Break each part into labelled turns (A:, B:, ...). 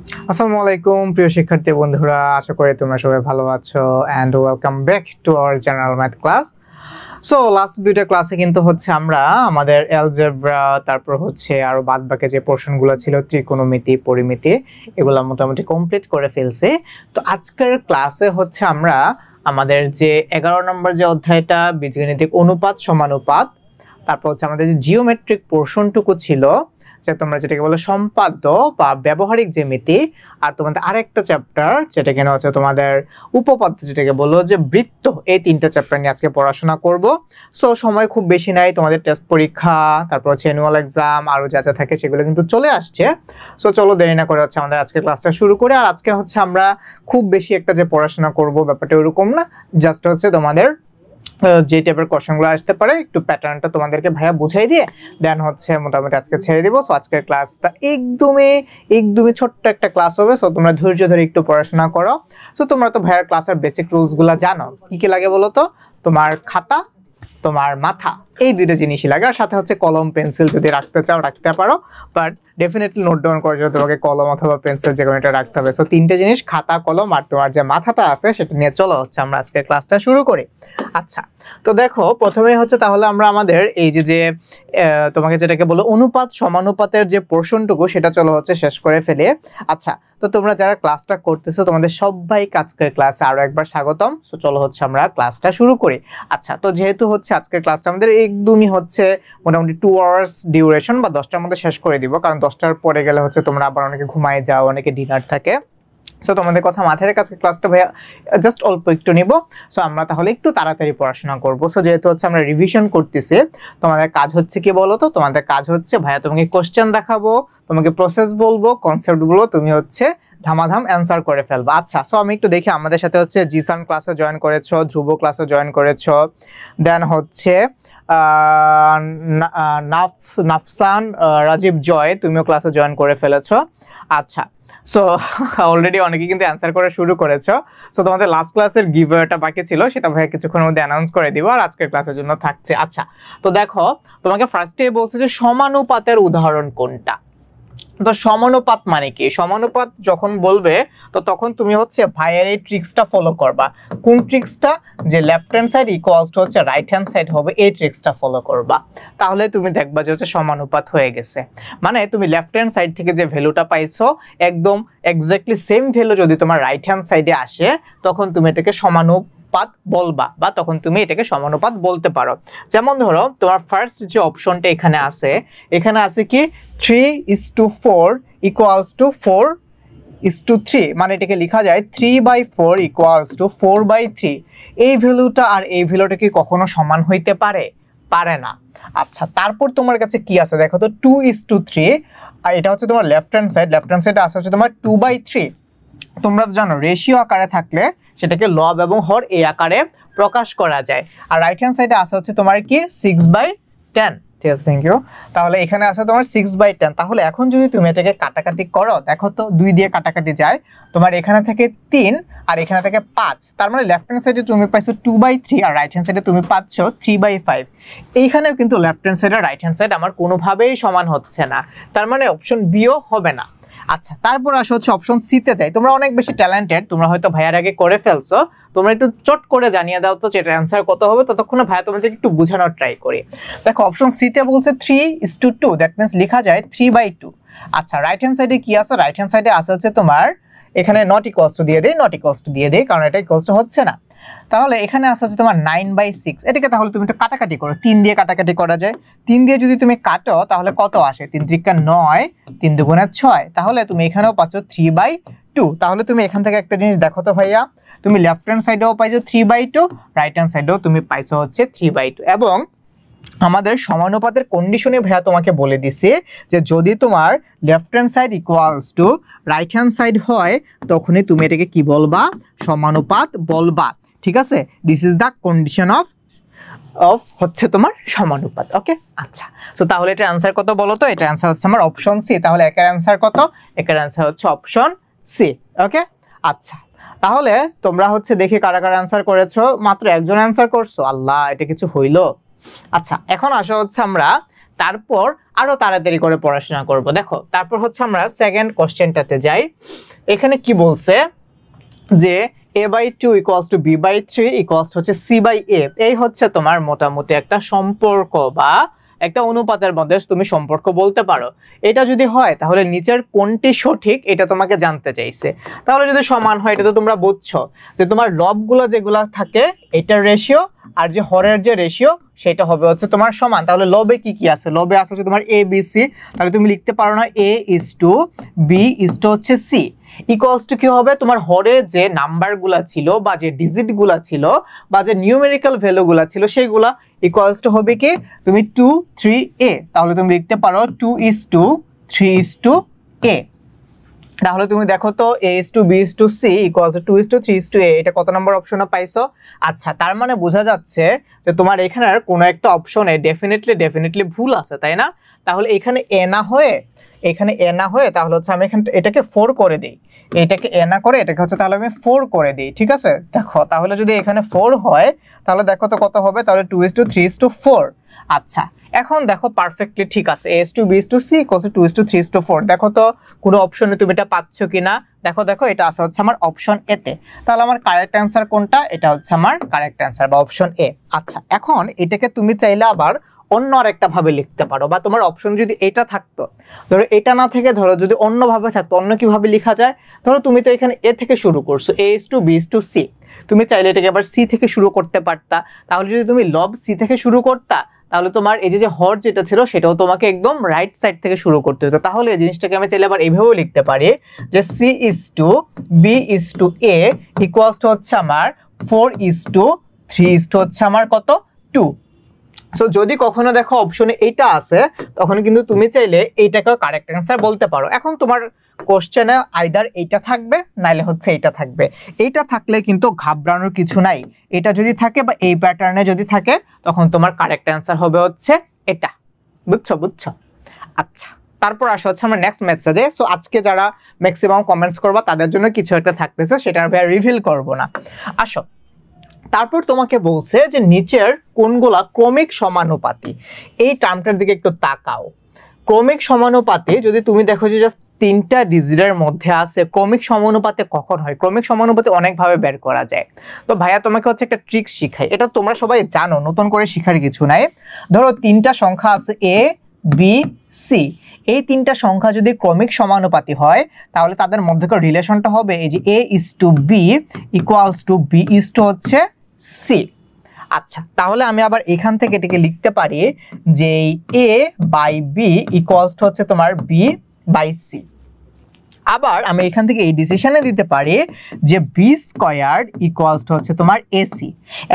A: আসসালামু আলাইকুম প্রিয় শিক্ষার্থী বন্ধুরা, আশা করি তোমরা সবাই ভালো আছো and welcome back to our general math class. So last দুইটা ক্লাসে কিন্তু আমরা আমাদের অ্যালজেব্রা, তারপর আরো বাদবাকি যে পোরশনগুলো ছিল ত্রিকোণমিতি, পরিমিতি, এগুলো মোটামুটি কমপ্লিট করে ফেলছি। তো আজকের ক্লাসে আমরা আমাদের যে 11 নম্বর যে অধ্যায়টা বীজগণিতিক অনুপাত সমানুপাত, তারপর আমাদের যে জিওমেট্রিক পোরশনটুকু ছিল, যে তোমরা যেটাকে বলো সম্পাদ্য বা ব্যবহারিক জ্যামিতি, আর তোমাদের আরেকটা চ্যাপ্টার যেটা কিনা তোমাদের উপপাদ্য, যেটাকে বলো যে বৃত্ত, এই তিনটা চ্যাপ্টার নিয়ে আজকে পড়াশোনা করব। সো সময় খুব বেশি নাই, তোমাদের টেস্ট পরীক্ষা, তারপর অ্যানুয়াল এক্সাম, আরো যা যা থাকে সেগুলো কিন্তু চলে আসছে। সো চলো দেরি না করে আমাদের আজকে ক্লাসটা শুরু করে। আর আজকে আমরা খুব বেশি একটা যে পড়াশোনা করব ব্যাপারটা ওরকম না, জাস্ট তোমাদের যে টাইপের কোশ্চেনগুলো আসতে পারে একটু প্যাটার্নটা তোমাদেরকে ভাইয়া বুঝাই দিয়ে দেন মোটামুটি আজকে ছেড়ে দিব। সো আজকের ক্লাসটা একদমই ছোট্ট একটা ক্লাস হবে। সো তোমরা ধৈর্য ধরে একটু পড়াশোনা করো। সো তোমরা তো ভাইয়ার ক্লাসের বেসিক রুলসগুলো জানো, কি কি লাগে বলো তো? তোমার খাতা, তোমার মাথা, এই দুইটা জিনিসই লাগে। আর সাথে কলম পেন্সিল যদি রাখতে চাও রাখতে পারো, বাট ডেফিনেটলি নোট ডাউন করার জন্য তোমাকে কলম অথবা পেন্সিল যে কোনো একটা রাখতে হবে। সো তিনটে জিনিস, খাতা, কলম আর তোমার যে মাথাটা আছে সেটা নিয়ে চলো আমরা আজকের ক্লাসটা শুরু করি। আচ্ছা, তো দেখো প্রথমেই তাহলে আমরা আমাদের এই যে তোমাকে যেটাকে বলো অনুপাত সমানুপাতের যে পোরশনটুকু, সেটা চলো শেষ করে ফেলে। আচ্ছা, তো তোমরা যারা ক্লাসটা করতেছো তোমাদের সবাইকে আজকের ক্লাসে আরো একবার স্বাগতম। সো চলো আমরা ক্লাসটা শুরু করি। আচ্ছা, তো যেহেতু আজকের ক্লাসটা আমাদের একদমই মোটামুটি 2 আওয়ার্স ডিউরেশন, বা 10টার মধ্যে শেষ করে দিব, কারণ 10টার পরে গেলে তোমরা আবার অনেকে ঘুমায় যাও, অনেকে ডিনার থাকে। সো তোমাদের কথা মাথায় রেখে আজকে ক্লাসটা ভাইয়া জাস্ট অল্প একটু নিব। সো আমরা তাহলে একটু তাড়াতাড়ি পড়াশোনা করব। সো যেহেতু আমরা রিভিশন করতেছি, তোমাদের কাজ কি বলো তো? তোমাদের কাজ ভাইয়া তোমাকে কোশ্চেন দেখাবো, তোমাকে প্রসেস বলবো, কনসেপ্ট বলবো, তুমি ধামাধাম অ্যান্সার করে ফেলবো। আচ্ছা, সো আমি একটু দেখি, আমাদের সাথে জিসান ক্লাসে জয়েন করেছো, ধ্রুব ক্লাসে জয়েন করেছো, দেন নাফসান, রাজীব জয়, তুমিও ক্লাসে জয়েন করে ফেলেছো। আচ্ছা, সো অলরেডি অনেকে কিন্তু অ্যান্সার করা শুরু করেছো। সো তোমাদের লাস্ট ক্লাসের গিভওয়েটা বাকি ছিল, সেটা ভাই কিছুক্ষণের মধ্যে অ্যানাউন্স করে দিব, আর আজকের ক্লাসের জন্য থাকছে। আচ্ছা, তো দেখো তোমাকে ফার্স্টে বলছে যে সমানুপাতের উদাহরণ কোনটা। তো সমানুপাত মানে কি? সমানুপাত যখন বলবে তো তখন তুমি ভাইয়ের এই ট্রিক্সটা ফলো করবা। কোন ট্রিক্সটা? যে left hand side equals to right hand side হবে, এই ট্রিক্সটা ফলো করবা। তাহলে তুমি দেখবা যে সমানুপাত হয়ে গেছে। মানে তুমি লেফট হ্যান্ড সাইড থেকে যে ভ্যালুটা পাইছো, একদম এক্স্যাক্টলি সেম ভ্যালু যদি তোমার রাইট হ্যান্ড সাইডে আসে, তখন তুমি এটাকে সমানুপাত বলবা, বা তখন তুমি এটাকে সমানুপাত বলতে পারো। যেমন ধরো তোমার ফার্স্ট যে অপশনটা এখানে আছে কি 3:4 ইকুয়ালস টু 4:3, মানে এটাকে লেখা যায় 3/4 ইকুয়ালস টু 4/3। এই ভ্যালুটা আর এই ভ্যালুটা কি কখনো সমান হইতে পারে? পারে না। আচ্ছা, তারপর তোমার কাছে কি আছে দেখো তো, 2:3, আর এটা তোমার লেফট হ্যান্ড সাইড আছে তোমার 2/3। তোমরা তো জানো রেশিও আকারে থাকলে সেটাকে লব এবং হর এই আকারে প্রকাশ করা যায়। আর রাইট হ্যান্ড সাইডে আছে তোমার কি 6/10। ঠিক আছে, থ্যাংক ইউ। তাহলে এখানে আছে তোমার 6/10। তাহলে এখন যদি তুমি এটাকে কাটাকাটি করো, দেখো তো 2 দিয়ে কাটাকাটি যায়, তোমার এখানে থেকে 3 আর এখানে থেকে 5। তার মানে লেফট হ্যান্ড সাইডে তুমি পাইছো 2/3 আর রাইট হ্যান্ড সাইডে তুমি পাচ্ছ 3/5। এইখানেও কিন্তু লেফট হ্যান্ড সাইড আর রাইট হ্যান্ড সাইড আমার কোনোভাবেই সমান হচ্ছে না, তার মানে অপশন বিও হবে না। আচ্ছা, তারপর অপশন সি তে যাই। তোমরা অনেক বেশি ট্যালেন্টেড, তোমরা হয়তো ভাইয়ার আগে করে ফেলছো, তোমরা একটু চট করে জানিয়ে দাও তো যেটা অ্যান্সার কত হবে, ততক্ষণে ভাইয়া তোমাদের একটু বোঝানোর ট্রাই করি। দেখো অপশন সি তে বলছে 3:2, দ্যাট মিন্স লেখা যায় 3/2। আচ্ছা, রাইট হ্যান্ড সাইডে কি আছে? রাইট হ্যান্ড সাইডে আছে তোমার এখানে নট ইকুয়ালস টু দিয়ে দেই, কারণ এটা ইকুয়ালস টু হচ্ছে না। তাহলে এখানে আছে তোমার 9/6। এটাকে তাহলে তুমি একটু কাটাকাটি করো, 3 দিয়ে কাটাকাটি করা যায়। 3 দিয়ে যদি তুমি কাটো তাহলে কত আসে? 3 × 9, 3 × 6। তাহলে তুমি এখানেও পাচ্ছ 3/2। তাহলে তুমি এখান থেকে একটা জিনিস দেখো তো ভাইয়া, তুমি লেফট হ্যান্ড সাইডেও পাইছো 3/2, রাইট হ্যান্ড সাইডেও তুমি পাইছো 3/2। এবং আমাদের সমানুপাতের কন্ডিশনে ভাইয়া তোমাকে বলে দিছে যে যদি তোমার left hand side equals to right hand side হয়, তখনই তুমি এটাকে কি বলবা? সমানুপাত বলবা। ঠিক আছে, this is the condition of তোমার সমানুপাত। ওকে, আচ্ছা, সো তাহলে এটা অ্যান্সার কত বলো তো? এটা অ্যান্সার আমার অপশন সি। তাহলে একের অ্যান্সার কত? একের অ্যান্সার অপশন সি। ওকে, আচ্ছা, তাহলে তোমরা দেখি কারা কারা অ্যান্সার করেছো। মাত্র একজন অ্যান্সার করছো, আল্লাহ, এটা কিছু হইলো। আচ্ছা, এখন আসা আমরা তারপর আরো তাড়াতাড়ি করে পড়াশোনা করব। দেখো তারপর হচ্ছে আমরা সেকেন্ড কোশ্চেনটাতে যাই। এখানে কি বলছে যে a/2 = b/3 হচ্ছে c/a। এই হচ্ছে তোমার মোটামুটি একটা সম্পর্ক বা একটা অনুপাতের মধ্যে তুমি সম্পর্ক বলতে পারো। এটা যদি হয় তাহলে নিচের কোনটি সঠিক এটা তোমাকে জানতে চাইছে। তাহলে যদি সমান হয় এটা তো তোমরা বুঝছো যে তোমার লবগুলো যেগুলো থাকে এটার রেশিও আর যে হরের যে রেশিও সেটা হবে হচ্ছে তোমার সমান। তাহলে লবে কি কি আছে? লবে আছে হচ্ছে তোমার a b c। তাহলে তুমি লিখতে পারো না a/b হচ্ছে c ইকুয়ালস টু কি হবে? তোমার হরে যে নাম্বারগুলা ছিল বা যে ডিজিটগুলা ছিল বা যে নিউমেরিক্যাল ভ্যালুগুলা ছিল সেইগুলা ইকুয়ালস টু হবে কি তুমি 2 3 a। তাহলে তুমি লিখতে পারো 2:3:a। তাহলে তুমি দেখো তো a/b/c ইকুয়ালস টু 2:3:a। এটা কত নম্বর অপশনে পাইছো? আচ্ছা, তার মানে বোঝা যাচ্ছে যে তোমার এখানের কোনো একটা অপশনে ডেফিনেটলি ভুল আছে, তাই না? তাহলে এখানে a না হয়ে তাহলে হচ্ছে আমি এখানে এটাকে 4 করে দিই। এটাকে a না করে এটাকে হচ্ছে তাহলে আমি 4 করে দিই। ঠিক আছে, দেখো তাহলে যদি এখানে 4 হয় তাহলে দেখো তো কত হবে? তাহলে 2:3:4। আচ্ছা, এখন দেখো পারফেক্টলি ঠিক আছে। a/b/c = 2:3:4। দেখো তো কোনো অপশনে তুমি এটা পাচ্ছ কিনা। দেখো এটা আছে হচ্ছে আমার অপশন এ তে। তাহলে আমার কারেক্ট অ্যান্সার কোনটা? এটা হচ্ছে আমার কারেক্ট অ্যান্সার বা অপশন এ। আচ্ছা, এখন এটাকে তুমি চাইলে আবার অন্য আরেকটা ভাবে লিখতে পারো, বা তোমার অপশন যদি এটা থাকতো, ধরো এটা না থেকে ধরো যদি অন্য ভাবে থাকতো, অন্য কিভাবে লেখা যায়? ধরো তুমি তো এখানে এ থেকে শুরু করছো, a/b/c। তুমি চাইলে এটাকে আবার সি থেকে শুরু করতে পারতা। তাহলে যদি তুমি লব সি থেকে শুরু করতা তাহলে তোমার এই যে হর যেটা ছিল সেটাও তোমাকে একদম রাইট সাইড থেকে শুরু করতে হতো। তাহলে এই জিনিসটাকে আমি চাইলে আবার এইভাবেও লিখতে পারি যে c/b/a ইকুয়ালস টু হচ্ছে আমার 4:3 হচ্ছে আমার কত? 2। সো যদি কখনো দেখো অপশনে এইটা আছে তখন কিন্তু তুমি চাইলে এইটাকেও কারেক্ট অ্যান্সার বলতে পারো। এখন তোমার কোশ্চেনে আইদার এইটা থাকবে নাইলে হচ্ছে এইটা থাকবে। এইটা থাকলে কিন্তু ঘাবড়ানোর কিছু নাই। এটা যদি থাকে বা এই প্যাটার্নে যদি থাকে তখন তোমার কারেক্ট অ্যান্সার হবে হচ্ছে এটা। বুঝছো? আচ্ছা, তারপর আসা হচ্ছে আমরা নেক্সট মেসেজে। সো আজকে যারা ম্যাক্সিমাম কমেন্টস করবা তাদের জন্য কিছু একটা থাকতেছে, সেটা আমি রিভিল করব না। আসো, তারপর তোমাকে বলছে যে নিচের কোনগুলা ক্রমিক সমানুপাতি। এই টার্মটার দিকে একটু তাকাও। ক্রমিক সমানুপাতি যদি তুমি দেখো যে জাস্ট 3টা ডিজিটের মধ্যে আছে, ক্রমিক সমানুপাতে কখন হয়? ক্রমিক সমানুপাতে অনেকভাবে বের করা যায়। তো ভাইয়া তোমাকে হচ্ছে একটা ট্রিক শিখাই, এটা তোমরা সবাই জানো, নতুন করে শেখার কিছু নাই। ধরো 3টা সংখ্যা আছে a b c। এই 3টা সংখ্যা যদি ক্রমিক সমানুপাতি হয় তাহলে তাদের মধ্যকার রিলেশনটা হবে এই যে a/b ইকুয়ালস টু b হচ্ছে c। আচ্ছা, তাহলে আমি আবার এখান থেকে এটাকে লিখতে পারি যে a/b ইকুয়ালস টু হচ্ছে তোমার b/c। আবার আমি এখান থেকে এই ডিসিশনে দিতে পারি যে b² ইকুয়ালস টু হচ্ছে তোমার ac।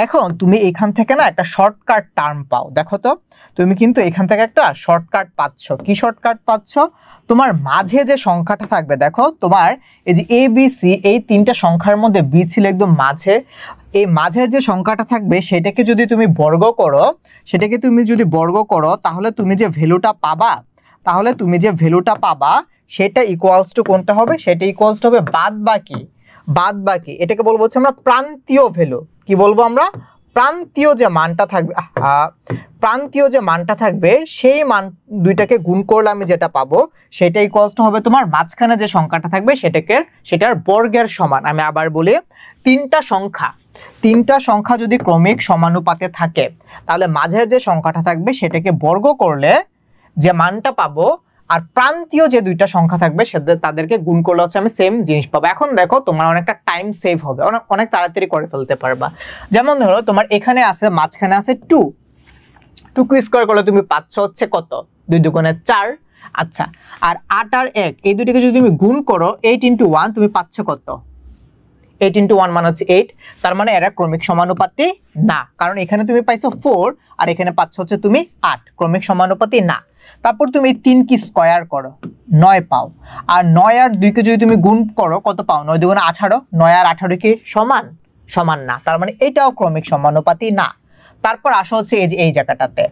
A: এখন তুমি এখান থেকে না একটা শর্টকাট টার্ম পাও। দেখো তো তুমি কিন্তু এখান থেকে একটা শর্টকাট পাচ্ছ। কি শর্টকাট পাচ্ছ? তোমার মাঝে যে সংখ্যাটা থাকবে, দেখো তোমার এই যে a b c এই 3টা সংখ্যার মধ্যে b ছিল একদম মাঝে। এই মাঝের যে সংখ্যাটা থাকবে সেটাকে যদি তুমি বর্গ করো তাহলে তুমি যে ভ্যালুটা পাবা সেটা ইকুয়ালস টু কোনটা হবে? সেটা ইকুয়ালস টু হবে বাদবাকি। এটাকে বলবো হচ্ছে আমরা প্রান্তীয় ভ্যালু। কি বলবো আমরা? প্রান্তীয় যে মানটা থাকবে সেই মান দুইটাকে গুণ করলে আমি যেটা পাবো সেটা ইকুয়ালস টু হবে তোমার মাঝখানে যে সংখ্যাটা থাকবে সেটার বর্গের সমান। আমি আবার বলি, 3টা সংখ্যা যদি ক্রমিক সমানুপাতে থাকে তাহলে মাঝের যে সংখ্যাটা থাকবে সেটাকে বর্গ করলে যে মানটা পাবো, আর প্রান্তীয় যে 2টা সংখ্যা থাকবে তাদেরকে গুণ করলে হচ্ছে আমি সেম জিনিস পাবো। এখন দেখো তোমার অনেকটা টাইম সেভ হবে, অনেক তাড়াতাড়ি করে ফেলতে পারবা। যেমন ধরো তোমার এখানে আছে, মাঝখানে আছে 2 স্কয়ার করলে তুমি পাচ্ছ হচ্ছে কত? 2 দুগুণে 4। আচ্ছা, আর 8 আর 1 এই দুটিকে যদি তুমি গুণ করো 8 × 1 তুমি পাচ্ছ কত? 8 × 1 মানে হচ্ছে 8। তার মানে এরা ক্রমিক সমানুপাতি না, কারণ এখানে তুমি পাইছো 4 আর এখানে পাচ্ছ হচ্ছে তুমি 8। ক্রমিক সমানুপাতি না। তারপর তুমি 3 কি স্কয়ার করো 9 পাও, আর 9 আর 2 কে যদি তুমি গুণ করো কত পাও? 9 দুগুণে 18। 9 আর 18 কি সমান না, তার মানে এটাও ক্রমিক সমানুপাতি না। তারপর আসা হচ্ছে এই জায়গাটাতে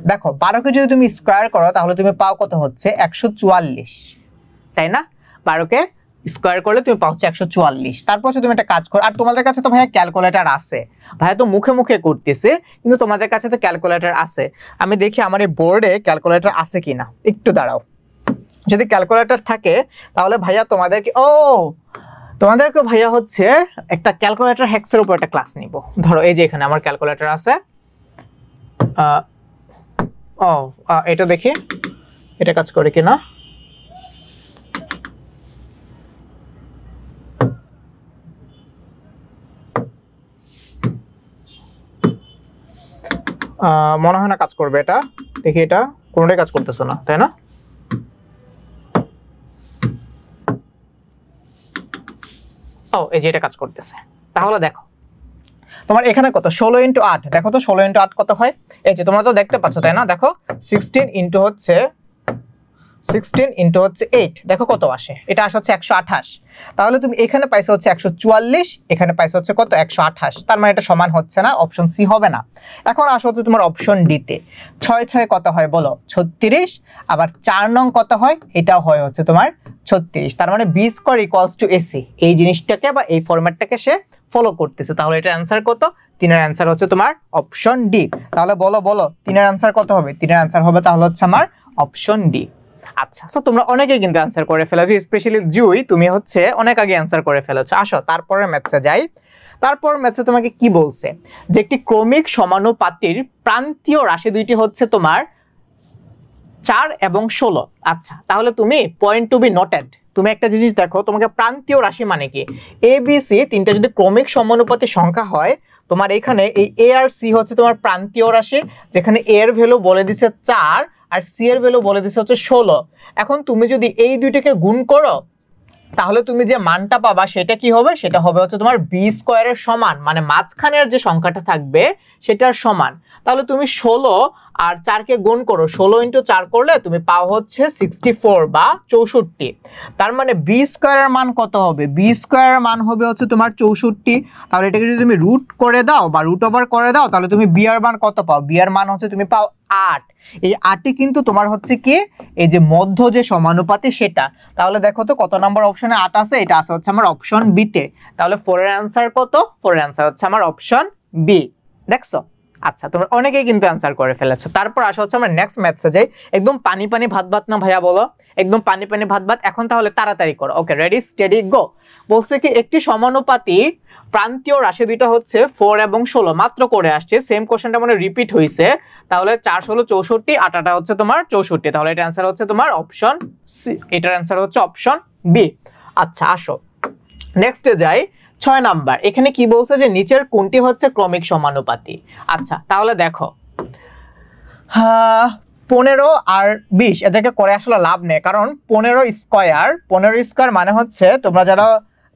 A: দেখো 12 কে যদি তুমি স্কয়ার করো তাহলে তুমি পাও কত? হচ্ছে 144, তাই না? 12 কে স্কোয়ার করলে তুমি পাচ্ছ 144। তারপর হচ্ছে তুমি একটা কাজ করো, আর তোমাদের কাছে তো ভাইয়া ক্যালকুলেটর আছে, ভাইয়া তো মুখে মুখে করতেছে, কিন্তু তোমাদের কাছে তো ক্যালকুলেটর আছে। আমি দেখি আমার এই বোর্ডে ক্যালকুলেটর আছে কিনা, একটু দাঁড়াও। যদি ক্যালকুলেটর থাকে তাহলে ভাইয়া তোমাদেরকে ভাইয়া হচ্ছে একটা ক্যালকুলেটর হ্যাক্সের উপর একটা ক্লাস নিব। ধরো এই যে এখানে আমার ক্যালকুলেটর আছে, এটা দেখি এটা কাজ করে কিনা। মনে হয় না কাজ করবে, এটা দেখি, এটা কোনোটাই কাজ করতেছে না, তাই না? এই যে এটা কাজ করতেছে। তাহলে দেখো তোমার এখানে কত, 16 × 8, দেখো তো 16 × 8 কত হয়। এই যে তোমরা তো দেখতে পাচ্ছ, তাই না? দেখো 16 × 8, দেখো কত আসে, এটা আসে হচ্ছে 128। তাহলে তুমি এখানে পাইছো হচ্ছে 144, এখানে পাইছো হচ্ছে কত 128, তার মানে এটা সমান হচ্ছে না, অপশন সি হবে না। এখন আসো হচ্ছে তোমার অপশন ডি তে, 6 6 কত হয় বলো, 36, আবার 4 নং কত হয়, এটাও হয় হচ্ছে তোমার 36। তার মানে B square equals to AC, এই জিনিসটাকে বা এই ফরম্যাটটাকে সে ফলো করতেছে। তাহলে এটা অ্যান্সার কত, 3 এর অ্যান্সার হচ্ছে তোমার অপশন ডি। তাহলে বলো 3 এর অ্যান্সার কত হবে, 3 এর অ্যান্সার হবে তাহলে হচ্ছে আমার অপশন ডি। আচ্ছা, সো তোমরা অনেকেই কিন্তু অ্যান্সার করে ফেলেছো, স্পেশালি জুই, তুমি হচ্ছে অনেক আগে অ্যান্সার করে ফেলেছো। আসো তারপরে ম্যাথসে যাই। তারপর ম্যাথসে তোমাকে কি বলছে, যে একটি ক্রমিক সমানুপাতির প্রান্তীয় রাশি দুইটি হচ্ছে তোমার 4 এবং 16। আচ্ছা, তাহলে তুমি পয়েন্ট টু বি নোটেড, তুমি একটা জিনিস দেখো, তোমাকে প্রান্তীয় রাশি মানে কি, এ বি সি তিনটা যদি ক্রমিক সমানুপাতির সংখ্যা হয়, তোমার এখানে এই এ আর সি হচ্ছে তোমার প্রান্তীয় রাশি, যেখানে এ এর ভ্যালু বলে দিছে 4 আর সি এর ভ্যালু বলে দিছে হচ্ছে 16। এখন তুমি যদি এই দুইটাকে গুণ করো, তাহলে তুমি যে মানটা পাবা সেটা কি হবে, সেটা হবে হচ্ছে তোমার বি স্কয়ারের সমান, মানে মাঝখানের যে সংখ্যাটা থাকবে সেটার সমান। তাহলে তুমি 16 আর 4 কে গুণ করো, 16 × 4 করলে তুমি পাও হচ্ছে 64 বা 64। তার মানে বি স্কয়ারের মান কত হবে, বি স্কয়ারের মান হবে হচ্ছে তোমার 64। তাহলে এটাকে যদি তুমি রুট করে দাও বা রুট ওভার করে দাও, তাহলে তুমি বি এর মান কত পাও, বি এর মান হচ্ছে তুমি পাও 8। এই 8ই কিন্তু তোমার হচ্ছে কি, এই যে মধ্য যে সমানুপাতি সেটা। তাহলে দেখো তো কত নাম্বার অপশনে 8 আছে, এটা আছে হচ্ছে আমার অপশন বি তে। তাহলে 4 এর অ্যান্সার কত, 4 এর অ্যান্সার হচ্ছে আমার অপশন বি। দেখছো? আচ্ছা, তোমরা অনেকেই কিন্তু অ্যান্সার করে ফেলেছো। তারপর আসা হচ্ছে আমরা নেক্সট ম্যাথসে যাই। একদম পানি পানি ভাত ভাত না ভাইয়া, বলো একদম পানি পানি ভাত ভাত। এখন তাহলে তাড়াতাড়ি করো। ওকে, রেডি স্টেডি গো। বলছে কি একটি সমানুপাতি প্রান্তীয় রাশি দুইটা হচ্ছে 4 এবং 16, মাত্র করে আসছে, সেম কোশ্চেনটা মানে রিপিট হইছে। তাহলে 4 16 64, 8টা হচ্ছে তোমার 64। তাহলে এটা অ্যান্সার হচ্ছে তোমার অপশন সি, এটার অ্যান্সার হচ্ছে অপশন বি। আচ্ছা, আসো নেক্সটে যাই। 6 নাম্বার, এখানে কি বলছে যে নিচের কোনটি হচ্ছে ক্রমিক সমানুপাতি। আচ্ছা, তাহলে দেখো 15 আর 20 এদেরকে করে আসলে লাভ নেই, কারণ 15 স্কয়ার মানে হচ্ছে, তোমরা যারা,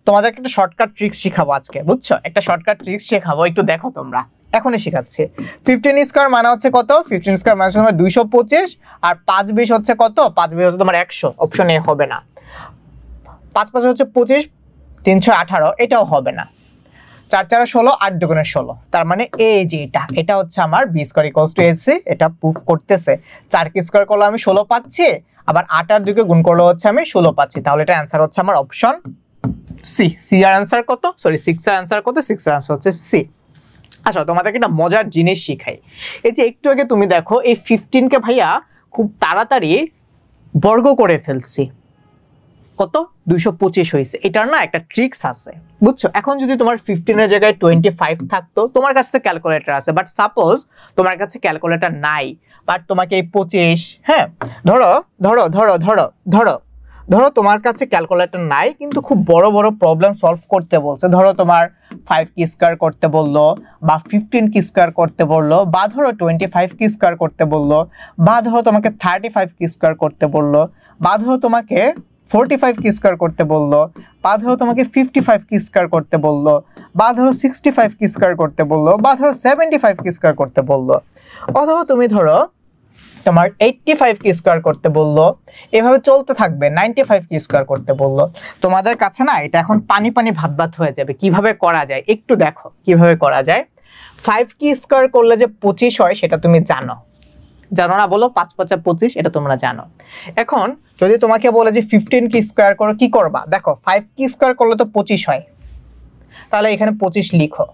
A: তোমাদেরকে একটা শর্টকাট ট্রিক্স শিখাবো আজকে, বুঝছো? একটা শর্টকাট ট্রিক্স শেখাবো, একটু দেখো তোমরা, এখনই শেখাচ্ছি। 15 স্কয়ার মানে হচ্ছে কত, 15 স্কয়ার মানে হচ্ছে 225, আর 5 20 হচ্ছে কত, 5 20 হচ্ছে তোমার 100, অপশন এ হবে না। 5 5 হচ্ছে 25, 3 6 18, এটাও হবে না। 4 4 16, 8 2 16, তার মানে এই যে এটা হচ্ছে আমার B square equals to AC, এটা প্রুফ করতেছে। 4 কে স্কয়ার করলে আমি 16 পাচ্ছি, আবার 8 আর 2 কে গুণ করলে হচ্ছে আমি 16 পাচ্ছি। তাহলে এটা অ্যান্সার হচ্ছে আমার অপশন সি। সি এর অ্যান্সার কত, সরি 6 এর অ্যান্সার কত, 6 এর অ্যান্সার হচ্ছে সি। আচ্ছা, তোমাদেরকে একটা মজার জিনিস শিখাই। এই যে একটু আগে তুমি দেখো এই 15 কে ভাইয়া খুব তাড়াতাড়ি বর্গ করে ফেলছি, কত 225 হয়েছে। এটার না একটা ট্রিক্স আছে, বুঝছো? এখন যদি তোমার 15 এর জায়গায় 25 থাকতো, তোমার কাছে তো ক্যালকুলেটর আছে, বাট সাপোজ তোমার কাছে ক্যালকুলেটর নাই, বাট তোমাকে এই 25, হ্যাঁ ধরো ধরো ধরো ধরো ধরো ধরো তোমার কাছে ক্যালকুলেটর নাই, কিন্তু খুব বড় বড় প্রবলেম সলভ করতে বলছে। ধরো তোমার 5 কি স্কয়ার করতে বললো, বা 15 কি স্কয়ার করতে বললো, বা ধরো 25 কি স্কয়ার করতে বললো, বা ধরো তোমাকে 35 কি স্কয়ার করতে বললো, বা ধরো তোমাকে 45 কি স্কয়ার করতে বললো, বা ধরো তোমাকে 55 কি স্কয়ার করতে বললো, বা ধরো 65 কি স্কয়ার করতে বললো, বা ধরো 75 কি স্কয়ার করতে বললো, অথবা তুমি ধরো তোমার 85 কি স্কয়ার করতে বললো, এভাবে চলতে থাকবে। 95 কি স্কয়ার করতে বললো। তোমাদের কাছে না এটা এখন পানি পানি ভাত ভাত হয়ে যাবে। কিভাবে করা যায় একটু দেখো, কিভাবে করা যায়। 5 কি স্কয়ার করলে যে 25 হয় সেটা তুমি জানো, জানো না? বলো 5 5 25, এটা তোমরা জানো। এখন যদি তোমাকে বলে যে 15 কি স্কয়ার করো, কি করবা? দেখো 5 কি স্কয়ার করলে তো 25 হয়, তাহলে এখানে 25 লিখো।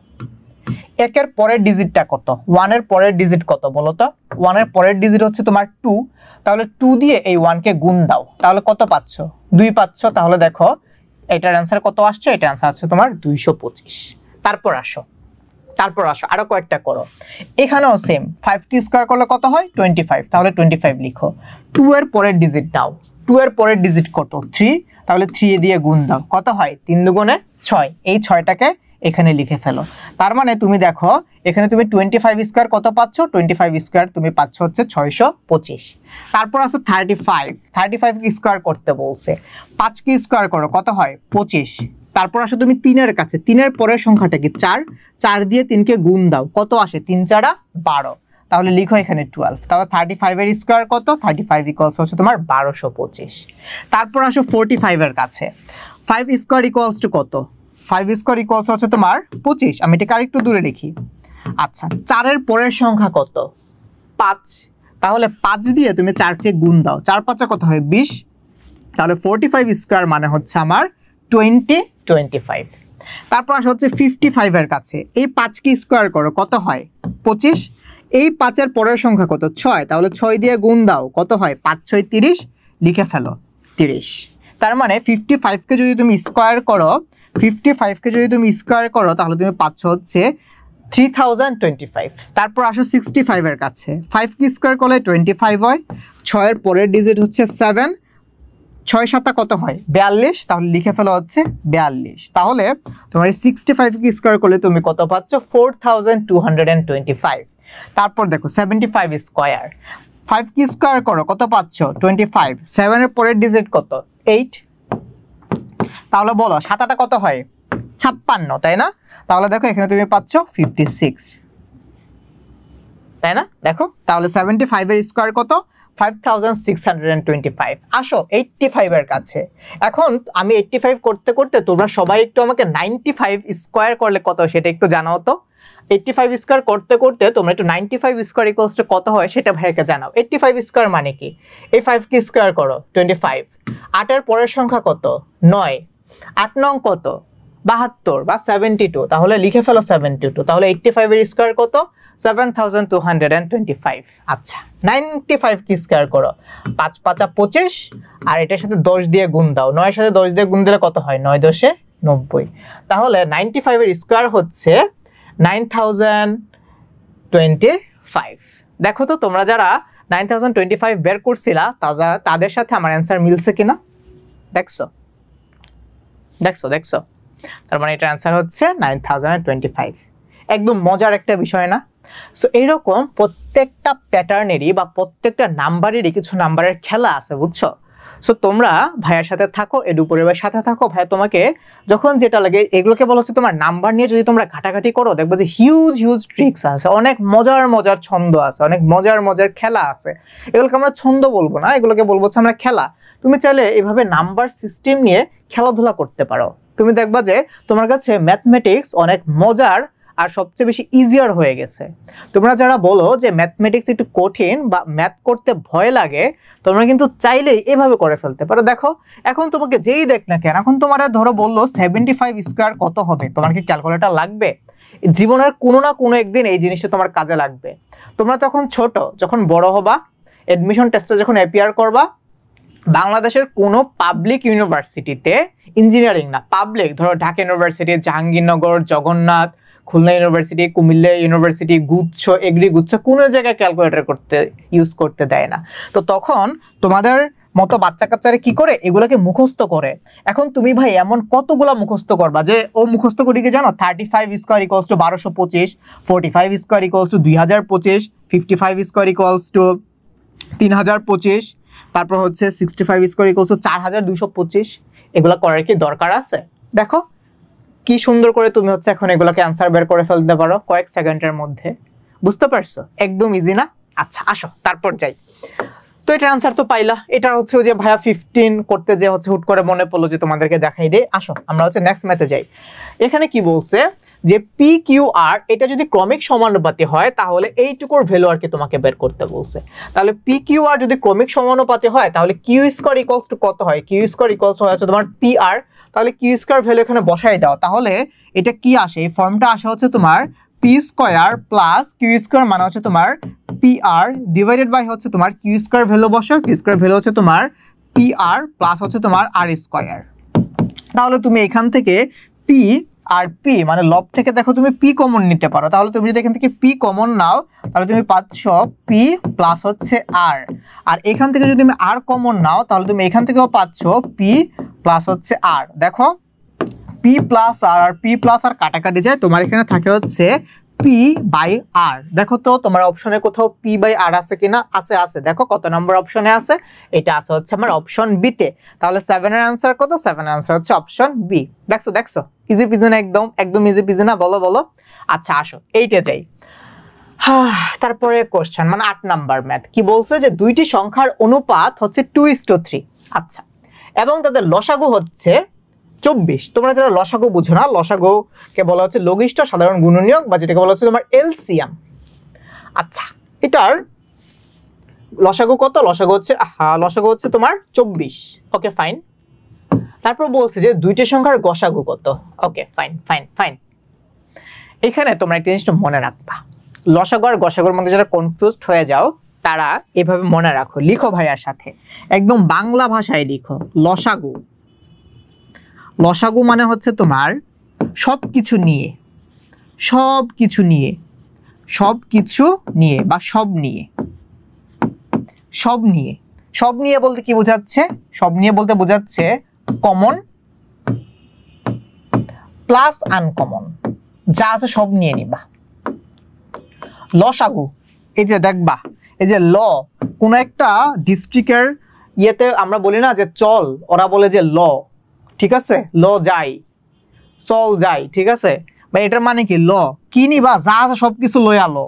A: একের পরের ডিজিটটা কত? 1 এর পরের ডিজিট কত বলো তো? 1 এর পরের ডিজিট হচ্ছে তোমার 2, তাহলে 2 দিয়ে এই 1 কে গুণ দাও, তাহলে কত পাচ্ছ? 2 পাচ্ছ। তাহলে দেখো এটার অ্যান্সার কত আসছে? এটা অ্যান্সার আছে তোমার 225। তারপর আসো আরো কয়েকটা করো। এখানেও সেম, 5 কি স্কয়ার করলে কত হয়? 25, তাহলে 25 লিখো। 2 এর পরের ডিজিট নাও, 2 এর পরের ডিজিট কত? 3, তাহলে 3 দিয়ে গুণ দাও, কত হয়? 3 দুগুণে 6, এই 6টাকে এখানে লিখে ফেলো। তার মানে তুমি দেখো এখানে তুমি 25 স্কয়ার কত পাচ্ছ? 25 স্কয়ার তুমি পাচ্ছ হচ্ছে 625। তারপর আছে 35 কি স্কয়ার করতে বলছে, 5 কি স্কয়ার করো, কত হয়? 25। তারপর আসো তুমি 3 এর কাছে, 3 এর পরের সংখ্যাটা কি? 4, 4 দিয়ে 3 কে গুণ দাও, কত আসে? 3 4 12, তাহলে লিখো এখানে 12। তাহলে 35 এর স্কয়ার কত? 35 ইকুয়ালস হচ্ছে তোমার 1225। তারপর আসো 45 এর কাছে, 5 স্কয়ার ইকুয়ালস টু কত? 5 স্কয়ার ইকুয়ালস হচ্ছে তোমার 25। আমি এটাকে আরেকটু দূরে লিখি। আচ্ছা, 4 এর পরের সংখ্যা কত? 5, তাহলে 5 দিয়ে তুমি 4 কে গুণ দাও, 4 5 কত হয়? 20, তাহলে 45 স্কয়ার মানে হচ্ছে আমার 25। তারপর আসা হচ্ছে 55 এর কাছে, এই 5 কি স্কয়ার করো, কত হয়? 25। এই 5 এর পরের সংখ্যা কত? 6, তাহলে 6 দিয়ে গুণ দাও, কত হয়? 5 6 30, লিখে ফেলো 30। তার মানে 55 কে যদি তুমি স্কয়ার করো, 55 কে যদি তুমি স্কয়ার করো তাহলে তুমি পাচ্ছ হচ্ছে 3025। তারপর আসো 65 এর কাছে, 5 কি স্কয়ার করলে 25 হয়, 6 এর পরের ডিজিট হচ্ছে 7, 6 7 কত হয়? 42, তাহলে লিখে ফেলা হচ্ছে 42। তাহলে তোমার 65 কি স্কয়ার করলে তুমি কত পাচ্ছ? 4225। তারপর দেখো 75 স্কয়ার, 5 কি স্কয়ার করো, কত পাচ্ছ? 25, 7 এর পরের ডিজিট কত? 8, তাহলে বলো 7 8 কত হয়? 56, তাই না? তাহলে দেখো এখানে তুমি পাচ্ছ 56, তাই না? দেখো তাহলে 75 এর স্কয়ার কত? 5625। আসো 85 এর কাছে। এখন আমি 85 করতে করতে তোমরা সবাই একটু আমাকে 95 স্কয়ার করলে কত সেটা একটু জানাও তো। 85 স্কয়ার করতে করতে তোমরা একটু 95 স্কয়ার ইকুয়ালস টু কত হয় সেটা ভাইকে জানাও। 85 স্কয়ার মানে কি? এই 5 কি স্কয়ার করো? 25। 8 এর পরের সংখ্যা কত? 9। 8 নং কত? 72 বা 72, তাহলে লিখে ফেলো 72। তাহলে 85 এর স্কয়ার কত? 7225। আচ্ছা, 95 কি স্কয়ার করো? 5 5 25, আর এটার সাথে 10 দিয়ে গুণ দাও, 9 এর সাথে 10 দিয়ে গুণ দিলে কত হয়? 9 10 90। তাহলে 95 এর স্কয়ার হচ্ছে 9025। দেখো তো তোমরা যারা 9025 বের করছিলা তাদের সাথে আমার অ্যান্সার মিলছে কিনা? দেখছো? তার মানে এটা অ্যান্সার হচ্ছে 9025। একদম মজার একটা বিষয় না? সো এইরকম প্রত্যেকটা প্যাটার্নেরই বা প্রত্যেকটা নাম্বারেরই কিছু নাম্বারের খেলা আছে, বুঝছো? সো তোমরা ভাইয়ার সাথে থাকো, এডুপরিবের সাথে থাকো। ভাইয়া তোমাকে যখন যেটা লাগে এগুলোকে বলা হচ্ছে তোমার নাম্বার নিয়ে যদি তোমরা ঘাটাঘাটি করো দেখবে যে হিউজ ট্রিক্স আছে, অনেক মজার ছন্দ আছে, অনেক মজার খেলা আছে। এগুলোকে আমরা ছন্দ বলবো না, এগুলোকে বলবো হচ্ছে আমরা খেলা। তুমি চাইলে এভাবে নাম্বার সিস্টেম নিয়ে খেলাধুলা করতে পারো। তুমি দেখবা যে তোমার কাছে ম্যাথমেটিক্স অনেক মজার আর সবচেয়ে বেশি ইজিয়ার হয়ে গেছে। তোমরা যারা বলো যে ম্যাথমেটিক্স একটু কঠিন বা ম্যাথ করতে ভয় লাগে, তোমরা কিন্তু চাইলেই এভাবে করে ফেলতে পারো। দেখো এখন তোমাকে যেই দেখ না কেন, এখন তোমার ধরো বললো 75 স্কয়ার কত হবে, তোমার কি ক্যালকুলেটর লাগবে? জীবনের কোনো না কোনো একদিন এই জিনিসটা তোমার কাজে লাগবে। তোমরা তখন ছোট, যখন বড় হবা, এডমিশন টেস্টে যখন অ্যাপিয়ার করবা, বাংলাদেশের কোনো পাবলিক ইউনিভার্সিটিতে, ইঞ্জিনিয়ারিং না পাবলিক, ধরো Dhaka university, Jahangirnagar, Jagannath, Khulna university, Comilla university, গুচ্ছ, এগ্রি গুচ্ছ, কোনো জায়গায় ক্যালকুলেটর ইউজ করতে দেয় না। তো তখন তোমাদের মতো বাচ্চা কাচ্চারা কি করে? এগুলোকে মুখস্থ করে। এখন তুমি ভাই এমন কতগুলা মুখস্থ করবা যে ও মুখস্থ করি কি জানো? 35 square equals two 1225, 45 square equals two 2025, 55 square equals two 3025, তারপর হচ্ছে 65 স্কয়ার ইকুয়ালস টু 4225। এগুলা করার কি দরকার আছে? দেখো কি সুন্দর করে তুমি হচ্ছে এখন এগুলোকে অ্যান্সার বের করে ফেলতে পারো কয়েক সেকেন্ডের মধ্যে। বুঝতে পারছো? একদম ইজি না? আচ্ছা আসো তারপর যাই। তো এটার অ্যান্সার তো পাইলা। এটা হচ্ছে যে ভাইয়া 15 করতে যে হচ্ছে হুট করে মনে পড়লো যে তোমাদেরকে দেখাই দেই। আসো আমরা হচ্ছে নেক্সট ম্যাথে যাই। এখানে কি বলছে? যে পি কিউ আর এটা যদি ক্রমিক সমানুপাতি হয় তাহলে এইটুকুর ভ্যালু আর কি তোমাকে বের করতে বলছে। তাহলে পি কিউ আর যদি ক্রমিক সমানুপাতি হয় তাহলে কিউ স্কয়ার ইকুয়ালস টু কত হয়? কিউ স্কয়ার ইকুয়ালস হচ্ছে তোমার পি আর। তাহলে কিউ স্কয়ার ভ্যালু এখানে বসাই দাও। তাহলে এটা কি আসে? এই ফর্মটা আসে হচ্ছে তোমার P square plus Q square মানে হচ্ছে তোমার পি আর ডিভাইডেড বাই হচ্ছে তোমার কিউ স্কয়ার ভ্যালু বসাও। কিউ স্কয়ার ভ্যালু হচ্ছে তোমার পি আর প্লাস হচ্ছে তোমার আর স্কয়ার। তাহলে তুমি এখান থেকে পি আর পি মানে লব থেকে দেখো তুমি পি কমন নিতে পারো। তাহলে তুমি যদি এখান থেকে পি কমন নাও তাহলে তুমি পাচ্ছ পি প্লাস হচ্ছে আর। আর এখান থেকে যদি তুমি আর কমন নাও তাহলে তুমি এখান থেকেও পাচ্ছ পি প্লাস হচ্ছে আর। দেখো পি প্লাস আর পি প্লাস আর কাটাকাটি যায়, তোমার এখানে থাকে হচ্ছে পি বাই আর। দেখো তো তোমার অপশনে কোথাও পি বাই আর আছে কিনা? আছে, আছে। দেখো কত নম্বর অপশনে আছে? এটা আছে হচ্ছে আমার অপশন বি তে। তাহলে 7 এর आंसर কত? 7 এর आंसर হচ্ছে অপশন বি। দেখছো দেখছো ইজি পিজি না? একদম একদম ইজি পিজি না? বলো বলো। আচ্ছা আসো এইটা যাই। তারপরে কোশ্চেন মানে 8 নাম্বার ম্যাথ কি বলছে যে দুইটি সংখ্যার অনুপাত হচ্ছে 2:3। আচ্ছা, এবং তাদের লসাগু হচ্ছে 24। তোমরা যারা লসাগু বুঝো না, লসাগু কে বলা হচ্ছে লঘিষ্ঠ সাধারণ গুণনীয়ক বা যেটাকে বলা হচ্ছে তোমার এলসিএম। আচ্ছা, এটার লসাগু কত? লসাগু হচ্ছে তোমার 24। Okay fine. তারপর বলছে যে দুইটি সংখ্যার গসাগু কত? Okay fine fine fine. এখানে তোমরা একটা জিনিস মনে রাখবা, লসাগু আর গসাগুর মধ্যে যারা কনফিউজড হয়ে যাও তারা এভাবে মনে রাখো, লিখো ভাইয়ার সাথে, একদম বাংলা ভাষায় লিখো। লসাগু, লসাগু মানে হচ্ছে তোমার সবকিছু নিয়ে, সবকিছু নিয়ে, সবকিছু নিয়ে বা সব নিয়ে, সব নিয়ে। সব নিয়ে বলতে কি বোঝাচ্ছে? সব নিয়ে বলতে বোঝাচ্ছে কমন প্লাস আনকমন, যা আছে সব নিয়ে নিবা। লসাগু এই যে দেখবা, এই যে ল, কোন একটা ডিস্ট্রিক্টের ইয়েতে আমরা বলি না যে চল, ওরা বলে যে ল, ঠিক আছে? ল যাই, চল যাই, ঠিক আছে? বা এটার মানে কি? ল কি নিবা? যা আছে সবকিছু লই আলো।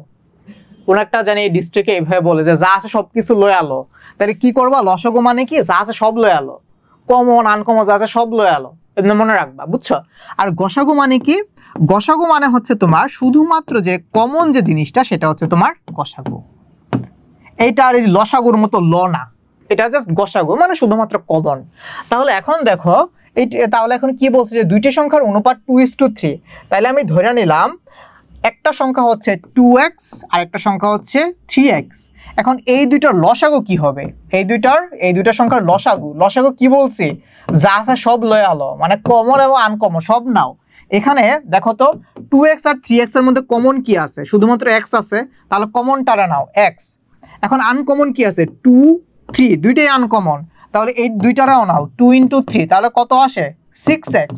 A: কোন একটা জানি এই ডিস্ট্রিক্টে এইভাবে বলে যে যা আছে সবকিছু লই আলো। তাহলে কি করবা? লসাগু মানে কি? যা আছে সব লই আলো, কমন আনকমন যা আছে সব লই আলো, এমনি মনে রাখবা, বুঝছো? আর গসাগু মানে কি? গসাগু মানে হচ্ছে তোমার শুধুমাত্র যে কমন যে জিনিসটা সেটা হচ্ছে তোমার গসাগু। এইটা আর এই লসাগুর মতো ল না, এটা জাস্ট গসাগু মানে শুধুমাত্র কমন। তাহলে এখন দেখো তাহলে এখন কি বলছে যে দুইটি সংখ্যার অনুপাত 2:3। তাহলে আমি ধরে নিলাম একটা সংখ্যা হচ্ছে 2x আর একটা সংখ্যা হচ্ছে 3x। এখন এই দুইটার লসাগু কি হবে? এই দুইটা সংখ্যার লসাগু কি বলছি? যা আছে সব লয় আলো, মানে কমন এবং আনকমন সব নাও। এখানে দেখো তো 2x আর 3x এর মধ্যে কমন কি আছে? শুধুমাত্র x আছে, তাহলে কমনটারে নাও x। এখন আনকমন কি আছে? 2 3, দুইটাই আনকমন, তাহলে এই দুইটারাও নাও 2 × 3, তাহলে কত আসে? 6x।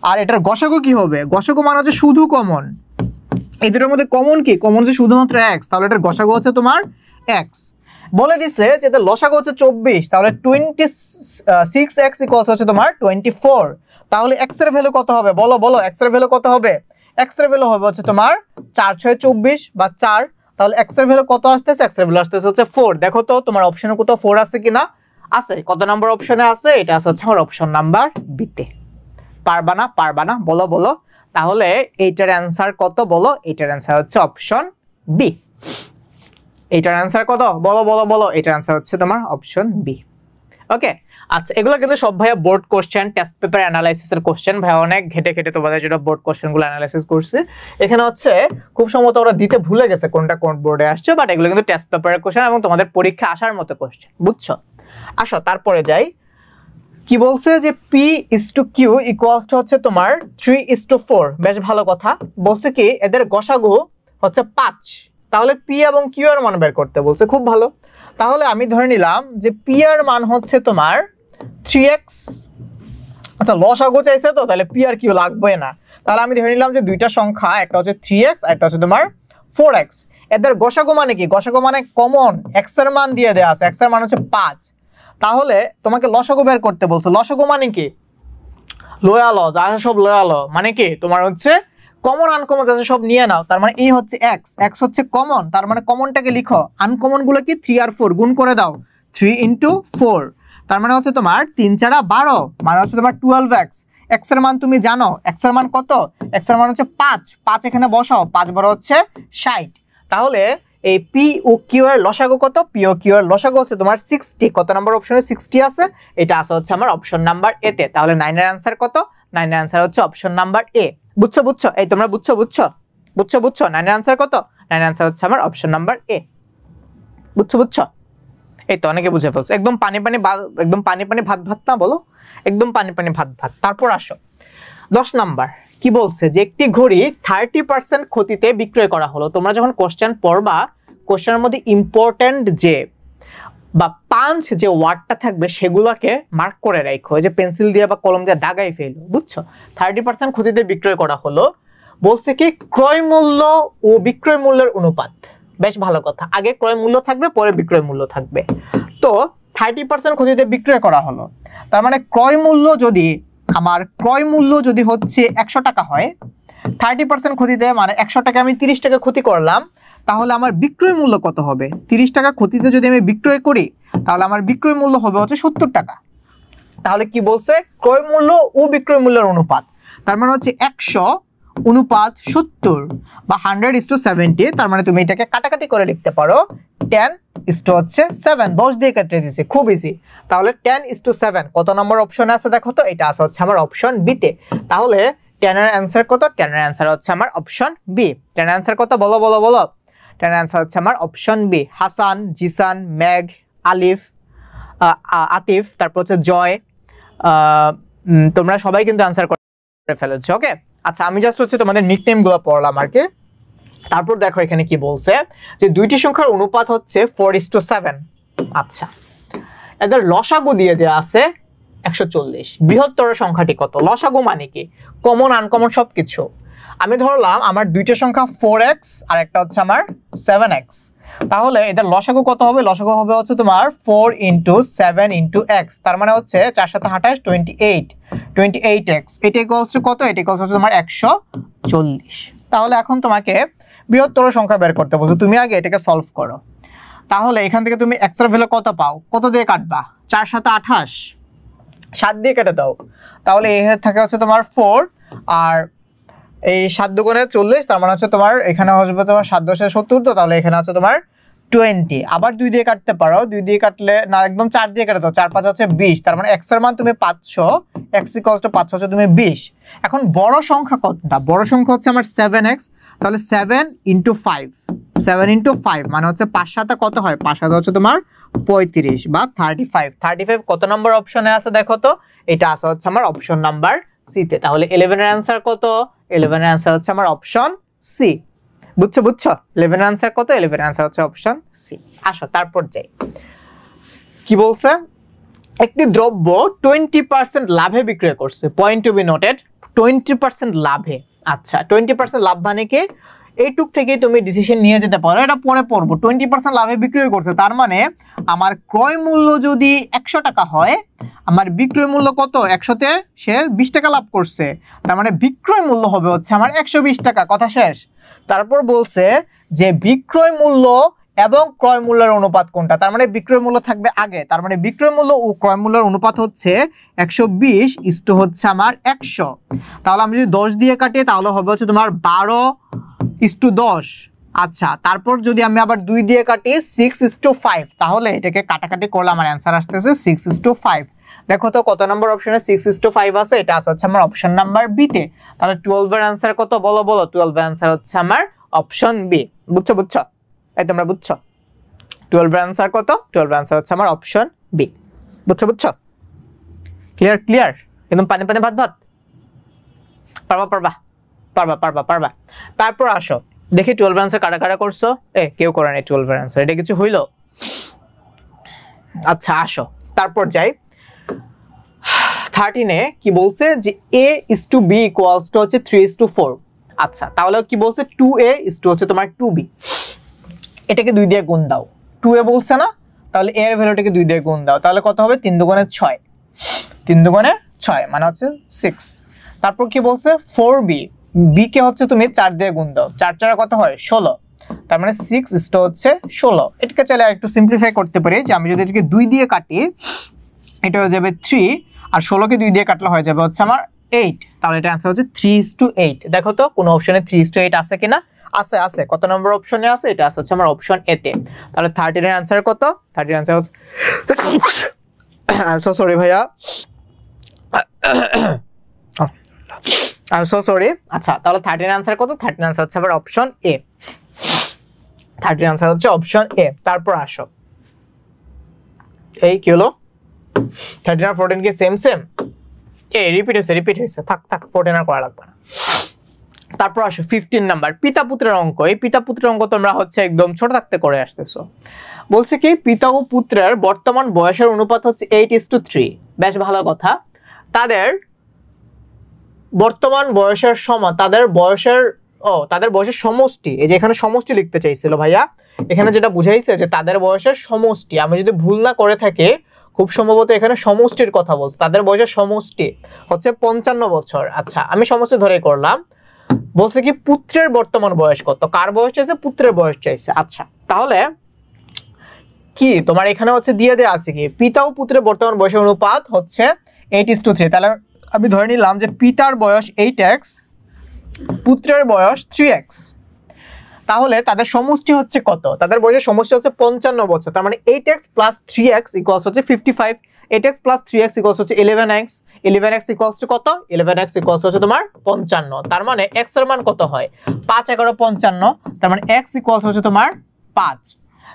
A: আর এটার গসাগু কি হবে? গসাগু মানে হচ্ছে শুধু কমন, এই দুটোর মধ্যে কমন কি? কমন হচ্ছে শুধুমাত্র x, তাহলে এটার গসাগু হচ্ছে তোমার x। বলে দিছে যে এটার লসাগু হচ্ছে 24, তাহলে 26x হচ্ছে তোমার 24। তাহলে x এর ভ্যালু কত হবে? বলো বলো, x এর ভ্যালু কত হবে? x এর ভ্যালু হবে হচ্ছে তোমার 4 6 24 বা 4। তাহলে x এর ভ্যালু কত আসতেছে? x এর ভ্যালু আসতেছে হচ্ছে 4। দেখো তো তোমার অপশনে কোথাও 4 আছে কিনা? আছে। কত নাম্বার অপশনে আছে? এটা আছে হচ্ছে আমার অপশন নাম্বার বি তে। পারবা না? পারবা না? বলো বলো। তাহলে এইটার অ্যান্সার কত? বলো। এইটার অ্যান্সার হচ্ছে অপশন বি। এইটার অ্যান্সার কত? বলো বলো বলো। এটার অ্যান্সার হচ্ছে তোমার অপশন বি। ওকে, আচ্ছা, এগুলো কিন্তু সব ভাইয়া বোর্ড কোশ্চেন, টেস্ট পেপার অ্যানালাইসিসের কোশ্চেন। ভাইয়া অনেক ঘেটে ঘেটে তোমাদের যেটা বোর্ড কোশ্চেনগুলো অ্যানালাইসিস করছে। এখানে হচ্ছে খুব সম্ভবত ওরা দিতে ভুলে গেছে কোনটা কোন বোর্ডে আসছে, বাট এগুলো কিন্তু টেস্ট পেপারের কোশ্চেন এবং তোমাদের পরীক্ষা আসার মতো কোশ্চেন, বুঝছো? আসো তারপরে যাই। কি বলছে যে P/Q হচ্ছে তোমার 3:4। বেশ ভালো কথা। বলছে কি এদের গসাগু হচ্ছে 5, তাহলে P এবং Q এর মান বের করতে বলছে। খুব ভালো। তাহলে আমি ধরে নিলাম যে P এর মান হচ্ছে তোমার 3x। আচ্ছা, লসাগু চাইছে তো, তাহলে P আর Q লাগবে না। তাহলে আমি ধরে নিলাম যে দুইটা সংখ্যা, একটা হচ্ছে 3x আর একটা হচ্ছে তোমার 4x। এদের গসাগু মানে কি? গসাগু মানে কমন x এর মান দিয়ে দেয়া আছে, x এর মান হচ্ছে 5। তাহলে তোমাকে লসাগু বের করতে বলছে। লসাগু মানে কি? লয়া ল, যা আছে সব লয়া ল, মানে কি তোমার হচ্ছে কমন আনকমন যা আছে সব নিয়ে নাও। তার মানে এই হচ্ছে x, x হচ্ছে কমন, তার মানে কমনটাকে লিখো। আনকমন গুলো কি? 3 আর 4 গুণ করে দাও, 3 × 4। তার মানে হচ্ছে তোমার 3 4 12 মানে হচ্ছে তোমার 12x। x এর মান তুমি জানো, x এর মান কত? x এর মান হচ্ছে 5। 5 এখানে বসাও, 5 12 হচ্ছে 60। তাহলে এই পি ও কিউ এর লসাগু কত? পি ও কিউ এর লসাগু হচ্ছে তোমার 60। কত নাম্বার অপশনে 60 আছে? এটা আছে হচ্ছে আমার অপশন নাম্বার এ তে। তাহলে 9 এর आंसर কত? 9 এর आंसर হচ্ছে অপশন নাম্বার এ। বুঝছো বুঝছো? এই তোমরা বুঝছো বুঝছো? বুঝছো বুঝছো? 9 এর आंसर কত? 9 এর आंसर হচ্ছে আমার অপশন নাম্বার এ। বুঝছো বুঝছো? এই তো অনেকে বুঝে ফেলছো। একদম পানি পানি একদম পানি পানি ভাত ভাত না বলো, একদম পানি পানি ভাত ভাত। তারপর আসো 10 নাম্বার কি বলছে যে একটি ঘড়ি 30% ক্ষতিতে বিক্রয় করা হলো। তোমরা যখন কোশ্চেন পড়বা, কোশ্চেনের মধ্যে ইম্পর্টেন্ট যে বা পাঁচ যে ওয়ার্ডটা থাকবে সেগুলোকে মার্ক করে রাখো, যে পেন্সিল দিয়ে বা কলম দিয়ে দাগাই ফেলো। বুঝছো? 30% ক্ষতিতে বিক্রয় করা হলো, বলছে কি ক্রয় মূল্য ও বিক্রয় মূল্যের অনুপাত। বেশ ভালো কথা, আগে ক্রয় মূল্য থাকবে পরে বিক্রয় মূল্য থাকবে। তো 30% ক্ষতিতে বিক্রয় করা হলো, তার মানে ক্রয় মূল্য যদি আমার ক্রয় মূল্য যদি হচ্ছে 100 টাকা হয়, 30% ক্ষতিতে মানে 100 টাকা আমি 30 টাকা ক্ষতি করলাম, তাহলে আমার বিক্রয় মূল্য কত হবে? 30 টাকা ক্ষতিতে যদি আমি বিক্রয় করি তাহলে আমার বিক্রয় মূল্য হবে হচ্ছে 70 টাকা। তাহলে কি বলছে? ক্রয় মূল্য ও বিক্রয় মূল্যের অনুপাত, তার মানে হচ্ছে 100 অনুপাত 70 বা 100:70। তার মানে তুমি এটাকে কাটাকাটি করে লিখতে পারো 10:7। 10 দিয়ে কেটে দিয়েছি, খুব ইজি। তাহলে 10:7 কত নম্বর অপশনে আছে দেখো তো? এটা আছে হচ্ছে আমার অপশন বি তে। তাহলে 10 এর आंसर কত? 10 এর आंसर হচ্ছে আমার অপশন বি। 10 এর आंसर কত? বলো বলো বলো। 10 এর आंसर হচ্ছে আমার অপশন বি। হাসান, জিসান, মেঘ, আলিফ, আতিফ, তারপর হচ্ছে জয়, তোমরা সবাই কিন্তু आंसर করে ফেলেছো। ওকে, আচ্ছা আমি জাস্ট হচ্ছে তোমাদের নিকনেম গুলো পড়লাম আর কি। তারপর দেখো এখানে কি বলছে যে দুইটি সংখ্যার অনুপাত হচ্ছে 4:7। আচ্ছা, এদের লসাগু দিয়ে দেয়া আছে 140। বৃহত্তর সংখ্যাটি কত? লসাগু মানে কি? কমন আনকমন সবকিছু। আমি ধরলাম আমার দুইটা সংখ্যা 4x আর একটা হচ্ছে আমার 7x। তাহলে এদের লসাগু কত হবে? লসাগু হবে হচ্ছে তোমার 4 × 7 × x। তার মানে হচ্ছে 4 7 28 28 28x। এটা ইকুয়ালস টু কত? এটা ইকুয়ালস হচ্ছে তোমার 140। তাহলে এখন তোমাকে বৃহত্তর সংখ্যা বের করতে বলছো, তুমি আগে এটাকে সলভ করো। তাহলে এখান থেকে তুমি x এর ভ্যালু কত পাও? কত দিয়ে কাটবা? 4 7 28, 7 দিয়ে কেটে দাও। তাহলে এ থাকে হচ্ছে তোমার 4 আর এই 7 দুগুণে 40। তার মানে হচ্ছে তোমার এখানে হবে তোমার 7 10 70। তো তাহলে এখানে আছে তোমার 20। আবার 2 দিয়ে কাটতে পারো, 2 দিয়ে কাটলে না, একদম 4 দিয়ে কেটে দাও। 4 5 হচ্ছে 20। তার মানে x এর মান তুমি 500, x = 500 হচ্ছে তুমি 20। এখন বড় সংখ্যা কোনটা? বড় সংখ্যা হচ্ছে আমার 7x। তাহলে 7 × 5, 7 × 5 মানে হচ্ছে 5 7 কত হয়? 5 7 হচ্ছে তোমার 35 বা 35। 35 কত নম্বর অপশনে আছে দেখো তো? এটা আছে হচ্ছে আমার অপশন নাম্বার সি তে। তাহলে 11 এর आंसर কত? 11 এর आंसर হচ্ছে আমার অপশন সি। বুঝছো বুঝছো? 11 এর आंसर কত? 11 এর आंसर হচ্ছে অপশন সি। আসো তারপর যাই, কি বলছে? একটি দ্রব্য 20% লাভে বিক্রয় করছে। পয়েন্ট টু বি নোটেড, 20% লাভে। আচ্ছা, 20% লাভ মানে কি? এইটুক থেকে তুমি ডিসিশন নিয়ে যেতে পারো, এটা পরে পড়বো। 20% লাভে বিক্রয় করছে, তার মানে আমার ক্রয় মূল্য যদি 100 টাকা হয়, আমার বিক্রয় মূল্য কত? 100-তে সে 20 টাকা লাভ করছে, তার মানে বিক্রয় মূল্য হবে হচ্ছে আমার 120 টাকা। কথা শেষ। তারপর বলছে যে বিক্রয় মূল্য এবং ক্রয় মূল্যের অনুপাত কোনটা? তার মানে বিক্রয় মূল্য থাকবে আগে, তার মানে বিক্রয় মূল্য ও ক্রয় মূল্যের অনুপাত হচ্ছে 120 হচ্ছে আমার 100। তাহলে আমি যদি 10 দিয়ে কাটি তাহলে হবে হচ্ছে তোমার 12:10। আচ্ছা, তারপর যদি আমি আবার 2 দিয়ে কাটি 6:5, তাহলে এটাকে কাটাকাটি করলে আমার অ্যান্সার আসতেছে 6:5। দেখো তো কত নম্বর অপশনে 6:5 আছে? এটা আছে আমার অপশন নাম্বার বি তে। তাহলে 12 এর आंसर কত? বলো বলো। 12 এর आंसर হচ্ছে আমার অপশন বি। বুঝছো বুঝছো? এই তোমরা বুঝছো? 12 এর आंसर কত? 12 এর आंसर হচ্ছে আমার অপশন বি। বুঝছো বুঝছো? Clear clear? একদম পানি পানি ভাত ভাত। পারবা পারবা পারবা পারবা পারবা। তারপর আসো দেখি 12 এর आंसर কাটা কাটা করছো। কেউ করে নাই 12 এর आंसर। এটা কিছু হইলো? আচ্ছা আসো তারপর যাই। 13 এ কি বলছে যে a:b = হচ্ছে 3:4। আচ্ছা, তাহলে কি বলছে? 2a হচ্ছে তোমার 2b। এটাকে 2 দিয়ে গুণ দাও। 2a বলছে না, তাহলে a এর ভ্যালুটাকে 2 দিয়ে গুণ দাও। তাহলে কত হবে? 3 দুগুণে 6, 3 দুগুণে 6 মানে হচ্ছে 6। তারপর কি বলছে? 4b, b কে হচ্ছে তুমি 4 দিয়ে গুণ দাও। 4 4 কত হয়? 16। তার মানে 6 হচ্ছে 16। এটাকে চাইলে একটু সিম্পলিফাই করতে পারি, যে আমি যদি এটাকে 2 দিয়ে কাটি এটা হয়ে যাবে 3 আর 16কে 2 দিয়ে কাটলে হয়ে যাবে হচ্ছে আমার 8, তাহলে এটা आंसर হচ্ছে 3:8। দেখো তো কোন অপশনে 3:8 আছে কিনা, আছে আছে, কত নম্বর অপশনে আছে, এটা আছে হচ্ছে আমার অপশন এ তে। তাহলে 13 এর आंसर কত, 13 এর आंसर হচ্ছে আই এম সো সরি ভাইয়া, আই এম সো সরি। আচ্ছা তাহলে 13 এর आंसर কত, 13 এর आंसर হচ্ছে আমার অপশন এ, 13 এর आंसर হচ্ছে অপশন এ। তারপর আসো এই কি হলো 13 আর 14 কি সেম সেম, এই রিপিট হইছে, থাক 14 আর করা লাগবে না। তারপর আসো 15 নাম্বার পিতা পুত্রের অঙ্ক। এই পিতা পুত্রের অঙ্ক তোমরা হচ্ছে একদম ছোট থাকতে করে আসতেছো। বলছে কি পিতা ও পুত্রের বর্তমান বয়সের অনুপাত হচ্ছে 8:3। বেশ ভালো কথা। তাদের বর্তমান বয়সের সমান, তাদের বয়সের সমষ্টি, এই যে এখানে সমষ্টি লিখতে চাইছিল ভাইয়া, এখানে যেটা বুঝাইছে যে তাদের বয়সের সমষ্টি, আমি যদি ভুল না করে থাকি খুব সম্ভবত এখানে সমষ্টির কথা বলছে, তাদের বয়সের সমষ্টি হচ্ছে 55 বছর। আচ্ছা আমি সমষ্টি ধরেই করলাম। বলছে কি পুত্রের বর্তমান বয়স কত, কার বয়স চাইছে, পুত্রের বয়স চাইছে। আচ্ছা তাহলে কি তোমার এখানে হচ্ছে দিয়ে দেয়া আছে কি পিতা ও পুত্রের বর্তমান বয়সের অনুপাত হচ্ছে 8:3। তাহলে আমি ধরে নিলাম যে পিতার বয়স 8x, পুত্রের বয়স 3x। তাহলে তাদের সমষ্টি হচ্ছে কত, তাদের বয়সের সমষ্টি হচ্ছে 55 বছর। তার মানে 8x + 3x = হচ্ছে 55, 8x + 3x = হচ্ছে 11x, 11x = কত, 11x = হচ্ছে তোমার 55। তার মানে x এর মান কত হয় 5 11 55, তার মানে x = হচ্ছে তোমার 5।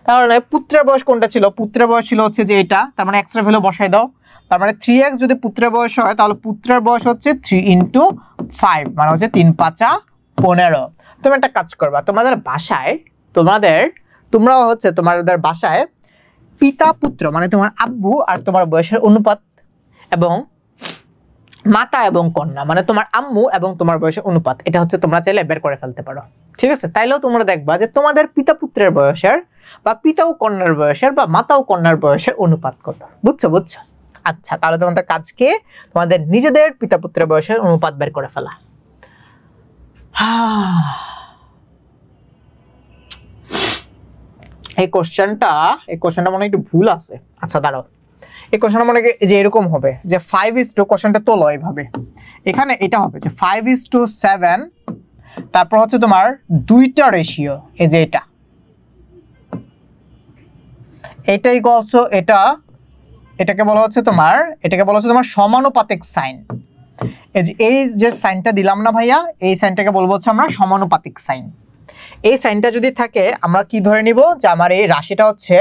A: তাহলে পুত্রের বয়স কোনটা ছিল, পুত্রের বয়স ছিল হচ্ছে যে এটা, তার মানে x এর ভ্যালু বসাই দাও। তার মানে 3x যদি পুত্রের বয়স হয় তাহলে পুত্রের বয়স হচ্ছে 3 × 5 মানে হচ্ছে 3 5 15। তুমি একটা কাজ করবা, তোমাদের বাসায় তোমরা হচ্ছে তোমাদের বাসায় পিতা পুত্র মানে তোমার আব্বু আর তোমার বয়সের অনুপাত এবং মাতা এবং কন্যা মানে তোমার আম্মু এবং তোমার বয়সের অনুপাত, এটা হচ্ছে তোমরা চাইলে বের করে ফেলতে পারো। ঠিক আছে, তাইলেও তোমরা দেখবা যে তোমাদের পিতা পুত্রের বয়সের বা পিতা ও কন্যার বয়সের বা মাতা ও কন্যার বয়সের অনুপাত কত, বুঝছো। আচ্ছা তাহলে তোমাদের কাজ কি, তোমাদের নিজেদের পিতা পুত্রের বয়সের অনুপাত বের করে ফেলা। এই কোশ্চেনটা মনে একটু ভুল আছে। আচ্ছা দাঁড়াও, এই কোশ্চেনটা মনে যে এরকম হবে যে 5:, কোশ্চেনটা তোলো এইভাবে, এখানে এটা হবে যে 5:7, তারপর হচ্ছে তোমার দুইটা রেশিও, এই যে এটা ইকুয়ালস এটাকে বলা হচ্ছে তোমার সমানুপাতিক সাইন। এই যে সাইনটা দিলাম না ভাইয়া, এই সাইনটাকে বলবো হচ্ছে আমরা সমানুপাতিক সাইন। এই সাইনটা যদি থাকে আমরা কি ধরে নিব যে আমার এই রাশিটা হচ্ছে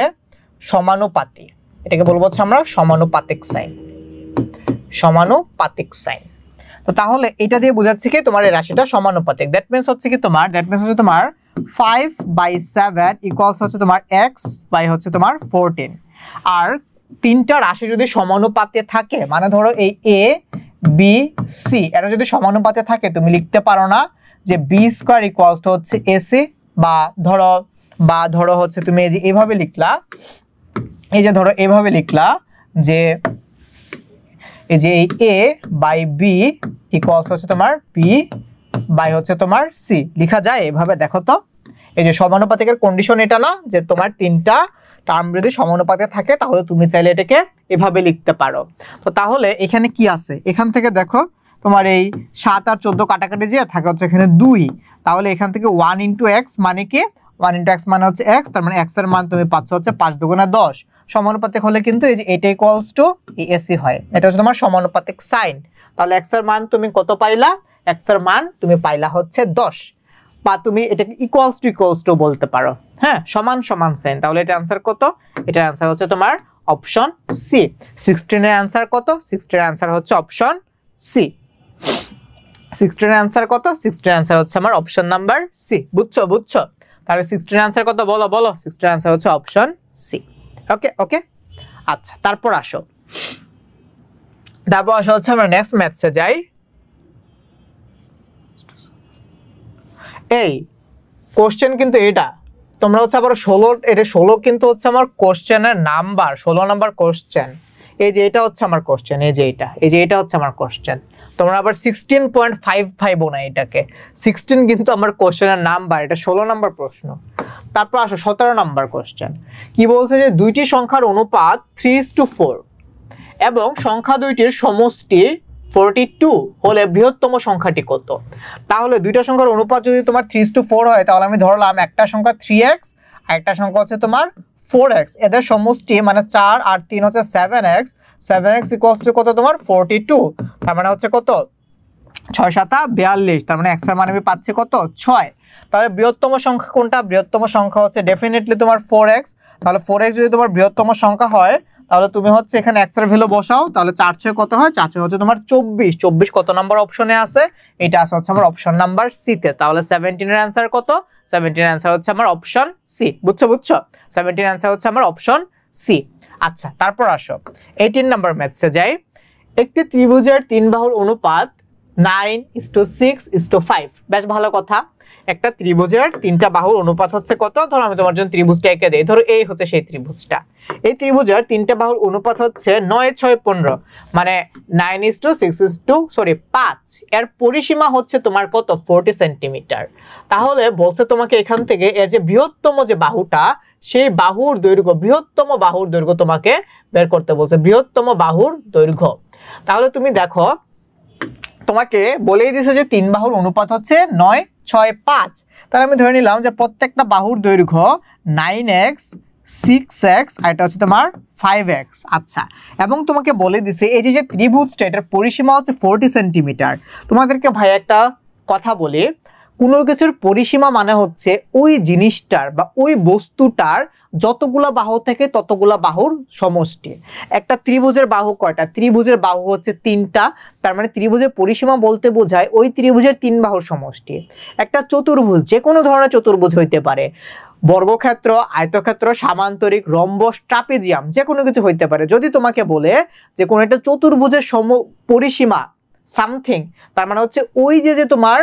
A: সমানুপাতি, এটাকে বলবো হচ্ছে আমরা সমানুপাতিক সাইন। তো তাহলে এটা দিয়ে বোঝাচ্ছে কি তোমার এই রাশিটা সমানুপাতিক। দ্যাট মিন্স হচ্ছে তোমার 5/7 ইকুয়ালস হচ্ছে তোমার x বাই হচ্ছে তোমার 14। আর তিনটা রাশি যদি সমানুপাতে থাকে মানে ধরো এই a b c এটা যদি সমানুপাতে থাকে তুমি লিখতে পারো না যে b² ইকুয়ালস টু হচ্ছে ac, বা ধরো হচ্ছে তুমি এই যে এইভাবে লিখলা, এই যে ধরো এইভাবে লিখলা যে এই যে a বাই b ইকুয়ালস হচ্ছে তোমার b বাই হচ্ছে তোমার c লেখা যায় এভাবে। দেখো তো এই যে সমানুপাতিকের কন্ডিশন এটা না যে তোমার তিনটা টার্ম যদি সমানুপাতে থাকে তাহলে তুমি চাইলে এটাকে এভাবে লিখতে পারো। তো তাহলে এখানে কি আছে, এখান থেকে দেখো তোমার এই 7 আর 14 কাটাকাটি যে থাকে হচ্ছে এখানে 2, তাহলে এখান থেকে 1 × x মানে কি 1 × x মানে হচ্ছে x, তার মানে x এর মান তুমি পাচ্ছ হচ্ছে 5 × 2 = 10। সমানুপাতিক হলে কিন্তু এই যে এটা ইকুয়ালস টু ac হয়, এটা হচ্ছে তোমার সমানুপাতিক সাইন। তাহলে x এর মান তুমি কত পাইলা, x এর মান তুমি পাইলা হচ্ছে 10, বা তুমি এটাকে ইকুয়ালস টু বলতে পারো, হ্যাঁ সমান সাইন। তাহলে এটা आंसर কত, এটার आंसर হচ্ছে তোমার অপশন সি। 16 এর आंसर কত, 16 এর आंसर হচ্ছে অপশন সি। 16 এর आंसर কত, 16 এর आंसर হচ্ছে আমার অপশন নাম্বার সি। বুঝছো তাহলে 16 এর आंसर কত বলো 16 এর आंसर হচ্ছে অপশন সি। ওকে আচ্ছা তারপর আসো হচ্ছে আমরা নেক্সট ম্যাথসে যাই। এই কোশ্চেন কিন্তু এটা তোমরা হচ্ছে আবার 16 কিন্তু হচ্ছে আমার কোশ্চেনের নাম্বার, 16 নাম্বার কোশ্চেন। এই যে এটা হচ্ছে আমার কোশ্চেন, এই যে এটা হচ্ছে আমার কোশ্চেন। তোমরা আবার 16.55 না, এটাকে 16 কিন্তু আমার কোশ্চেনের নাম্বার, এটা 16 নাম্বার প্রশ্ন। তারপর আসো 17 নাম্বার কোশ্চেন। কি বলছে যে দুইটি সংখ্যার অনুপাত 3:4 এবং সংখ্যা দুইটির সমষ্টি 42 হলে বৃহত্তম সংখ্যাটি কত? তাহলে দুইটা সংখ্যার অনুপাত যদি তোমার 3:4 হয় তাহলে আমি ধরলাম একটা সংখ্যা 3x আর একটা সংখ্যা হচ্ছে তোমার 4x, এদের সমষ্টি মানে 4 আর 3 হচ্ছে 7x, 7x ইকুয়ালস টু কত তোমার 42, তার মানে হচ্ছে কত 6 7 42, তার মানে x এর মান আমি পাচ্ছি কত 6। তাহলে বৃহত্তম সংখ্যা কোনটা? বৃহত্তম সংখ্যা হচ্ছে ডেফিনেটলি তোমার 4x। তাহলে 4x যদি তোমার বৃহত্তম সংখ্যা হয় তাহলে তুমি হচ্ছে এখানে x এর ভ্যালু বসাও, তাহলে 4 6 কত হয়? 4 6 হচ্ছে তোমার 24। 24 কত নাম্বার অপশনে আছে? এটা আছে হচ্ছে আমার অপশন নাম্বার সি তে। তাহলে 17 এর आंसर কত? 17 এর आंसर হচ্ছে আমার অপশন সি। বুঝছো 17 এর आंसर হচ্ছে আমার অপশন সি। আচ্ছা, তারপর আসো 18 নাম্বার ম্যাথসে যাই। একটি ত্রিভুজের তিন বাহুর অনুপাত 9:6:5। বেশ ভালো কথা। একটা ত্রিভুজের তিনটা বাহুর অনুপাত হচ্ছে কত? ধরো আমি তোমার জন্য ত্রিভুজটা এঁকে দেই। ধরো এই হচ্ছে সেই ত্রিভুজটা। এই ত্রিভুজের তিনটা বাহুর অনুপাত হচ্ছে 9 6 15, মানে 5। এর পরিসীমা হচ্ছে তোমার কত? 40 সেন্টিমিটার। তাহলে বলছে তোমাকে এখান থেকে এর যে বৃহত্তম যে বাহুটা, সেই বাহুর দৈর্ঘ্য, বৃহত্তম বাহুর দৈর্ঘ্য তোমাকে বের করতে বলছে, বৃহত্তম বাহুর দৈর্ঘ্য। তাহলে তুমি দেখো তোমাকে বলেই দিয়েছে যে তিন বাহুর অনুপাত হচ্ছে 9 6 5। তাহলে আমি ধরে নিলাম যে প্রত্যেকটা বাহুর দৈর্ঘ্য 9x 6x আর এটা হচ্ছে তোমার 5x। আচ্ছা, এবং তোমাকে বলে দিছে এই যে ত্রিভুজটা এটার পরিসীমা হচ্ছে 40 সেন্টিমিটার। তোমাদেরকে ভাই একটা কথা বলি, কোনো কিছুর পরিসীমা মানে হচ্ছে ওই জিনিসটার বা ওই বস্তুটার যতগুলা বাহু থেকে ততগুলা বাহুর সমষ্টি। একটা ত্রিভুজের বাহু কয়টা? ত্রিভুজের বাহু হচ্ছে 3টা, তার মানে ত্রিভুজের পরিসীমা বলতে বোঝায় ওই ত্রিভুজের 3 বাহুর সমষ্টি। একটা চতুর্ভুজ যে কোনো ধরনের চতুর্ভুজ হইতে পারে, বর্গক্ষেত্র, আয়তক্ষেত্র, সামান্তরিক, রম্বস, ট্রাপিজিয়াম, যে কোনো কিছু হইতে পারে। যদি তোমাকে বলে যে কোনো একটা চতুর্ভুজের পরিসীমা সামথিং, তার মানে হচ্ছে ওই যে তোমার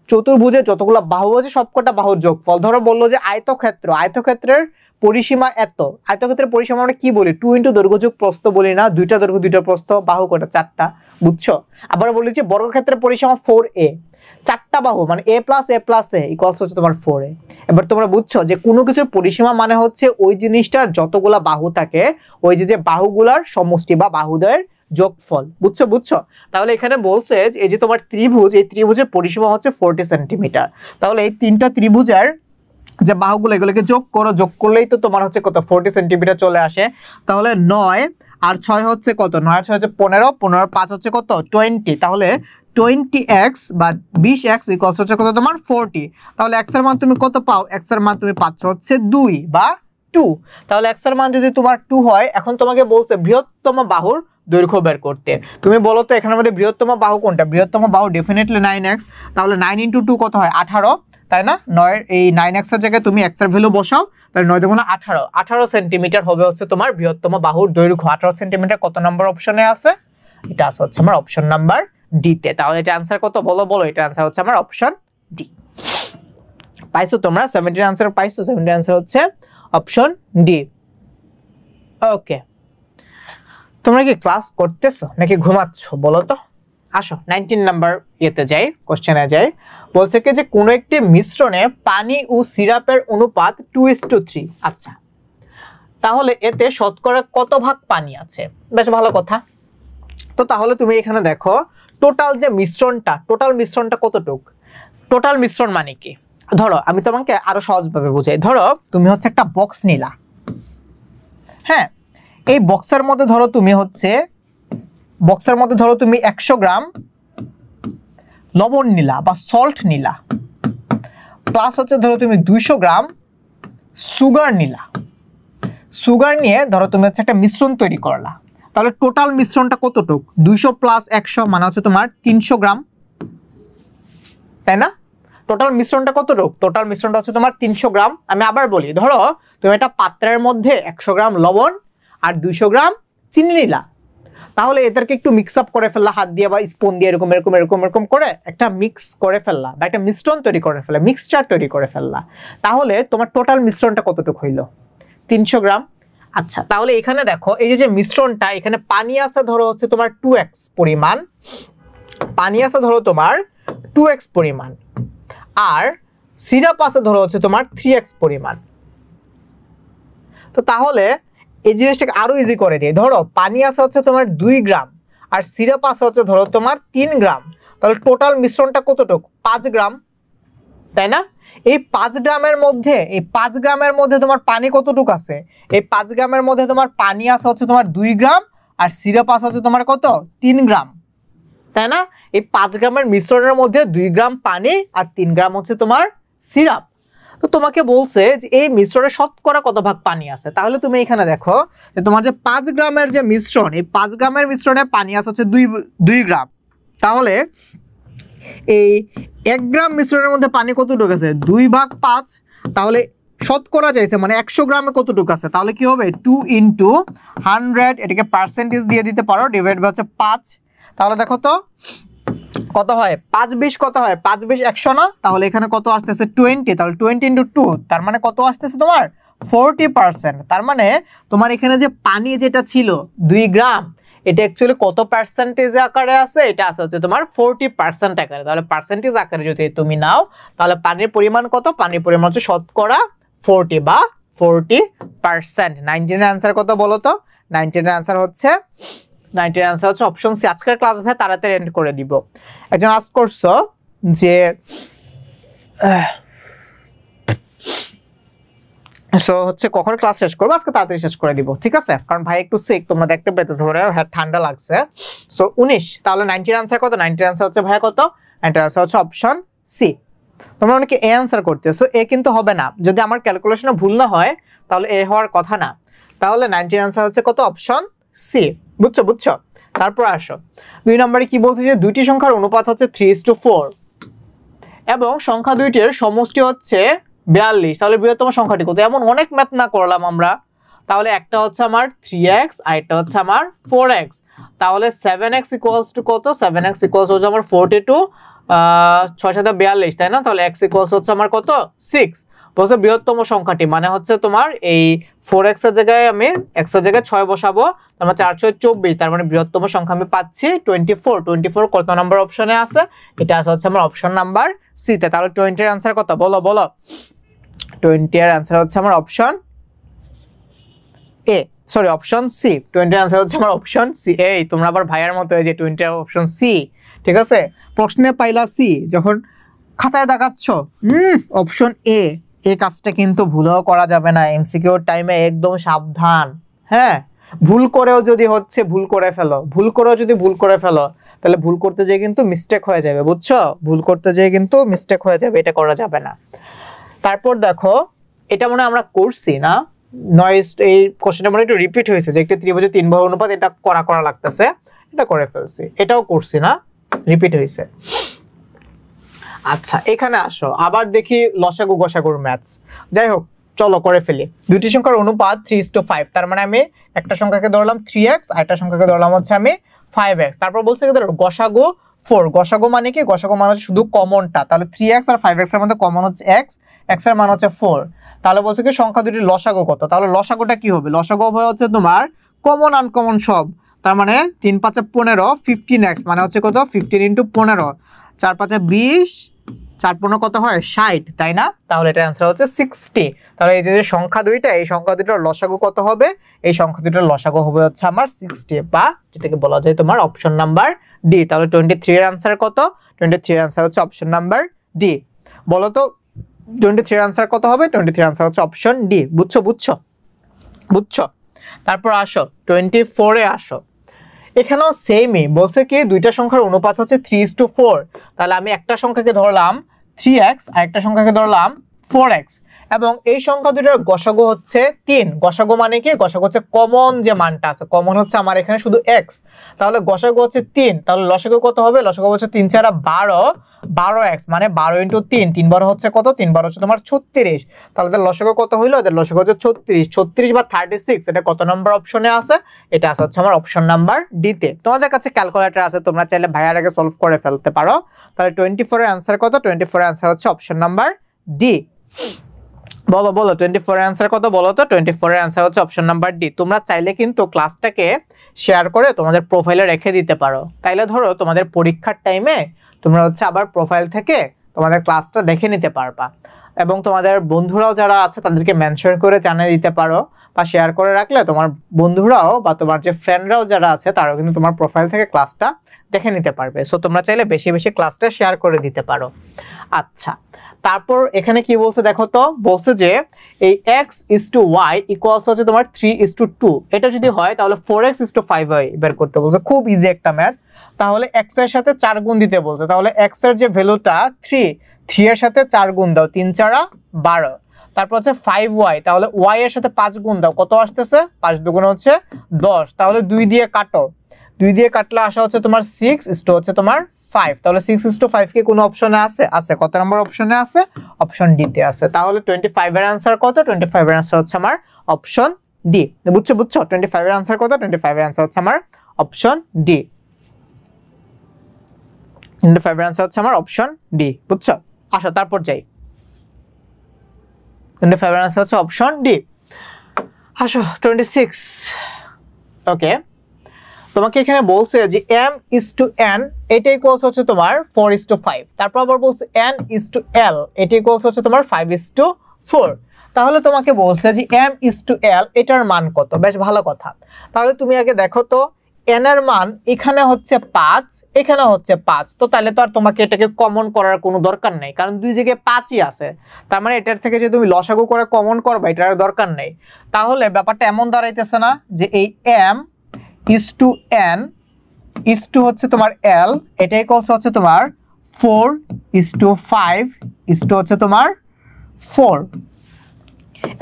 A: চতুর্ভুজের যতগুলো বাহু আছে সবকটা বাহুর যোগফল। ধরো বললো যে আয়তক্ষেত্রের পরিসীমা এত। আয়তক্ষেত্রের পরিসীমা আমরা কি বলি? 2 × দৈর্ঘ্য যোগ প্রস্থ বলি না? দুইটা দৈর্ঘ্য দুইটা প্রস্থ, বাহু কটা? 4টা। বুঝছো? আবার বলি যে বর্গক্ষেত্রের পরিসীমা 4a, 4টা বাহু মানে a + a + a ইকুয়ালস হচ্ছে তোমার 4a। এবার তোমরা বুঝছো যে কোনো কিছুর পরিসীমা মানে হচ্ছে ওই জিনিসটার যতগুলা বাহু থাকে ওই যে বাহুগুলার সমষ্টি বা বাহুদ্বয়ের যোগফল। বুঝছো? তাহলে এখানে বলছে যে এই যে তোমার ত্রিভুজ, এই ত্রিভুজের পরিসীমা হচ্ছে 40 সেন্টিমিটার। তাহলে এই তিনটা ত্রিভুজের যে বাহুগুলো এগুলোকে যোগ করলেই তো তোমার হচ্ছে কত? 40 সেন্টিমিটার চলে আসে। তাহলে 9 আর 6 হচ্ছে কত? 9 আর 6 হচ্ছে 15, 15 আর 5 হচ্ছে কত? 20। তাহলে 20x বা 20x ইকুয়ালস হচ্ছে কত তোমার? 40। তাহলে x এর মান তুমি কত পাও? x এর মান তুমি পাচ্ছ হচ্ছে 2 বা 2। তাহলে x এর মান যদি তোমার 2 হয়, এখন তোমাকে বলছে বৃহত্তম বাহুর দৈর্ঘ্য বের করতে। তুমি বলো তো এখানের মধ্যে বৃহত্তম বাহু কোনটা? বৃহত্তম বাহু ডেফিনেটলি 9x। তাহলে 9 × 2 কত হয়? 18, তাই না? 9 এই 9x এর জায়গায় তুমি x এর ভ্যালু বসাও, তাহলে 9 × 18, 18 সেন্টিমিটার হবে হচ্ছে তোমার বৃহত্তম বাহুর দৈর্ঘ্য। 18 সেন্টিমিটার কত নম্বর অপশনে আছে? এটা আছে হচ্ছে আমার অপশন নাম্বার ডি তে। তাহলে এটা आंसर কত? বলো এটা आंसर হচ্ছে আমার অপশন ডি। পাইছো তোমরা? 70 এর आंसर পাইছো? 70 এর आंसर হচ্ছে অপশন ডি। ওকে, তোমরা কি ক্লাস করতেছো নাকি ঘুমাচ্ছো বলো তো? আসো 19 নাম্বার ইয়েতে যাই, কোশ্চেনে যাই। বলছে কি যে কোনো একটি মিশ্রণে পানি ও সিরাপের অনুপাত 2:3। আচ্ছা, তাহলে এতে শতকরা কত ভাগ পানি আছে? বেশ ভালো কথা। তো তাহলে তুমি এখানে দেখো টোটাল মিশ্রণটা কতটুক? টোটাল মিশ্রণ মানে কি? ধরো আমি তোমাকে আরো সহজভাবে বুঝাই। ধরো তুমি হচ্ছে একটা বক্স নিলা, হ্যাঁ, এই বক্সের মধ্যে ধরো তুমি 100 গ্রাম লবণ নিলা বা সল্ট নিলা, প্লাস হচ্ছে ধরো তুমি 200 গ্রাম সুগার নিলা। সুগার নিয়ে ধরো তুমি হচ্ছে একটা মিশ্রণ তৈরি করলা। তাহলে টোটাল মিশ্রণটা কতটুক? 200 + 100 মানে হচ্ছে তোমার 300 গ্রাম, তাই না? টোটাল মিশ্রণটা কতটুক? টোটাল মিশ্রণটা হচ্ছে তোমার 300 গ্রাম। আমি আবার বলি, ধরো তুমি একটা পাত্রের মধ্যে 100 গ্রাম লবণ আর 200 গ্রাম চিনি নিলা। তাহলে এদেরকে একটু মিক্স আপ করে ফেললা হাত দিয়ে বা স্পুন দিয়ে, এরকম করে একটা মিক্স করে ফেললা বা একটা মিশ্রণ তৈরি করে ফেললা, মিক্সচার তৈরি করে ফেললা। তাহলে তোমার টোটাল মিশ্রণটা কতটুকু হইল? 300 গ্রাম। আচ্ছা, তাহলে এখানে দেখো এই যে মিশ্রণটা, এখানে পানি আছে ধরো হচ্ছে তোমার 2x পরিমাণ, পানি আছে ধরো তোমার 2x পরিমাণ, আর সিরাপ আছে ধরো হচ্ছে তোমার 3x পরিমাণ। তো তাহলে এই জিনিসটাকে আরো ইজি করে দিই। ধরো পানি আছে হচ্ছে তোমার 2 গ্রাম আর সিরাপ আছে হচ্ছে ধরো তোমার 3 গ্রাম, তাহলে টোটাল মিশ্রণটা কতটুকু? 5 গ্রাম, তাই না? এই 5 গ্রামের মধ্যে তোমার পানি কতটুকু আছে? এই 5 গ্রামের মধ্যে তোমার পানি আছে হচ্ছে তোমার 2 গ্রাম আর সিরাপ আছে হচ্ছে তোমার কত? 3 গ্রাম, তাই না? এই 5 গ্রামের মিশ্রণের মধ্যে 2 গ্রাম পানি আর 3 গ্রাম হচ্ছে তোমার সিরাপ। তো তোমাকে বলছে যে এই মিশ্রণে শতকরা কত ভাগ পানি আছে, তাহলে তুমি এখানে দেখো যে তোমার যে 5 গ্রামের যে মিশ্রণ, এই 5 গ্রামের মিশ্রণে পানি আছে হচ্ছে 2 গ্রাম, তাহলে এই 1 গ্রাম মিশ্রণের মধ্যে পানি কতটুকু আছে? 2/5। তাহলে শতকরা চাইছে মানে 100 গ্রামে কতটুকু আছে, তাহলে কি হবে? 2 × 100, এটাকে পার্সেন্টেজ দিয়ে দিতে পারো, ডিভাইড বাই হচ্ছে 5। তাহলে দেখো তো কত হয়? 5-20 কত হয়? 5-20 100 না? তাহলে এখানে কত আসতেছে? 20। তাহলে 20 × 2, তার মানে কত আসতেছে তোমার? 40%। তার মানে তোমার এখানে যে পানি যেটা ছিল 2 গ্রাম, এটা অ্যাকচুয়ালি কত পার্সেন্টেজ আকারে আছে? এটা আছে হচ্ছে তোমার 40% আকারে। তাহলে পার্সেন্টেজ আকারে যদি তুমি নাও, তাহলে পানির পরিমাণ কত? পানির পরিমাণ হচ্ছে শতকরা 40 বা 40%। 19 এর आंसर কত বলো তো? 19 এর आंसर হচ্ছে অপশন সি। আজকের ক্লাস ভাই তাড়াতাড়ি এন্ড করে দিব। একজন আস্ক করছো যে সো হচ্ছে কখন ক্লাস শেষ করব? আজকে তাড়াতাড়ি শেষ করে দিব, ঠিক আছে? কারণ ভাই একটু সিক, তোমরা দেখতে পেতেছো, ওরে ঠান্ডা লাগছে। সো 19, তাহলে 19 এর आंसर কত? 19 এর आंसर হচ্ছে ভাই কত? 19 এর आंसर হচ্ছে অপশন সি। তোমরা অনেকে এ आंसर করতেছো, এ কিন্তু হবে না। যদি আমার ক্যালকুলেশনে ভুল না হয় তাহলে এ হওয়ার কথা না। তাহলে 19 এর आंसर হচ্ছে কত? Option C. বুঝছো? তারপর আসো 2 নম্বরে কি বলছে? যে দুইটি সংখ্যার অনুপাত হচ্ছে 3:4 এবং সংখ্যা দুইটির সমষ্টি হচ্ছে 42। তাহলে বৃহত্তম সংখ্যাটি কত? এমন অনেক ম্যাথ না করলাম আমরা। তাহলে একটা হচ্ছে আমার 3x আর একটা হচ্ছে আমার 4x। তাহলে 7x = কত? 7x হচ্ছে আমার 42, 6 × 7 = 42, তাই না? তাহলে x হচ্ছে আমার কত? 6। বলছে বৃহত্তম সংখ্যাটি, মানে হচ্ছে তোমার এই 4x এর জায়গায় আমি x এর জায়গায় 6 বসাবো, তার মানে 4 × 6 = 24। তার মানে বৃহত্তম সংখ্যা আমি পাচ্ছি 24। 24 কত নাম্বার অপশনে আছে? এটা আছে হচ্ছে আমার অপশন নাম্বার সি তে। তাহলে 20 এর आंसर কত? বলো 20 এর आंसर হচ্ছে আমার option A, sorry option C. 20 এর आंसर হচ্ছে আমার অপশন সি। এই তোমরা আবার ভাইয়ার মতো এই যে 20 এর অপশন সি, ঠিক আছে? প্রশ্নে পাইলা সি, যখন খাতায় দেখাচ্ছ অপশন এ, এই কাজটা কিন্তু ভুলও করা যাবে না। এমসিকিউ টাইমে একদম সাবধান। হ্যাঁ, ভুল করেও যদি ভুল করে ফেলো, তাহলে ভুল করতে যেয়ে কিন্তু মিস্টেক হয়ে যাবে, বুঝছো? ভুল করতে যেয়ে কিন্তু মিস্টেক হয়ে যাবে, এটা করা যাবে না। তারপর দেখো, এটা মনে আমরা করছি না, নয়েস এই কোশ্চেনটা মনে একটু রিপিট হয়েছে যে একটি ত্রিভুজের 3 বাহু অনুপাত, এটা করা লাগতেছে, এটা করে ফেলছি। এটাও করছি না, রিপিট হয়েছে। আচ্ছা, এখানে আসো আবার দেখি লসাগু গসাগুর ম্যাথস। যাই হোক, চলো করে ফেলি। দুইটি সংখ্যার অনুপাত 3:5, তার মানে আমি একটা সংখ্যাকে ধরলাম 3x আর একটা সংখ্যাকে ধরলাম হচ্ছে আমি 5x। তারপর বলছে কি গসাগু 4। গসাগু মানে কি? গসাগু মানে হচ্ছে শুধু কমনটা। তাহলে 3x আর 5x এর মধ্যে কমন হচ্ছে x, x এর মান হচ্ছে 4। তাহলে বলছে কি সংখ্যা দুটির লসাগু কত? তাহলে লসাগুটা কি হবে? লসাগু হবে হচ্ছে তোমার কমন আনকমন সব। তার মানে 3 × 5 = 15, 15x মানে হচ্ছে কত? 15 × 15, 4 × 5 = 20, 4 × 15 কত হয়? 60, তাই না? তাহলে এটার आंसर হচ্ছে 60। তাহলে এই যে সংখ্যা দুইটা, এই সংখ্যা দুইটার লসাগু কত হবে? এই সংখ্যা দুইটার লসাগু হবে হচ্ছে আমার 60, বা যেটাকে বলা যায় তোমার অপশন নাম্বার ডি। তাহলে 23 এর आंसर কত? 23 এর आंसर হচ্ছে অপশন নাম্বার ডি। বলো তো 23 এর आंसर কত হবে? 23 এর आंसर হচ্ছে অপশন ডি। বুঝছো? তারপর আসো 24 এ আসো। এখানেও সেমই বলছে কি দুইটা সংখ্যার অনুপাত হচ্ছে 3:4। তাহলে আমি একটা সংখ্যাকে ধরলাম 3x আর একটা সংখ্যাকে ধরলাম 4x, এবং এই সংখ্যা দুটোর গসাগু হচ্ছে 3। গসাগু মানে কি? গসাগু হচ্ছে কমন যে মানটা আছে, কমন হচ্ছে আমার এখানে শুধু x। তাহলে গসাগু হচ্ছে 3, তাহলে লসাগু কত হবে? লসাগু হচ্ছে 3 × 4 = 12, 12x মানে 12 × 3, 3 বার হচ্ছে কত? 3 বার হচ্ছে তোমার 36। তাহলে এদের লসাগু কত হইলো? এদের লসাগু হচ্ছে 36। 36 বা 36, এটা কত নম্বর অপশনে আছে? এটা আছে হচ্ছে আমার অপশন নাম্বার ডি তে। তোমাদের কাছে ক্যালকুলেটর আছে, তোমরা চাইলে ভাইয়ার আগে সলভ করে ফেলতে পারো। তাহলে 24 এর आंसर কত? 24 এর आंसर হচ্ছে অপশন নাম্বার ডি। বলো 24 এর आंसर কত বলো তো? 24 এর आंसर হচ্ছে অপশন নাম্বার ডি। তোমরা চাইলে কিন্তু ক্লাসটাকে শেয়ার করে তোমাদের প্রোফাইলে রেখে দিতে পারো। তাইলে ধরো তোমাদের পরীক্ষার টাইমে তোমরা হচ্ছে আবার প্রোফাইল থেকে তোমাদের ক্লাসটা দেখে নিতে পারবা। এবং তোমাদের বন্ধুরাও যারা আছে তাদেরকে মেনশন করে জানিয়ে দিতে পারো বা শেয়ার করে রাখলে তোমার বন্ধুরাও বা তোমার যে ফ্রেন্ডরাও যারা আছে তারাও কিন্তু তোমার প্রোফাইল থেকে ক্লাসটা দেখে নিতে পারবে। সো তোমরা চাইলে বেশি বেশি ক্লাসটা শেয়ার করে দিতে পারো। আচ্ছা, তারপর এখানে কি বলছে দেখো তো, বলছে যে এই x/y ইকুয়ালস হচ্ছে তোমার 3:2। এটা যদি হয় তাহলে 4x/5y বের করতে বলছে। খুব ইজি একটা ম্যাথ। তাহলে x এর সাথে 4 গুণ দিতে বলছে। তাহলে x এর যে ভ্যালুটা 3 এর সাথে 4 গুণ দাও, 3 × 4 = 12। তারপর হচ্ছে 5y, তাহলে y এর সাথে 5 গুণ দাও, কত আসতেছে? 5 × 2 হচ্ছে 10। তাহলে 2 দিয়ে কাটো, 2 দিয়ে কাটলে আসা হচ্ছে তোমার 6 হচ্ছে তোমার 5। তাহলে 6:5 কি কোনো অপশনে আছে? আছে। কত নম্বর অপশনে আছে? অপশন ডি তে আছে। তাহলে 25 এর आंसर কত? 25 এর आंसर হচ্ছে আমার অপশন ডি। বুঝছো? 25 এর आंसर কত? 25 এর आंसर হচ্ছে আমার অপশন ডি। 25 এর आंसर হচ্ছে আমার অপশন ডি। বুঝছো? আসো তারপর যাই। 25 এর आंसर হচ্ছে অপশন ডি। আসো 26। ওকে, তোমাকে এখানে বলছে যে m/n এটা ইকুয়ালস হচ্ছে তোমার 4:5। তারপর আবার বলছে n/l এটা ইকুয়ালস হচ্ছে তোমার 5:4। তাহলে তোমাকে বলছে যে m/l এটার মান কত? বেশ ভালো কথা। তাহলে তুমি আগে দেখো তো n এর মান এখানে হচ্ছে 5, এখানে হচ্ছে 5। তো তাহলে তো আর তোমাকে এটাকে কমন করার কোনো দরকার নেই, কারণ দুই জায়গায় 5ই আছে। তার মানে এটার থেকে যে তুমি লসাগু করে কমন করবে এটার দরকার নেই। তাহলে ব্যাপারটা এমন দাঁড়াইতেছে না যে এই m/n হচ্ছে তোমার l, এটা ইকুয়ালস হচ্ছে তোমার 4:5 হচ্ছে তোমার 4।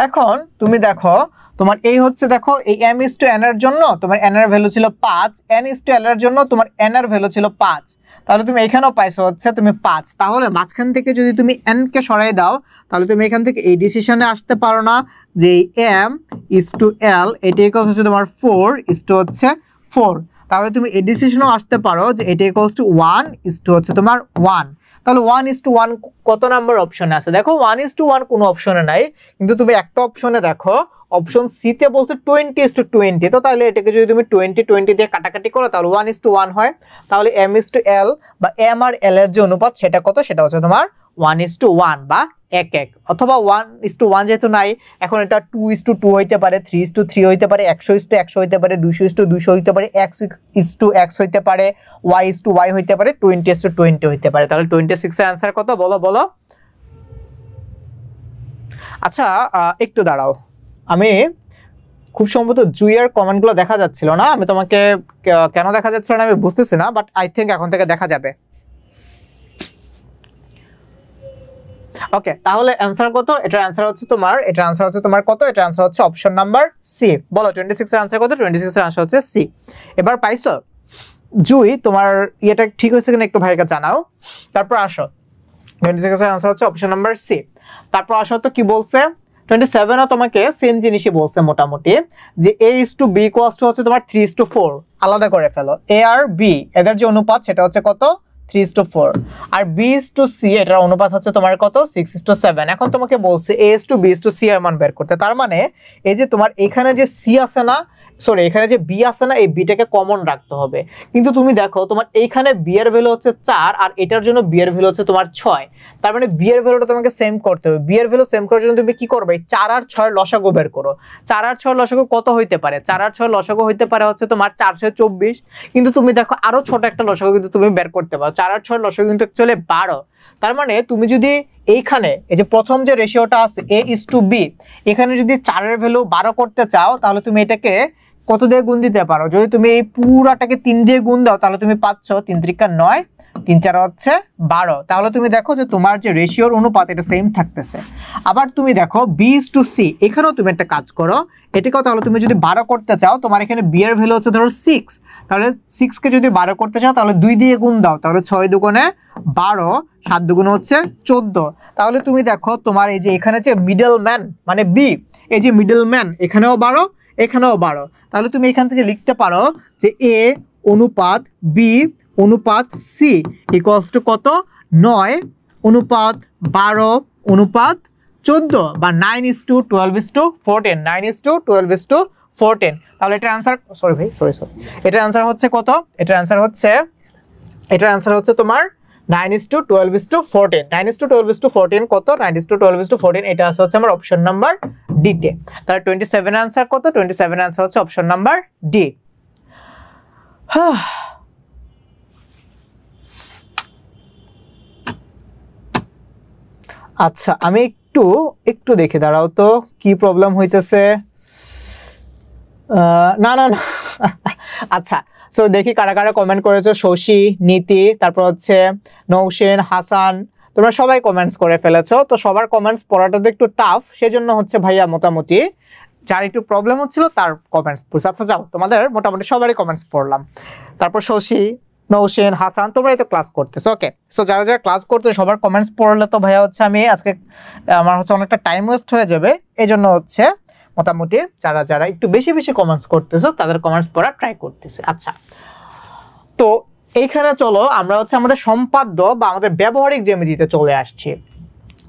A: এখন তুমি দেখো তোমার এই হচ্ছে, দেখো এই m/n এর জন্য তোমার n এর ভ্যালু ছিল 5, n/l এর জন্য তোমার n এর ভ্যালু ছিল 5। তাহলে তুমি এখানেও পাইছো হচ্ছে তুমি 5। তাহলে মাঝখান থেকে যদি তুমি n কে সরাই দাও তাহলে তুমি এখান থেকে এই ডিসিশনে আসতে পারো না যে m/l এটা ইকুয়ালস হচ্ছে তোমার 4:4। তাহলে তুমি এই ডিসিশনেও আসতে পারো যে এটা ইকুয়ালস টু 1 হচ্ছে তোমার 1। তাহলে 1:1 কত নাম্বার অপশনে আছে? দেখো 1:1 কোনো অপশনে নাই, কিন্তু তুমি একটা অপশনে দেখো অপশন সি তে বলছে 20:20। তো তাহলে এটাকে যদি তুমি 20 দিয়ে কাটাকাটি করো তাহলে 1:1 হয়। তাহলে m/l বা m আর l এর যে অনুপাত সেটা কত? সেটা হচ্ছে তোমার 1:1 বা 1:1, অথবা 1:1 যেহেতু নাই এখন এটা 2:2 হইতে পারে, 3:3 হইতে পারে, 100:100 হইতে পারে, 200:200 হইতে পারে, x:x হইতে পারে, y:y হইতে পারে, 20:20 হইতে পারে। তাহলে 26 এর आंसर কত? বলো বলো। আচ্ছা একটু দাঁড়াও, আমি খুব সম্ভবত জুইয়ের কমেন্টগুলো দেখা যাচ্ছিল না। আমি তোমাকে কেন দেখা যাচ্ছিল না আমি বুঝতেছি না, বাট আই থিংক এখন থেকে দেখা যাবে। ওকে, তাহলে आंसर কত? এটার आंसर হচ্ছে তোমার, এটার आंसर হচ্ছে তোমার কত? এটার आंसर হচ্ছে অপশন নাম্বার সি। বলো 26 এর आंसर কত? 26 এর आंसर হচ্ছে সি। এবার পাইছো? জুই তোমার এটা ঠিক হয়েছে কিনা একটু ভাইকে জানাও। তারপর আসো 26 এর आंसर হচ্ছে অপশন নাম্বার সি। তারপর আসো তো কি বলছে 27 ও তোমাকে সেম জিনিসই বলছে মোটামুটি, যে a/b হচ্ছে তোমার 3:4। আলাদা করে ফেলো, a আর b এদের যে অনুপাত সেটা হচ্ছে কত? 3:4। আর b/c এটার অনুপাত হচ্ছে তোমার কত? 6:7। এখন তোমাকে বলছে a/b/c এর মান বের করতে। তার মানে এই যে তোমার এখানে যে c আছে না, সরি এখানে যে b আছে না, এই bটাকে কমন রাখতে হবে। কিন্তু তুমি দেখো তোমার এইখানে b এর ভ্যালু হচ্ছে 4 আর এটার জন্য b এর ভ্যালু হচ্ছে তোমার 6। তার মানে b এর ভ্যালুটা তোমাকে সেম করতে হবে। b এর ভ্যালু সেম করার জন্য তুমি কি করবে? 4 আর 6 এর লসাগু বের করো। 4 আর 6 এর লসাগু কত হইতে পারে? 4 আর 6 এর লসাগু হইতে পারে হচ্ছে তোমার 424। কিন্তু তুমি দেখো আরো ছোট একটা লসাগু কিন্তু তুমি বের করতে পারো। 4 আর 6 এর লসাগু কিন্তু অ্যাকচুয়ালি 12। তার মানে তুমি যদি এইখানে এই যে প্রথম যে রেশিওটা আছে a/b, এখানে যদি 4 এর ভ্যালু 12 করতে চাও তাহলে তুমি এটাকে কত দিয়ে গুণ দিতে পারো? যদি তুমি এই পুরাটাকে 3 দিয়ে গুণ দাও তাহলে তুমি পাচ্ছ 3 × 9, 3 × 4 হচ্ছে 12। তাহলে তুমি দেখো যে তোমার যে রেশিওর অনুপাত এটা সেম থাকতেছে। আবার তুমি দেখো b/c, এখানেও তুমি একটা কাজ করো, এটাকেও তাহলে তুমি যদি 12 করতে চাও, তোমার এখানে b এর ভ্যালু হচ্ছে ধরো 6। তাহলে 6 কে যদি 12 করতে চাও তাহলে 2 দিয়ে গুণ দাও, তাহলে 6 দুগুণে 12, 7 দুগুণে হচ্ছে 14। তাহলে তুমি দেখো তোমার এই যে এখানে যে মিডল ম্যান মানে b, এই যে মিডল ম্যান এখানেও 12, এখানেও 12। তাহলে তুমি এখান থেকে লিখতে পারো যে a অনুপাত b অনুপাত c ইকুয়ালস টু কত? 9 অনুপাত 12 অনুপাত 14 বা 9:12:14, 9:12:14। তাহলে এটার आंसर, সরি ভাই সরি, এটার आंसर হচ্ছে কত? এটার आंसर হচ্ছে তোমার 9:12:14 9:12:14 কত 9:12:14 এটা হচ্ছে আমার অপশন নাম্বার ডি তে তাহলে 27 आंसर কত 27 आंसर হচ্ছে অপশন নাম্বার ডি আচ্ছা আমি একটু দেখে দাঁড়াও তো কি প্রবলেম হইতেছে না না না আচ্ছা সো দেখি কারা কারা কমেন্ট করেছো শশী নীতি তারপর হচ্ছে নৌসেন হাসান তোমরা সবাই কমেন্টস করে ফেলেছো তো সবার কমেন্টস পড়াটা তো একটু টাফ সেজন্য হচ্ছে ভাইয়া মোটামুটি যার একটু প্রবলেম হচ্ছিল তার কমেন্টস পড়ছি আচ্ছা যাও তোমাদের মোটামুটি সবারই কমেন্টস পড়লাম তারপর শশী নৌসেন হাসান তোমরাই তো ক্লাস করতেছো ওকে সো যারা যারা ক্লাস করতে সবার কমেন্টস পড়লে তো ভাইয়া হচ্ছে আমি আজকে আমার হচ্ছে অনেকটা টাইম ওয়েস্ট হয়ে যাবে এজন্য হচ্ছে মোটামুটি যারা যারা একটু বেশি বেশি কমেন্টস করতেছো তাদের কমেন্টস পড়া ট্রাই করতেছে আচ্ছা তো এইখানে চলো আমরা হচ্ছে আমাদের সম্পাদ্য বা আমাদের ব্যবহারিক জ্যামিতিতে চলে আসছি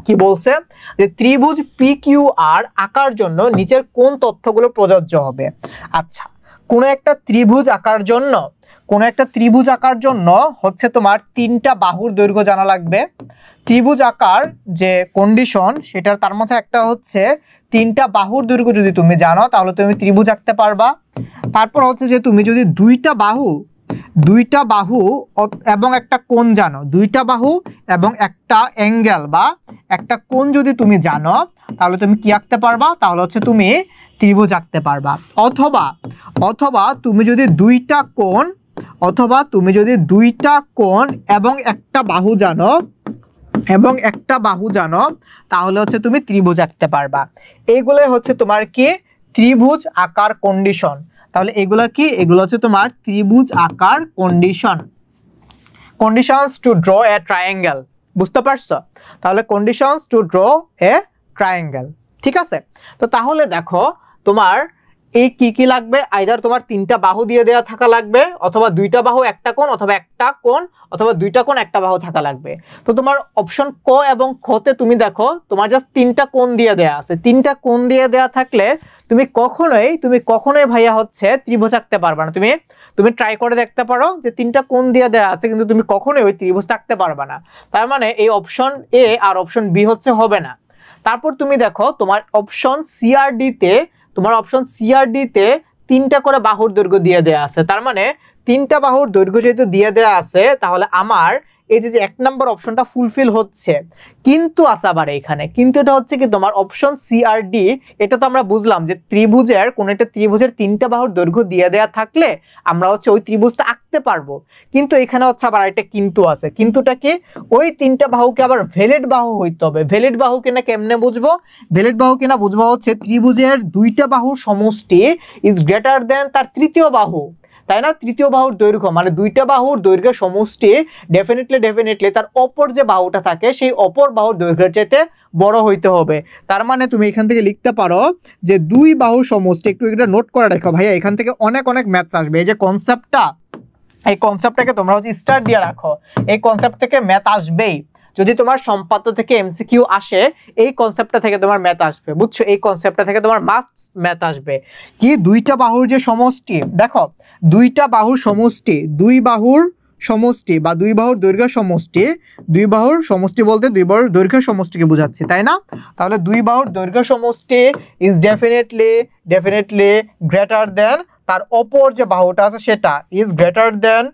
A: কি বলছে যে ত্রিভুজ PQR আঁকার জন্য নিচের কোন তথ্যগুলো প্রযোজ্য হবে আচ্ছা কোন একটা ত্রিভুজ আঁকার জন্য হচ্ছে তোমার তিনটা বাহুর দৈর্ঘ্য জানা লাগবে ত্রিভুজ আঁকার যে কন্ডিশন সেটার তার মধ্যে একটা হচ্ছে তিনটা বাহুর দৈর্ঘ্য যদি তুমি জানো তাহলে তুমি ত্রিভুজ আঁকতে পারবা তারপর হচ্ছে যে তুমি যদি দুইটা বাহু এবং একটা কোণ জানো দুইটা বাহু এবং একটা অ্যাঙ্গেল বা একটা কোণ যদি তুমি জানো তাহলে তুমি কি আঁকতে পারবা তাহলে হচ্ছে তুমি ত্রিভুজ আঁকতে পারবা অথবা তুমি যদি দুইটা কোণ এবং একটা বাহু জানো তাহলে হচ্ছে তুমি ত্রিভুজ আঁকতে পারবা এইগুলাই হচ্ছে তোমার কি ত্রিভুজ আঁকার কন্ডিশন তাহলে এগুলো হচ্ছে তোমার ত্রিভুজ আঁকার conditions two draw a triangle বুঝতে পারছো তাহলে conditions two draw a triangle ঠিক আছে তো তাহলে দেখো তোমার এই কি লাগবে আইদার তোমার তিনটা বাহু দিয়ে দেওয়া থাকা লাগবে অথবা দুইটা বাহু একটা কোণ অথবা একটা কোণ অথবা দুইটা কোণ একটা বাহু থাকা লাগবে তো তোমার অপশন ক এবং খ তে তুমি দেখো তোমার জাস্ট তিনটা কোণ দিয়ে দেয়া আছে তিনটা কোণ দিয়ে দেয়া থাকলে তুমি কখনোই ভাইয়া হচ্ছে ত্রিভুজ আঁকতে পারবে না তুমি ট্রাই করে দেখতে পারো যে তিনটা কোণ দিয়ে দেয়া আছে কিন্তু তুমি কখনোই ওই ত্রিভুজটা আঁকতে পারবে না তার মানে এই অপশন এ আর অপশন বি হচ্ছে হবে না তারপর তুমি দেখো তোমার অপশন সিআরডি তে তিনটা করে বাহুর দৈর্ঘ্য দিয়ে দেয়া আছে তার মানে তিনটা বাহুর দৈর্ঘ্য যেহেতু দিয়ে দেয়া আছে তাহলে আমার এই যে এক নাম্বার অপশনটা ফুলফিল হচ্ছে কিন্তু আছে আবার এখানে কিন্তু এটা হচ্ছে কি তোমার অপশন সিআরডি এটা তো আমরা বুঝলাম যে ত্রিভুজের কোন একটা ত্রিভুজের তিনটা বাহুর দৈর্ঘ্য দিয়ে দেয়া থাকলে আমরা হচ্ছে ওই ত্রিভুজটা আঁকতে পারবো কিন্তু এখানে হচ্ছে আবার একটা কিন্তু আছে কিন্তুটা কি ওই তিনটা বাহুকে আবার ভ্যালিড বাহু হইতে হবে ভ্যালিড বাহু কিনা কেমনে বুঝবো ভ্যালিড বাহু কিনা বুঝবো হচ্ছে ত্রিভুজের দুইটা বাহুর সমষ্টি ইজ গ্রেটার দেন তার তৃতীয় বাহু তাই না তৃতীয় বাহুর দৈর্ঘ্য মানে দুইটা বাহুর দৈর্ঘ্যের সমষ্টি ডেফিনেটলি তার অপর যে বাহুটা থাকে সেই অপর বাহুর দৈর্ঘ্যের চাইতে বড় হইতে হবে তার মানে তুমি এখান থেকে লিখতে পারো যে দুই বাহুর সমষ্টি একটু এটা নোট করে রাখো ভাইয়া এখান থেকে অনেক ম্যাথস আসবে এই যে কনসেপ্টটাকে তোমরা হচ্ছে স্টার দিয়ে রাখো এই কনসেপ্ট থেকে ম্যাথ আসবেই যদি তোমার সম্পাদ্য থেকে এমসিকিউ আসে এই কনসেপ্টটা থেকে তোমার ম্যাথ আসবে বুঝছো এই কনসেপ্টটা থেকে তোমার মাস্ট ম্যাথ আসবে কি দুইটা বাহুর যে সমষ্টি দেখো দুইটা বাহুর সমষ্টি দুই বাহুর বা দুই বাহুর দৈর্ঘ্য সমষ্টি দুই বাহুর সমষ্টি বলতে দুই বাহুর দৈর্ঘ্য সমষ্টিকে বোঝাচ্ছি তাই না তাহলে দুই বাহুর দৈর্ঘ্য সমষ্টি ইজ ডেফিনেটলি গ্রেটার দেন তার অপর যে বাহুটা আছে সেটা ইজ গ্রেটার দেন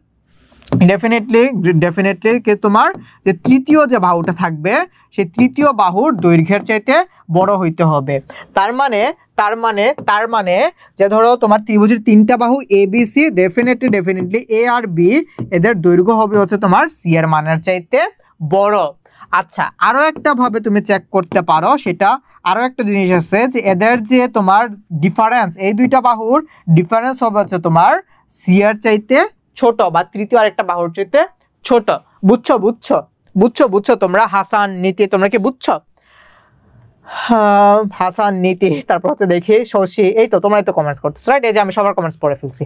A: ডেফিনেটলি কে তোমার যে তৃতীয় যে বাহুটা থাকবে সেই তৃতীয় বাহুর দৈর্ঘ্যের চাইতে বড় হইতে হবে তার মানে যে ধরো তোমার ত্রিভুজের তিনটা বাহু A B C definitely A R B এদের দৈর্ঘ্য হবে হচ্ছে তোমার সি এর মানের চাইতে বড় আচ্ছা আরো একটা ভাবে তুমি চেক করতে পারো সেটা আরো একটা জিনিস আছে যে এদের যে তোমার ডিফারেন্স এই দুইটা বাহুর ডিফারেন্স হবে হচ্ছে তোমার সি এর চাইতে ছোট বা তৃতীয় আরেকটা বাহুর চাইতে ছোট বুঝছো তোমরা হাসান নীতি তোমরা কি বুঝছো হাসান নীতি তারপর হচ্ছে দেখি শশী এই তো তোমরাই তো কমেন্টস করতেছো রাইট এই যে আমি সবার কমেন্টস পড়ে ফেলছি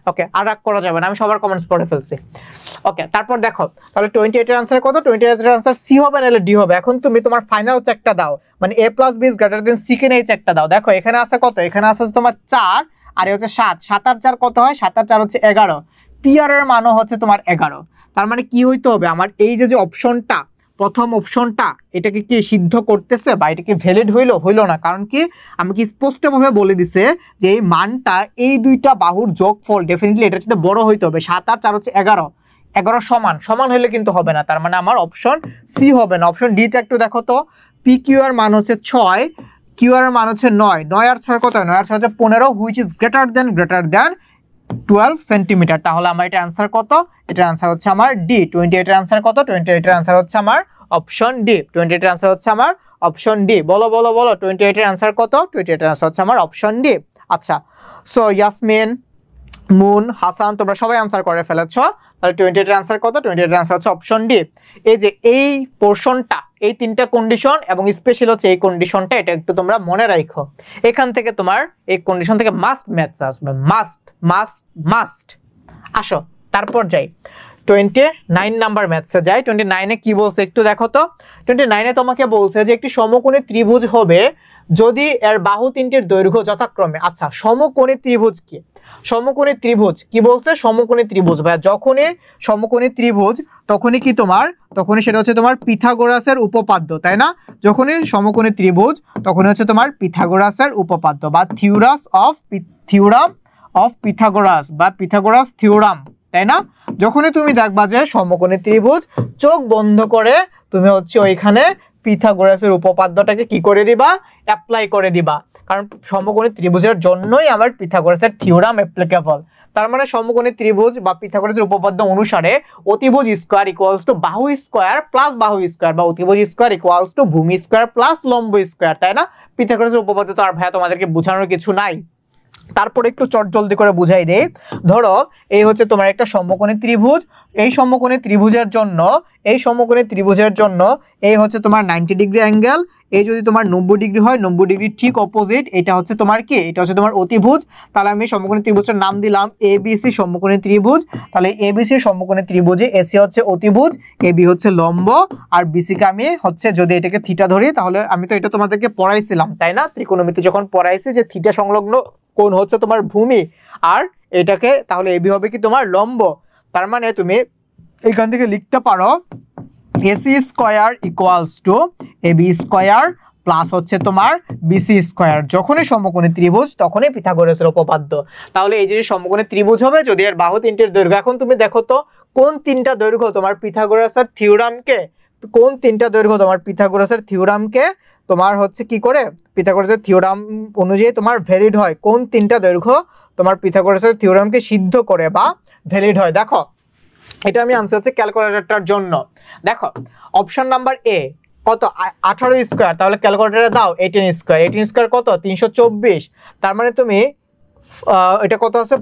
A: ওকে আর রাগ করা যাবে না আমি সবার কমেন্টস পড়ে ফেলছি ওকে তারপর দেখো তাহলে 28 এর आंसर কত 28 এর आंसर সি হবে নালে ডি হবে এখন তুমি তোমার ফাইনাল চেকটা দাও মানে a + b > c কে নিয়ে চেকটা দাও দেখো এখানে আছে কত এখানে আছে তোমার 4 আর এই হচ্ছে 7 7 আর 4 কত হয় 7 আর 4 হচ্ছে 11 পি আর এর মানও হচ্ছে তোমার 11 তার মানে কি হইতে হবে, আমার এই যে অপশনটা, প্রথম অপশনটা এটাকে কি সিদ্ধ করতেছে বা এটা কি ভ্যালিড হইলো না, কারণ কি আমাকে স্পষ্টভাবে বলে দিছে যে এই মানটা এই দুইটা বাহুর যোগফল ডেফিনেটলি এটার সাথে বড় হইতে হবে। 7 আর 4 হচ্ছে 11, 11 সমান সমান হলে কিন্তু হবে না, তার মানে আমার অপশন সি হবে না। অপশন ডিটা একটু দেখো তো, পি কিউ এর মান হচ্ছে 6, কিউ এর মান হচ্ছে 9, 9 আর 6 কত হয়, 9 আর 6 হচ্ছে 15, which is greater then 12 centimetre. তাহলে আমার এটা অ্যান্সার কত, এটার অ্যান্সার হচ্ছে আমার ডি। 28 এর অ্যান্সার কত, 28 এর অ্যান্সার হচ্ছে আমার অপশন ডি। 28 এর অ্যান্সার হচ্ছে আমার অপশন ডি। বলো বলো বলো 28 এর অ্যান্সার কত, 28 এর অ্যান্সার হচ্ছে আমার অপশন ডি। আচ্ছা, সো ইয়াসমিন, মুন, হাসান তোমরা সবাই অ্যান্সার করে ফেলেছ। তাহলে 28 এর অ্যান্সার কত, 28 এর অ্যান্সার হচ্ছে অপশন ডি। এই যে এই পোরশনটা, এই তিনটা কন্ডিশন এবং স্পেশাল হচ্ছে এই কন্ডিশনটা, এটা একটু তোমরা মনে রাখো। এখান থেকে তোমার এই কন্ডিশন থেকে মাস্ট ম্যাথস আসবে, মাস্ট মাস্ট মাস্ট। আসো তারপর যাই 29 নাম্বার ম্যাথসে যাই। 29 এ কি বলছে একটু দেখো তো। 29 এ তোমাকে বলছে যে একটি সমকোণী ত্রিভুজ হবে যদি এর বাহু তিনটির দৈর্ঘ্য যথাক্রমে, আচ্ছা সমকোণী ত্রিভুজ কি, সমকোণী ত্রিভুজ কি বলছে, সমকোণী ত্রিভুজ ভাই যখনই সমকোণী ত্রিভুজ তখনই কি তোমার, তখনই সেটা হচ্ছে তোমার পিথাগোরাসের উপপাদ্য, তাই না? যখনই সমকোণী ত্রিভুজ তখনই হচ্ছে তোমার পিথাগোরাসের উপপাদ্য বা থিওরাম অফ পিথাগোরাস বা পিথাগোরাস থিওরাম, তাই না? যখনই তুমি দেখবা যে সমকোণী ত্রিভুজ, চোখ বন্ধ করে তুমি হচ্ছে ওইখানে পিথাগোরাসের উপপাদ্যটাকে কি করে দিবা, অ্যাপ্লাই করে দিবা, কারণ সমকোণী ত্রিভুজের জন্যই আমার পিথাগোরাসের থিওরাম অ্যাপ্লিকেবল। তার মানে সমকোণী ত্রিভুজ বা পিথাগোরাসের উপপাদ্য অনুসারে অতিভুজ স্কয়ার ইকুয়ালস টু বাহু স্কয়ার প্লাস বাহু স্কয়ার বা অতিভুজ স্কয়ার ইকুয়ালস টু ভূমি স্কয়ার প্লাস লম্ব স্কয়ার, তাই না? পিথাগোরাসের উপপাদ্য তো আর ভাইয়া তোমাদেরকে বোঝানোর কিছু নাই। তারপরে একটু চট জলদি করে বুঝাই দেই। ধরো এই হচ্ছে তোমার একটা সমকোণী ত্রিভুজ, এই সমকোণী ত্রিভুজের জন্য এই হচ্ছে তোমার 90 ডিগ্রি অ্যাঙ্গেল, এই যদি তোমার 90 ডিগ্রি হয়, 90 ডিগ্রি ঠিক অপোজিট এটা হচ্ছে তোমার কি, এটা হচ্ছে তোমার অতিভুজ। তাহলে আমি সমকোণী ত্রিভুজের নাম দিলাম এবিসি সমকোণী ত্রিভুজ। তাহলে এবিসি সমকোণী ত্রিভুজে এসি হচ্ছে অতিভুজ, এবি হচ্ছে লম্ব, আর বিসিকে আমি হচ্ছে যদি এটাকে থিটা ধরি, তাহলে আমি তো এটা তোমাদেরকে পড়াইছিলাম তাই না, ত্রিকোণমিতি যখন পড়াইছি যে থিটা সংলগ্ন কোণ হচ্ছে তোমার ভূমি, আর এটাকে তাহলে এবি হবে কি তোমার লম্ব। তার মানে তুমি এখান থেকে লিখতে পারো AC square equals to AB square plus হচ্ছে তোমার বিসি স্কয়ার। যখনই সমকোণী ত্রিভুজ তখনই পিথাগোরাসের উপপাদ্য। তাহলে এই যে সমকোণী ত্রিভুজ হবে যদি এর বাহু তিনটির দৈর্ঘ্য, এখন তুমি দেখো তো কোন তিনটা দৈর্ঘ্য তোমার পিথাগোরাসের থিওরামকে, কোন তিনটা দৈর্ঘ্য তোমার পিথাগোরাসের থিওরামকে তোমার হচ্ছে কি করে পিথাগোরাসের থিওরাম অনুযায়ী তোমার ভ্যালিড হয়, কোন তিনটা দৈর্ঘ্য তোমার পিথাগোরাসের থিওরামকে সিদ্ধ করে বা ভ্যালিড হয়। দেখো এটা আমি আনসার হচ্ছে ক্যালকুলেটরটার জন্য। দেখো অপশন নাম্বার এ কত 18 স্কয়ার, তাহলে ক্যালকুলেটরে দাও 18 স্কয়ার, 18 স্কয়ার কত 324, তার মানে তুমি এটা কত আছে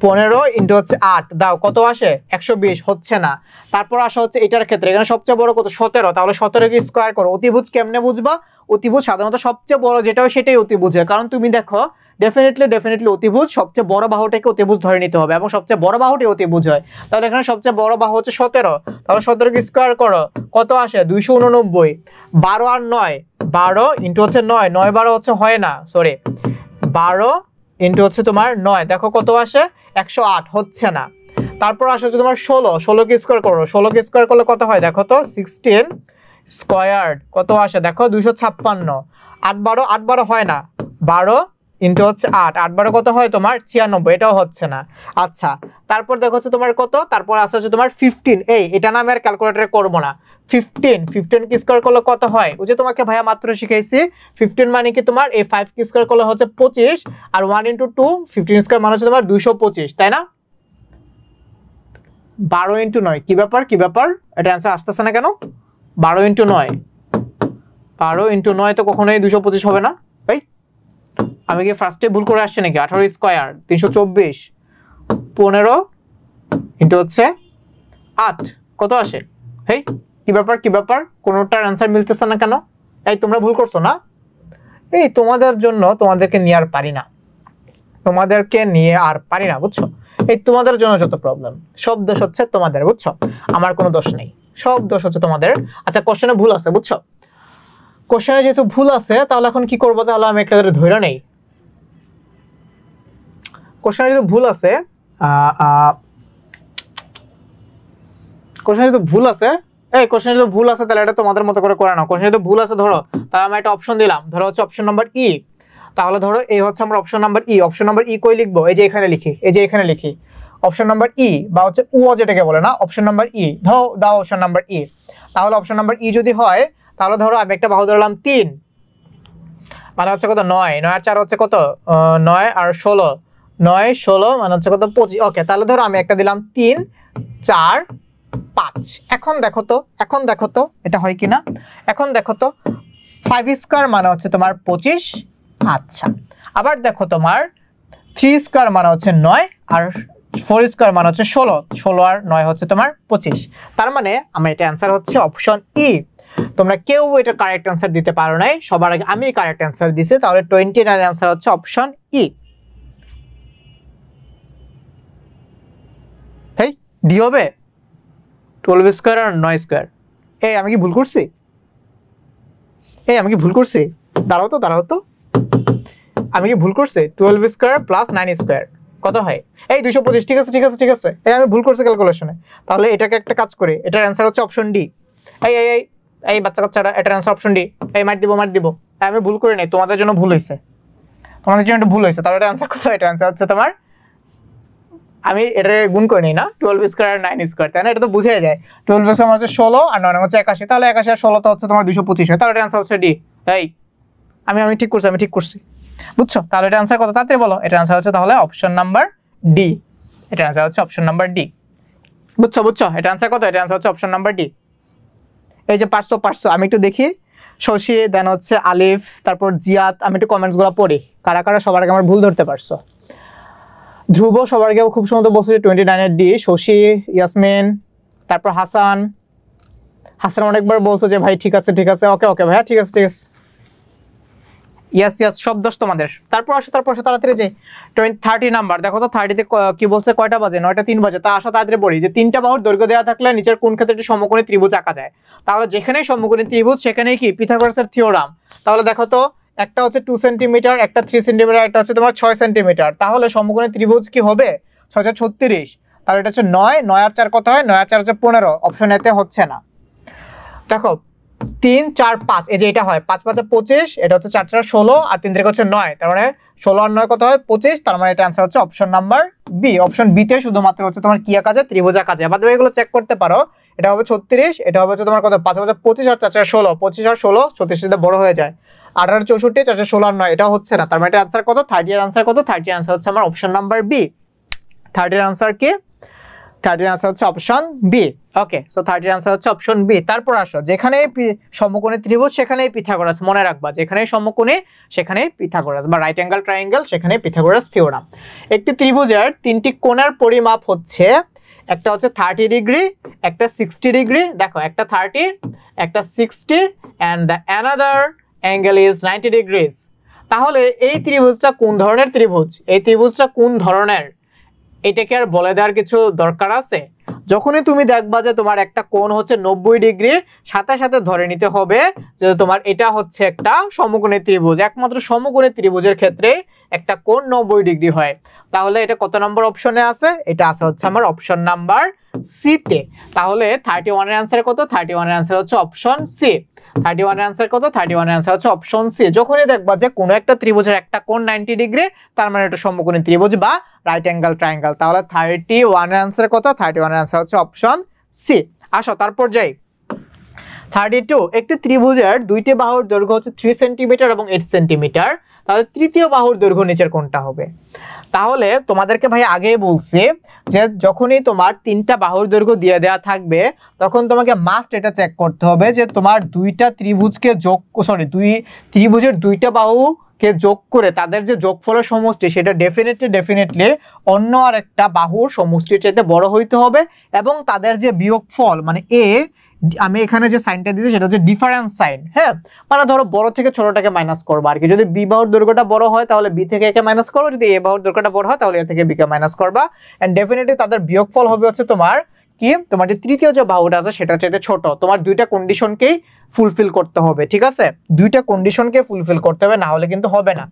A: 15 ইন্টু হচ্ছে 8 দাও কত আসে 120, হচ্ছে না। তারপর আসা হচ্ছে এটার ক্ষেত্রে, এখানে সবচেয়ে বড় কত 17, তাহলে 17 কে স্কয়ার করো। অতিভুজ কেমনে বুঝবা, অতিভুজ সাধারণত সবচেয়ে বড় যেটা হয় সেটাই অতিভুজ হয়, কারণ তুমি দেখো ডেফিনেটলি অতিভুজ সবচেয়ে বড় বাহুটাকে অতিভুজ ধরে নিতে হবে এবং সবচেয়ে বড় বাহুটি অতিভুজ হয়। তাহলে এখানে সবচেয়ে বড় বাহু হচ্ছে 17, তাহলে 17 কে স্কয়ার করো কত আসে 289, 12 আর 9, 12 ইন্টু হচ্ছে 9, 9 12 হচ্ছে হয় না, সরি 12 ইন্টু হচ্ছে তোমার 9, দেখো কত আসে 108, হচ্ছে না। তারপর আসে হচ্ছে তোমার 16 কে স্কয়ার করো, 16 কে স্কয়ার করলে কত হয় দেখো তো 16 স্কয়ার্ড কত আসে দেখো 256, 8 12 হয় না, 12 ইন্টু হচ্ছে 8, 8 12 কত হয় তোমার 96, এটাও হচ্ছে না। আচ্ছা তারপর দেখো হচ্ছে তোমার কত, তারপর আসে হচ্ছে তোমার 15, এটা না আমি আর ক্যালকুলেটরে করবো না, 15 কি স্কয়ার করলে কত হয়, ওই যে তোমাকে ভাইয়া মাত্র শিখাইছি 15 মানে কি তোমার এই 5 কি স্কয়ার করলে হচ্ছে 25, আর 1 ইন্টু 2 15 স্কয়ার মানে হচ্ছে তোমার 225, তাই না? 12 ইন্টু 9 কি ব্যাপার এটা অ্যান্সার আসতেছে না কেন? 12 ইন্টু 9 তো কখনোই 225 হবে না ভাই, আমি কি ফার্স্টে ভুল করে আসছি নাকি? 18 স্কয়ার 324, 15 ইন্টু হচ্ছে 8 কত আসে, হেই কি ব্যাপার কোনোটার অ্যান্সার মিলতেছে না কেন? এই তোমরা ভুল করছো না, এই তোমাদের জন্য তোমাদেরকে নিয়ে আর পারি না, বুঝছো? এই তোমাদের জন্য যত প্রবলেম, সব দোষ হচ্ছে তোমাদের, বুঝছো? আমার কোনো দোষ নেই, সব দোষ হচ্ছে তোমাদের। আচ্ছা কোশ্চেনে ভুল আছে, বুঝছো? কোশ্চেনে যেহেতু ভুল আছে তাহলে এখন কি করবো, তাহলে আমি একটা ধরে নেই। কোশ্চেনে যেহেতু ভুল আছে কোশ্চেনে যদি ভুল আছে, কোশ্চেনে যদি ভুল আছে তাহলে এটা তোমাদের মতো করে করে নাও। কোশ্চেনে যদি ভুল আছে ধরো, তাহলে আমি একটা অপশন দিলাম, ধরো হচ্ছে অপশন নাম্বার ই। তাহলে ধরো এই হচ্ছে আমরা option number E. Option number E কই লিখবো? এই যে এখানে লিখি, এই যে এখানে লিখি অপশন নাম্বার ই, বা হচ্ছে উ যেটাকে বলে না, অপশন নাম্বার ই। দাও অপশন নাম্বার ই। তাহলে অপশন নাম্বার ই যদি হয়, তাহলে ধরো আমি একটা বাহু ধরলাম 3, মানে হচ্ছে কত 9, 9 আর 4 হচ্ছে কত 9 আর 16, 9 16 মানে হচ্ছে কত 25। ওকে, তাহলে ধরো আমি একটা দিলাম 3 4 5। এখন দেখো তো এটা হয় কিনা। এখন দেখো তো 5 স্কয়ার মানে হচ্ছে তোমার 25। আচ্ছা, আবার দেখো তোমার 3 স্কয়ার মানে হচ্ছে 9 আর 4 স্কয়ার মানে হচ্ছে 16, 16 আর 9 হচ্ছে তোমার 25। তার মানে আমার এটা অ্যান্সার হচ্ছে অপশন ই। তোমরা কেউ এটা কারেক্ট অ্যান্সার দিতে পারো নাই, সবার আগে আমি কারেক্ট অ্যান্সার দিছি। তাহলে 29 এর অ্যান্সার হচ্ছে অপশন ই। তাই ডি হবে 12 স্কয়ার আর 9 স্কয়ার। আমি কি ভুল করছি? আমি কি ভুল করছি? দাঁড়াও তো আমি কি ভুল করছি? 12 স্কয়ার প্লাস 9 স্কয়ার কত হয়? 225। ঠিক আছে। আমি ভুল করছি ক্যালকুলেশনে। তাহলে এটাকে একটা কাজ করে, এটার অ্যান্সার হচ্ছে অপশন ডি। বাচ্চা কাচ্চারা, এটার অ্যান্সার অপশন ডি। মার দিব। আমি ভুল করে নাই, তোমাদের জন্য ভুল হয়েছে, তোমাদের জন্য একটু ভুল হয়েছে। তাহলে এটা অ্যান্সার কত? এটা অ্যান্সার হচ্ছে তোমার, আমি এটা গুণ করে নিই না, 12 স্কয়ার আর 9 স্কয়ার, তাই না? এটা তো বুঝাই যায়। 12 স্কয়ার হচ্ছে 16 আর 9 হচ্ছে 81। তাহলে 81 আর 16 তো হচ্ছে তোমার 225 হয়। তাহলে এটা অ্যান্সার হচ্ছে ডি। আমি ঠিক করছি, বুঝছো? তাহলে এটা অ্যান্সার কত? তাড়াতাড়ি বলো। এটা অ্যান্সার হচ্ছে তাহলে অপশন নাম্বার ডি। এটা অ্যান্সার হচ্ছে অপশন নাম্বার ডি। বুঝছো? এটা অ্যান্সার কত? এটা অ্যান্সার হচ্ছে অপশন নাম্বার ডি। এই যে পারছো। আমি একটু দেখি, শশী, দেন হচ্ছে আলিফ, তারপর জিয়াত। আমি একটু কমেন্টসগুলো পড়ি, কারা সবার আগে আমার ভুল ধরতে পারছো। ধ্রুব সবার আগে খুব সুন্দর বলছে 29 এর ডি। শশী, ইয়াসমিন, তারপর হাসান অনেকবার বলছো যে ভাই ঠিক আছে। ওকে ভাইয়া, ঠিক আছে। ইয়েস সব দোষ তোমাদের। তারপর আসো তাড়াতাড়ি যাই। 30 নাম্বার দেখো তো, 30 তে কি বলছে? কয়টা বাজে? 9টা 3 বাজে। তা আসো তাড়াতাড়ি পড়ি যে 3টা বাহুর দৈর্ঘ্য দেওয়া থাকলে নিচের কোন ক্ষেত্রে একটি সমকোণী ত্রিভুজ আঁকা যায়? তাহলে যেখানেই সমকোণী ত্রিভুজ সেখানেই কি পিথাগোরাসের থিওরাম। তাহলে দেখো তো, একটা হচ্ছে 2 সেন্টিমিটার, একটা 3 সেন্টিমিটার, একটা হচ্ছে তোমার 6 সেন্টিমিটার। তাহলে সমকোণী ত্রিভুজ কি হবে? 6 × 36। তাহলে এটা হচ্ছে 9 আর 4 কত হয়? 9 আর 4 হচ্ছে 15। অপশন এতে হচ্ছে না। দেখো 3 4 5, এই যে এটা হয় 5 5 25, এটা হচ্ছে 4 4 16 আর 3 3 হচ্ছে 9। তার মানে 16 আর 9 কত হয়? 25। তার মানে এটা आंसर হচ্ছে option number B. Option B তে শুধুমাত্র হচ্ছে তোমার কি আঁকা যায়? ত্রিভুজ আঁকা যায়। বাদ বাকি এগুলো চেক করতে পারো। এটা হবে 36, এটা হবে হচ্ছে তোমার কত? 5 5 25 আর 4 4 16, 25 আর 16 36 এর বড় হয়ে যায়। 18 64 4 4 16 আর 9, এটা হচ্ছে না। তার মানে এটা आंसर কত? 30 এর आंसर কত? 30 এর आंसर হচ্ছে আমার অপশন নাম্বার বি। 30 এর आंसर কি? 30 এর आंसर হচ্ছে অপশন বি। ওকে, সো 30 এর आंसर হচ্ছে অপশন বি। তারপর আসো, যেখানেই সমকোণী ত্রিভুজ সেখানেই পিথাগোরাস। মনে রাখবা, যেখানেই সমকোণী সেখানেই পিথাগোরাস, বা রাইট অ্যাঙ্গেল ট্রায়াঙ্গেল সেখানেই পিথাগোরাস থিওরাম। একটি ত্রিভুজের তিনটি কোণের পরিমাপ হচ্ছে, একটা হচ্ছে 30 ডিগ্রি, একটা 60 ডিগ্রি, দেখো একটা 30, একটা 60 and the another angle is 90 degrees. তাহলে এই ত্রিভুজটা কোন ধরনের ত্রিভুজ? এই ত্রিভুজটা কোন ধরনের এটাকে আর বলে দেওয়ার কিছু দরকার আছে? যখনই তুমি দেখবা যে তোমার একটা কোণ হচ্ছে 90 ডিগ্রি, সাথে সাথে ধরে নিতে হবে যে তোমার এটা হচ্ছে একটা সমকোণী ত্রিভুজ। একমাত্র সমকোণী ত্রিভুজের ক্ষেত্রে একটা কোণ 90 ডিগ্রি হয়। তাহলে এটা কত নম্বর অপশনে আছে? এটা আছে হচ্ছে আমার অপশন নাম্বার সি তে। তাহলে 31 এর आंसर কত? 31 এর आंसर হচ্ছে অপশন সি। 31 এর आंसर কত? 31 এর आंसर হচ্ছে অপশন সি। যখনই দেখবা যে কোনো একটা ত্রিভুজের একটা কোণ 90 ডিগ্রি, তার মানে এটা সমকোণী ত্রিভুজ বা রাইট অ্যাঙ্গেল ট্রায়াঙ্গেল। তাহলে 31 এর आंसर কত? 31 এর आंसर হচ্ছে অপশন সি। আসো তারপর যাই 32। একটি ত্রিভুজের দুইটি বাহুর দৈর্ঘ্য হচ্ছে 3 সেন্টিমিটার এবং 8 সেন্টিমিটার। তাহলে তৃতীয় বাহুর দৈর্ঘ্য নিচের কোনটা হবে? তাহলে তোমাদেরকে ভাই আগেই বলছি যে যখনই তোমার তিনটা বাহুর দৈর্ঘ্য দিয়ে দেওয়া থাকবে, তখন তোমাকে মাস্ট এটা চেক করতে হবে যে তোমার দুই ত্রিভুজের দুইটা বাহুকে যোগ করে তাদের যে যোগফলের সমষ্টি সেটা ডেফিনেটলি অন্য আর একটা বাহুর সমষ্টির চাইতে বড় হইতে হবে, এবং তাদের যে বিয়োগফল মানে আমি এখানে যে সাইনটা দিয়েছি সেটা হচ্ছে ডিফারেন্স সাইন। হ্যাঁ, মানে ধরো বড় থেকে ছোটটাকে মাইনাস করবা আর কি। যদি বি বাহুর দৈর্ঘ্যটা বড় হয় তাহলে বি থেকে এ কে মাইনাস করবা, যদি এ বাহুর দৈর্ঘ্যটা বড় হয় তাহলে এ থেকে বি কে মাইনাস করবা। এন্ড ডেফিনেটলি তাদের বিয়োগফল হবে হচ্ছে তোমার কি, তোমার যে তৃতীয় যে বাহুটা আছে সেটা চাইতে ছোট। তোমার দুইটা কন্ডিশনকেই ফুলফিল করতে হবে, ঠিক আছে? দুইটা কন্ডিশনকে ফুলফিল করতে হবে, না হলে কিন্তু হবে না।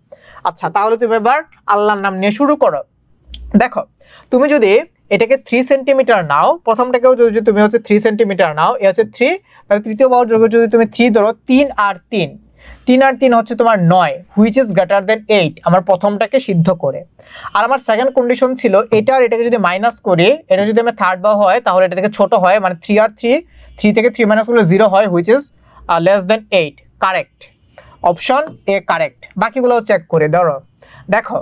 A: আচ্ছা, তাহলে তুমি এবার আল্লাহর নাম নিয়ে শুরু করো। দেখো, তুমি যদি এটাকে 3 সেন্টিমিটার নাও, প্রথমটাকেও যদি তুমি হচ্ছে 3 সেন্টিমিটার নাও, এ হচ্ছে 3, তাহলে তৃতীয় বাহুর দৈর্ঘ্য যদি তুমি 3 ধরো, 3 আর 3, 3 আর 3 হচ্ছে তোমার 9, হুইচ ইজ গ্রেটার দেন 8, আমার প্রথমটাকে সিদ্ধ করে। আর আমার সেকেন্ড কন্ডিশন ছিল এটা আর এটাকে যদি মাইনাস করি, এটা যদি আমার থার্ড বাহু হয় তাহলে এটা থেকে ছোট হয়, মানে 3 আর 3, 3 থেকে 3 মাইনাস করলে 0 হয়, which is less than 8, correct, option A correct. বাকিগুলো চেক করে ধরো, দেখো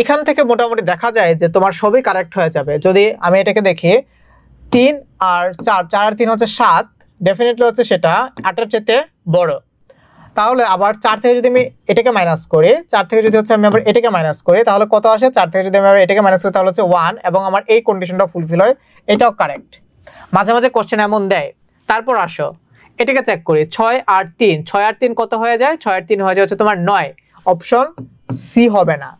A: এখান থেকে মোটামুটি দেখা যায় যে তোমার সবই কারেক্ট হয়ে যাবে। যদি আমি এটাকে দেখি 3 আর 4, 4 আর 3 হচ্ছে 7, ডেফিনেটলি হচ্ছে সেটা 8-এর চেয়ে বড়। তাহলে আবার 4 থেকে যদি আমি এটাকে মাইনাস করি, 4 থেকে যদি হচ্ছে আমি আবার এটাকে মাইনাস করি, তাহলে কত আসে? 4 থেকে যদি আমি আবার এটাকে মাইনাস করি তাহলে হচ্ছে 1, এবং আমার এই কন্ডিশনটা ফুলফিল হয়, এটাও কারেক্ট। মাঝে মাঝে কোশ্চেন এমন দেয়। তারপর আসো এটাকে চেক করি, 6 আর 3, 6 আর 3 কত হয়ে যায়? 6 আর 3 হয়ে যায় হচ্ছে তোমার 9, অপশন সি হবে না।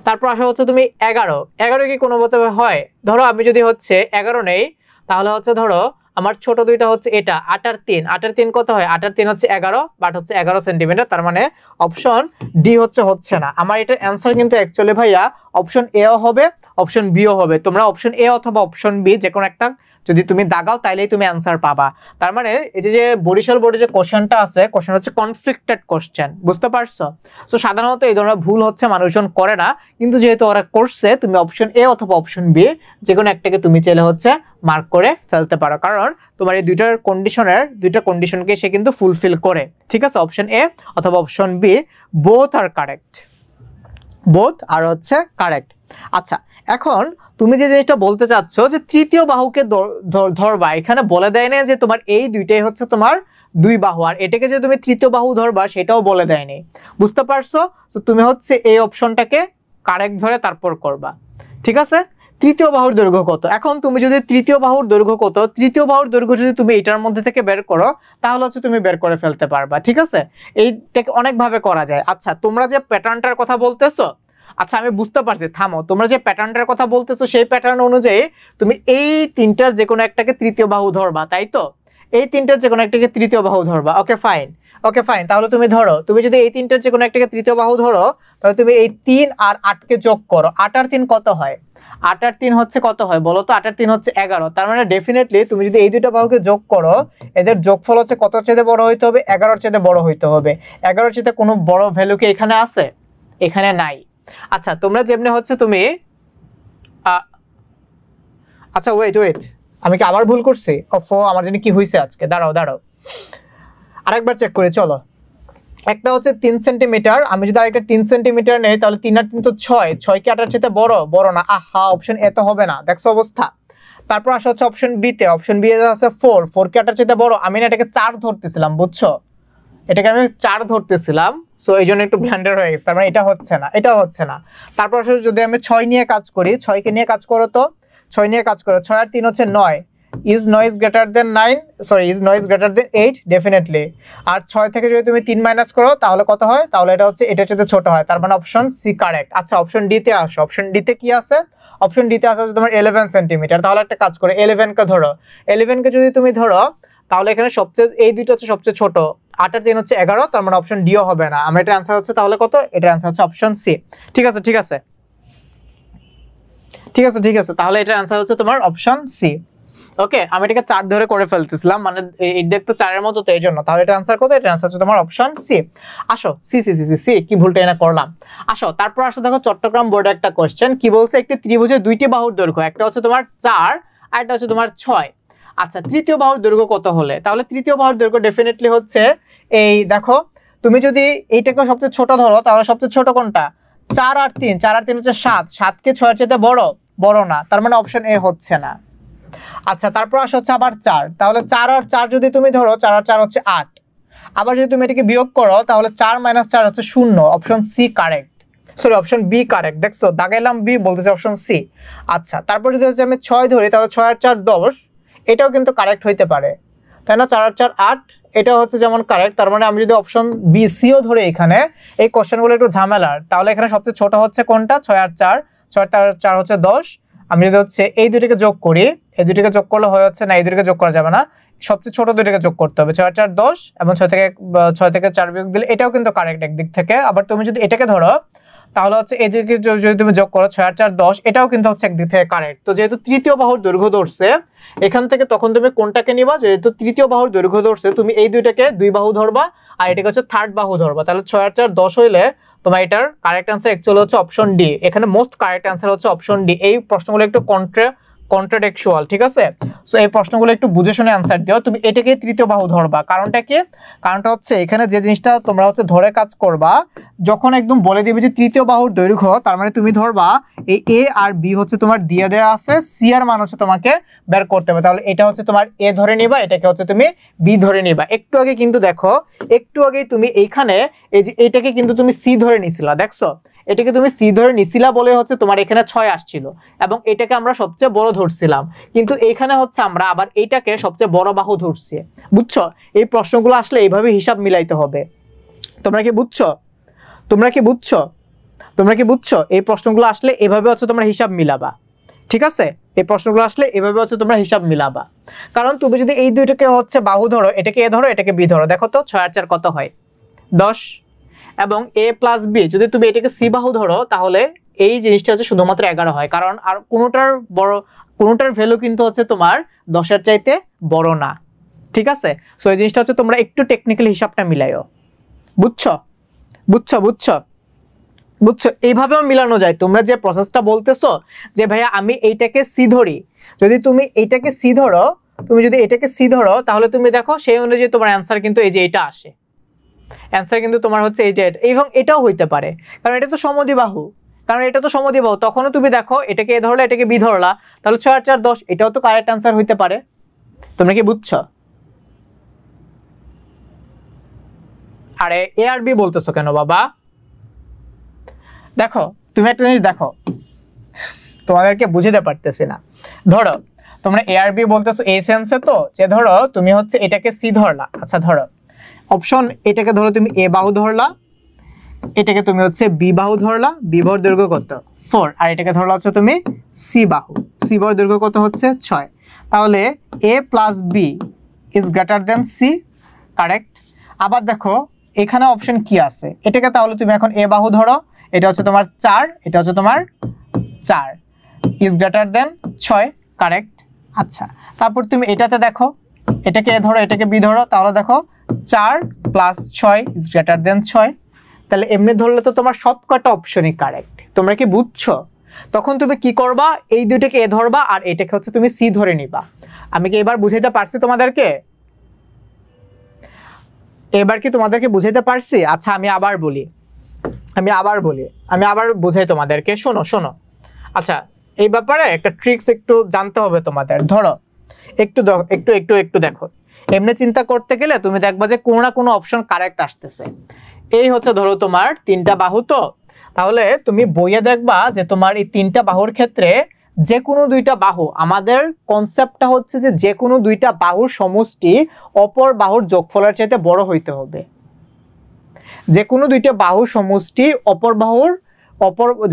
A: তারপর আসা হচ্ছে তুমি 11, 11 কি কোনো মতে হয়? ধরো আমি যদি হচ্ছে 11 নেই, তাহলে হচ্ছে ধরো আমার ছোট দুইটা হচ্ছে এটা 8 আর 3, 8 আর 3 কত হয়? 8 আর 3 হচ্ছে 11, বাট হচ্ছে 11 সেন্টিমিটার, তার মানে অপশন ডি হচ্ছে না। আমার এটার অ্যান্সার কিন্তু অ্যাকচুয়ালি ভাইয়া অপশন এ ও হবে, অপশন বি ও হবে। তোমরা অপশন এ অথবা অপশন বি যে কোনো একটা যদি তুমি দাগাও তাইলেই তুমি অ্যান্সার পাবা। তার মানে এই যে বরিশাল বোর্ডে যে কোশ্চেনটা আছে, কোশ্চেন হচ্ছে কনফ্লিক্টেড কোশ্চেন, বুঝতে পারছো? সো সাধারণত এই ধরনের ভুল হচ্ছে মানুষজন করে না, কিন্তু যেহেতু ওরা করছে, তুমি অপশন এ অথবা অপশন বি যে কোনো একটাকে তুমি চাইলে হচ্ছে মার্ক করে ফেলতে পারো, কারণ তোমার এই দুইটা কন্ডিশনকে সে কিন্তু ফুলফিল করে। ঠিক আছে, অপশন এ অথবা অপশন বি, বোথ আর কারেক্ট, বোথ আর হচ্ছে কারেক্ট। আচ্ছা, এখন তুমি যে জিনিসটা বলতে চাচ্ছ যে তৃতীয় বাহুকে ধরবা, এখানে বলে দেয় না যে তোমার এই দুইটাই হচ্ছে তোমার দুই বাহু, আর এটাকে যে তুমি তৃতীয় বাহু ধরবা সেটাও বলে দেয়নি, বুঝতে পারছো? তো তুমি হচ্ছে এই অপশনটাকে কারেক্ট ধরে তারপর করবা। ঠিক আছে, তৃতীয় বাহুর দৈর্ঘ্য কত? এখন তুমি যদি তৃতীয় বাহুর দৈর্ঘ্য যদি তুমি এটার মধ্যে থেকে বের করো, তাহলে হচ্ছে তুমি বের করে ফেলতে পারবা। ঠিক আছে, এইটাকে অনেক ভাবে করা যায়। আচ্ছা, তোমরা যে প্যাটার্নটার কথা বলতেছো, আচ্ছা আমি বুঝতে পারছি, থামো। তোমরা যে প্যাটার্নটার কথা বলতেছো সেই প্যাটার্ন অনুযায়ী তুমি এই তিনটার যে কোনো একটাকে তৃতীয় বাহু ধরবা, তাই তো? এই তিনটার যে কোনো একটাকে তৃতীয় বাহু ধরবা। ওকে ফাইন, তাহলে তুমি ধরো, তুমি যদি এই তিনটার যে কোনো একটাকে তৃতীয় বাহু ধরো, তাহলে তুমি এই 3 আর 8কে যোগ করো। 8 আর 3 কত হয়? 8 আর 3 হচ্ছে কত হয় বলো তো? 8 আর 3 হচ্ছে 11, তার মানে ডেফিনেটলি তুমি যদি এই দুটো বাহুকে যোগ করো, এদের যোগফল হচ্ছে কত চেয়ে বড় হইতে হবে? 11-এর চেয়ে বড় হইতে হবে। 11-এর চেয়ে কোনো বড় ভ্যালু কি এখানে আছে? এখানে নাই। আচ্ছা, তোমরা যেমনি হচ্ছে তুমি আচ্ছা ওয়েট, আমি কি আবার ভুল করছি? ওফো, আমার জন্য কি হয়েছে আজকে? দাঁড়াও আরেকবার চেক করে চলো। একটা হচ্ছে 3 সেন্টিমিটার, আমি যদি আরেকটা 3 সেন্টিমিটার নেই, তাহলে 3 আর 3 তো 6, 6 কি 8-এর চেয়ে বড় না? আহা, অপশন এ তো হবে না, দেখছো অবস্থা। তারপর আসা হচ্ছে অপশন বি তে, অপশন বি এ আছে 4, 4 কি 8-এর চেয়ে বড়? আমি না এটাকে 4 ধরতেছিলাম, বুঝছো? এটাকে আমি 4 ধরতেছিলাম, সো এই জন্য একটু ব্লান্ডার হয়ে গেছে। তার মানে এটাও হচ্ছে না। তারপর যদি আমি 6 নিয়ে কাজ করি, 6কে নিয়ে কাজ করো তো, 6 নিয়ে কাজ করো, 6 আর 3 হচ্ছে 9, is noise greater than 8, definitely. আর 6 থেকে যদি তুমি 3 মাইনাস করো তাহলে কত হয়? তাহলে এটা হচ্ছে এটার চেয়ে ছোট হয়, তার মানে অপশন সি কারেক্ট। আচ্ছা, অপশন ডি তে আসো। অপশন ডি তে কি আছে? অপশন ডি তে আছে তোমার 11 সেন্টিমিটার। তাহলে একটা কাজ করে 11 কে ধরো। 11 কে যদি তুমি ধরো, তাহলে এখানে এই দুইটা হচ্ছে সবচেয়ে ছোট। 8 আর 3 হচ্ছে 11, তার মানে অপশন ডিও হবে না। আমার এটা অ্যান্সার হচ্ছে তাহলে কত? এটার অ্যান্সার হচ্ছে অপশন সি। ঠিক আছে, তাহলে এটার অ্যান্সার হচ্ছে তোমার অপশন সি। ওকে, আমি এটাকে 4 ধরে করে ফেলতেছিলাম, মানে এই দেখতে 4-এর মতো, তো এই জন্য। তাহলে এটা অ্যান্সার কত? এটা অ্যান্সার হচ্ছে তোমার অপশন সি। আসো, সি কি ভুলটা এনে করলাম। আসো, তারপর আসো, দেখো চট্টগ্রাম বোর্ডে একটা কোশ্চেন কি বলছে, একটি ত্রিভুজের দুইটি বাহুর দৈর্ঘ্য, একটা হচ্ছে তোমার 4 আর একটা হচ্ছে তোমার 6। আচ্ছা, তৃতীয় বাহুর দৈর্ঘ্য কত হলে? তাহলে তৃতীয় বাহুর দৈর্ঘ্য ডেফিনেটলি হচ্ছে এই, দেখো তুমি যদি এইটাকে সবচেয়ে ছোট ধরো, তাহলে সবচেয়ে ছোট কোনটা? 4 আর 3, 4 আর 3 হচ্ছে 7, 7 কে 6-এর চেয়ে বড় না, তার মানে অপশন এ হচ্ছে না। আচ্ছা, তারপর আসা হচ্ছে আবার 4, তাহলে 4 আর 4 যদি তুমি ধরো, 4 আর 4 হচ্ছে 8। আবার যদি তুমি এটাকে বিয়োগ করো, তাহলে 4 - 4 হচ্ছে 0, option C correct, option B correct. দেখছো, দাগাইলাম বি, বলতেছে অপশন সি। আচ্ছা, তারপর যদি হচ্ছে আমি 6 ধরি, তাহলে 6 আর 4 10, এটাও কিন্তু কারেক্ট হইতে পারে, তাই না? 4 আর 4 8, এটাও হচ্ছে যেমন কারেক্ট। তার মানে আমি যদি অপশন বি সিও ধরে, এখানে এই কোশ্চেনগুলো একটু ঝামেলার, তাহলে এখানে সবচেয়ে ছোট হচ্ছে কোনটা? 6 আর 4, 6 আর 4 হচ্ছে 10। আমি যদি হচ্ছে এই দুইটাকে যোগ করি, এই দুইটাকে যোগ করলে হয়ে হচ্ছে না, এই দুইটাকে যোগ করা যাবে না, সবচেয়ে ছোট দুইটাকে যোগ করতে হবে। 6 আর 4 10, এবং 6 থেকে 4 বিয়োগ দিলে এটাও কিন্তু কারেক্ট একদিক থেকে। আবার তুমি যদি এটাকে ধরো, তাহলে হচ্ছে এদিকে যদি তুমি যোগ করো 6 আর 4 10, এটাও কিন্তু হচ্ছে একদিক থেকে কারেক্ট। তো যেহেতু তৃতীয় বাহুর দৈর্ঘ্য ধরছে এখান থেকে, তখন তুমি কোনটাকে নিবা? যেহেতু তৃতীয় বাহুর দৈর্ঘ্য ধরছে তুমি এই দুইটাকে দুই বাহু ধরবা আর এটাকে হচ্ছে থার্ড বাহু ধরবা। তাহলে 6 আর 4 10 হইলে তোমার এটার কারেক্ট অ্যান্সার অ্যাকচুয়ালি হচ্ছে অপশন ডি। এখানে মোস্ট কারেক্ট অ্যান্সার হচ্ছে অপশন ডি। এই প্রশ্নগুলো একটু কন্ট্রাডিকচুয়াল, ঠিক আছে? সো এই প্রশ্নগুলো একটু বুঝে শুনে অ্যান্সার দিও। তুমি এটাকে তৃতীয় বাহু ধরবা, কারণটা কি? কারণটা হচ্ছে এখানে যে জিনিসটা তোমরা হচ্ছে ধরে কাজ করবা, যখন একদম বলে দিবে যে তৃতীয় বাহুর দৈর্ঘ্য, তার মানে তুমি ধরবা এই এ আর বি হচ্ছে তোমার দিয়ে দেওয়া আছে, সি এর মান হচ্ছে তোমাকে বের করতে হবে। তাহলে এটা হচ্ছে তোমার এ ধরে নিবা, এটাকে হচ্ছে তুমি বি ধরে নিবা। একটু আগে কিন্তু দেখো, একটু আগে তুমি এইখানে এই যে এটাকে কিন্তু তুমি সি ধরে নিছিলা, দেখছো? এটাকে তুমি সি ধরে নিছিলা বলে হচ্ছে তোমার এখানে 6 আসছিল এবং এটাকে আমরা সবচেয়ে বড় ধরছিলাম, কিন্তু এখানে হচ্ছে আমরা আবার এইটাকে সবচেয়ে বড় বাহু ধরছি। বুঝছো? এই প্রশ্নগুলো আসলে এইভাবে হিসাব মিলাইতে হবে। তোমরা কি বুঝছো? তোমরা কি বুঝছো? তোমরা কি বুঝছো? এই প্রশ্নগুলো আসলে এভাবে হচ্ছে তোমরা হিসাব মিলাবা, ঠিক আছে? এই প্রশ্নগুলো আসলে এভাবে হচ্ছে তোমরা হিসাব মিলাবা। কারণ তুমি যদি এই দুইটাকে হচ্ছে বাহু ধরো, এটাকে এ ধরো, এটাকে বি ধরো, দেখো তো 6 আর 4 কত হয়? 10। এবং a প্লাস বি যদি তুমি এটাকে সি বাহু ধরো তাহলে এই জিনিসটা হচ্ছে শুধুমাত্র 11 হয়, কারণ আর কোনোটার ভ্যালু কিন্তু হচ্ছে তোমার 10 এর চাইতে বড় না, ঠিক আছে? সো এই জিনিসটা হচ্ছে তোমরা একটু টেকনিক্যাল হিসাবটা মিলাইও। বুঝছো? বুঝছো? বুঝছো? বুঝছো? এইভাবেও মিলানো যায়। তোমরা যে প্রসেসটা বলতেছো যে ভাইয়া আমি এইটাকে সি ধরি, যদি তুমি এইটাকে সি ধরো, তুমি যদি এটাকে সি ধরো তাহলে তুমি দেখো সেই অনুযায়ী তোমার অ্যান্সার কিন্তু এই যে এটা আসে। অ্যান্সার কিন্তু তোমার হচ্ছে এই যে, এবং এটাও হইতে পারে কারণ এটা তো সমদ্বিবাহু, তখনও তুমি দেখো এটাকে এ ধরলা, এটাকে বি ধরলা, তাহলে 6 আর 4 10, এটাও তো কারেক্ট অ্যান্সার হইতে পারে। তোমরা কি বুঝছো? আরে এ আর বি বলতেছো কেন বাবা? দেখো তুমি একটা জিনিস দেখো, তোমাদেরকে বুঝাতে পারতেছি না। ধরো তোমরা এ আর বি বলতেছো এই সেন্সে, তো যে ধরো তুমি হচ্ছে এটাকে সি ধরলা, আচ্ছা ধরো অপশন এটাকে ধরো তুমি এ বাহু ধরলা, এটাকে তুমি হচ্ছে বি বাহু ধরলা, বি বাহুর দৈর্ঘ্য কত? 4, আর এটাকে ধরলা হচ্ছে তুমি সি বাহু, সি বাহুর দৈর্ঘ্য কত হচ্ছে? 6। তাহলে A plus B is greater than C, correct. আবার দেখো এখানে অপশন কি আছে, এটাকে তাহলে তুমি এখন এ বাহু ধরো, এটা হচ্ছে তোমার 4, এটা হচ্ছে তোমার 4 ইজ গ্রেটার দেন 6, কারেক্ট। আচ্ছা তারপর তুমি এটাতে দেখো, এটাকে এ ধরো, এটাকে বি ধরো, তাহলে দেখো 4 প্লাস 6 ইজ গ্রেটার দেন 6। তাহলে এমনি ধরলে তো তোমার সবকটা অপশনই কারেক্ট। তোমরা কি বুঝছো? তখন তুমি কি করবা? এই দুইটাকে এ ধরবা আর এটাকে হচ্ছে তুমি সি ধরে নিবা। আমি কি এবার বুঝাইতে পারছি তোমাদেরকে? এবার কি তোমাদেরকে বুঝাইতে পারছি? আচ্ছা আমি আবার বুঝাই তোমাদেরকে, শোনো শোনো। আচ্ছা এই ব্যাপারে একটা ট্রিক্স একটু জানতে হবে তোমাদের। ধরো একটু দেখো, এমনি চিন্তা করতে গেলে তুমি দেখবা যে কোনো না কোনো অপশন কারেক্ট আসতেছে। এই হচ্ছে ধরো তোমার 3টা বাহু, তো তাহলে তুমি বইয়ে দেখবা যে তোমার এই 3টা বাহুর ক্ষেত্রে যে কোনো 2টা বাহু, আমাদের কনসেপ্টটা হচ্ছে যে যে কোনো 2টা বাহুর সমষ্টি অপর বাহুর যোগফলের চাইতে বড় হইতে হবে। যে কোনো 2টা বাহুর সমষ্টি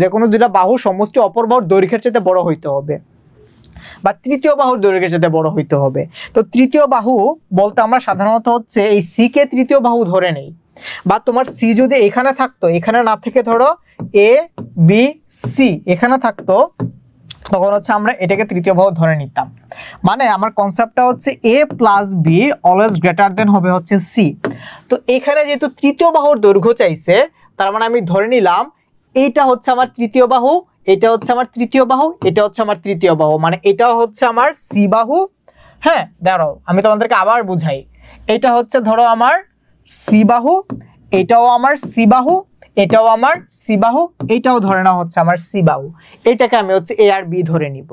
A: যে কোনো 2টা বাহুর সমষ্টি অপর বাহুর দৈর্ঘ্যের চাইতে বড় হইতে হবে, বা তৃতীয় বাহুর দৈর্ঘ্যের সাথে বড় হইতে হবে। তো তৃতীয় বাহু বলতে আমরা সাধারণত হচ্ছে এই সি কে তৃতীয় বাহু ধরে নেই, বা তোমার সি যদি এখানে থাকতো, এখানে না থেকে ধরো এ বি সি এখানে থাকতো, তখন হচ্ছে আমরা এটাকে তৃতীয় বাহু ধরে নিতাম। মানে আমার কনসেপ্টটা হচ্ছে A plus B always greater than হবে হচ্ছে সি। তো এখানে যেহেতু তৃতীয় বাহুর দৈর্ঘ্য চাইছে, তার মানে আমি ধরে নিলাম এইটা হচ্ছে আমার তৃতীয় বাহু, এটা হচ্ছে আমার তৃতীয় বাহু, এটা হচ্ছে আমার তৃতীয় বাহু, মানে এটাও হচ্ছে আমার সি বাহু। হ্যাঁ দাঁড়াও আমি তোমাদেরকে আবার বুঝাই। এটা হচ্ছে ধরো আমার সি বাহু, এটাও আমার সি বাহু, এটাও আমার সি বাহু, এটাও ধরে নাও হচ্ছে আমার সি বাহু। এটাকে আমি হচ্ছে এ আর বি ধরে নিব।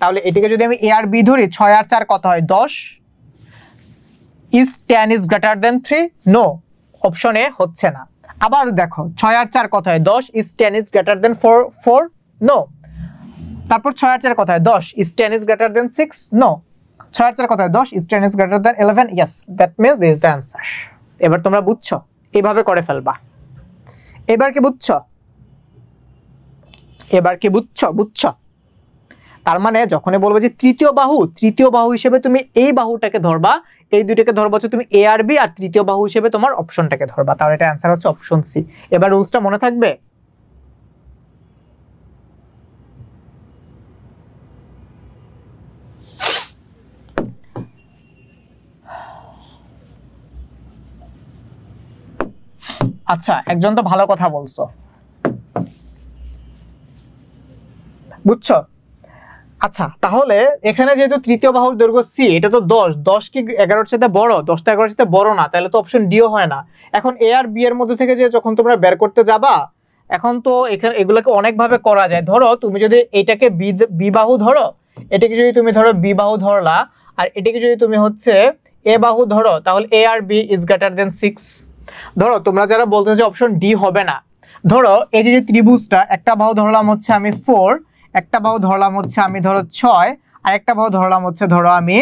A: তাহলে এটাকে যদি আমি এ আর বি ধরি, 6 আর 4 কত হয়? 10। Is 10 is greater than 3? No, option A হচ্ছে না। আবার দেখো 6 আর 4 কত হয়? 10 is 10 is greater than 4? No. তারপর 6 আর 4 কত হয়? 10 is 10 is greater than 6? No. 6 আর 4 কত হয়? 10 is 10 is greater than 11? Yes, that means this is the answer. এবার তোমরা বুঝছো? এইভাবে করে ফেলবা। এবার কি বুঝছো? বুঝছো? তার মানে যখনই বলবো যে তৃতীয় বাহু হিসেবে তুমি এই বাহুটাকে ধরবা, এই দুইটাকে ধরবা হচ্ছে তুমি এ আর বি, আর তৃতীয় বাহু হিসেবে তোমার অপশনটাকে ধরবা, তাহলে এটা অ্যান্সার হচ্ছে অপশন সি। এবার রুলসটা মনে থাকবে? আচ্ছা, একজন তো ভালো কথা বলছো, বুঝছো? আচ্ছা, তাহলে এখানে যেহেতু তৃতীয় বাহুর দৈর্ঘ্য সি, এটা তো 10, 10 কি 11-এর সাথে বড়? 10 তো 11-এর সাথে বড় না, তাহলে তো অপশন ডিও হয় না। এখন এ আর বি এর মধ্যে থেকে যে যখন তোমরা বের করতে যাবা, এখন তো এখানে এগুলোকে অনেক ভাবে করা যায়। ধরো তুমি যদি এটাকে বি বাহু ধরো, এটাকে যদি তুমি ধরো বি বাহু ধরলা, আর এটাকে যদি তুমি হচ্ছে এ বাহু ধরো, তাহলে এ আর বি ইজ গ্রেটার দেন 6। ধরো তোমরা যারা বলতে যে অপশন ডি হবে না, ধরো এই যে ত্রিভুজটা, একটা বাহু ধরলাম হচ্ছে আমি 4, একটা বাহু ধরলাম হচ্ছে আমি ধরো 6, আর একটা বাহু ধরলাম হচ্ছে ধরো আমি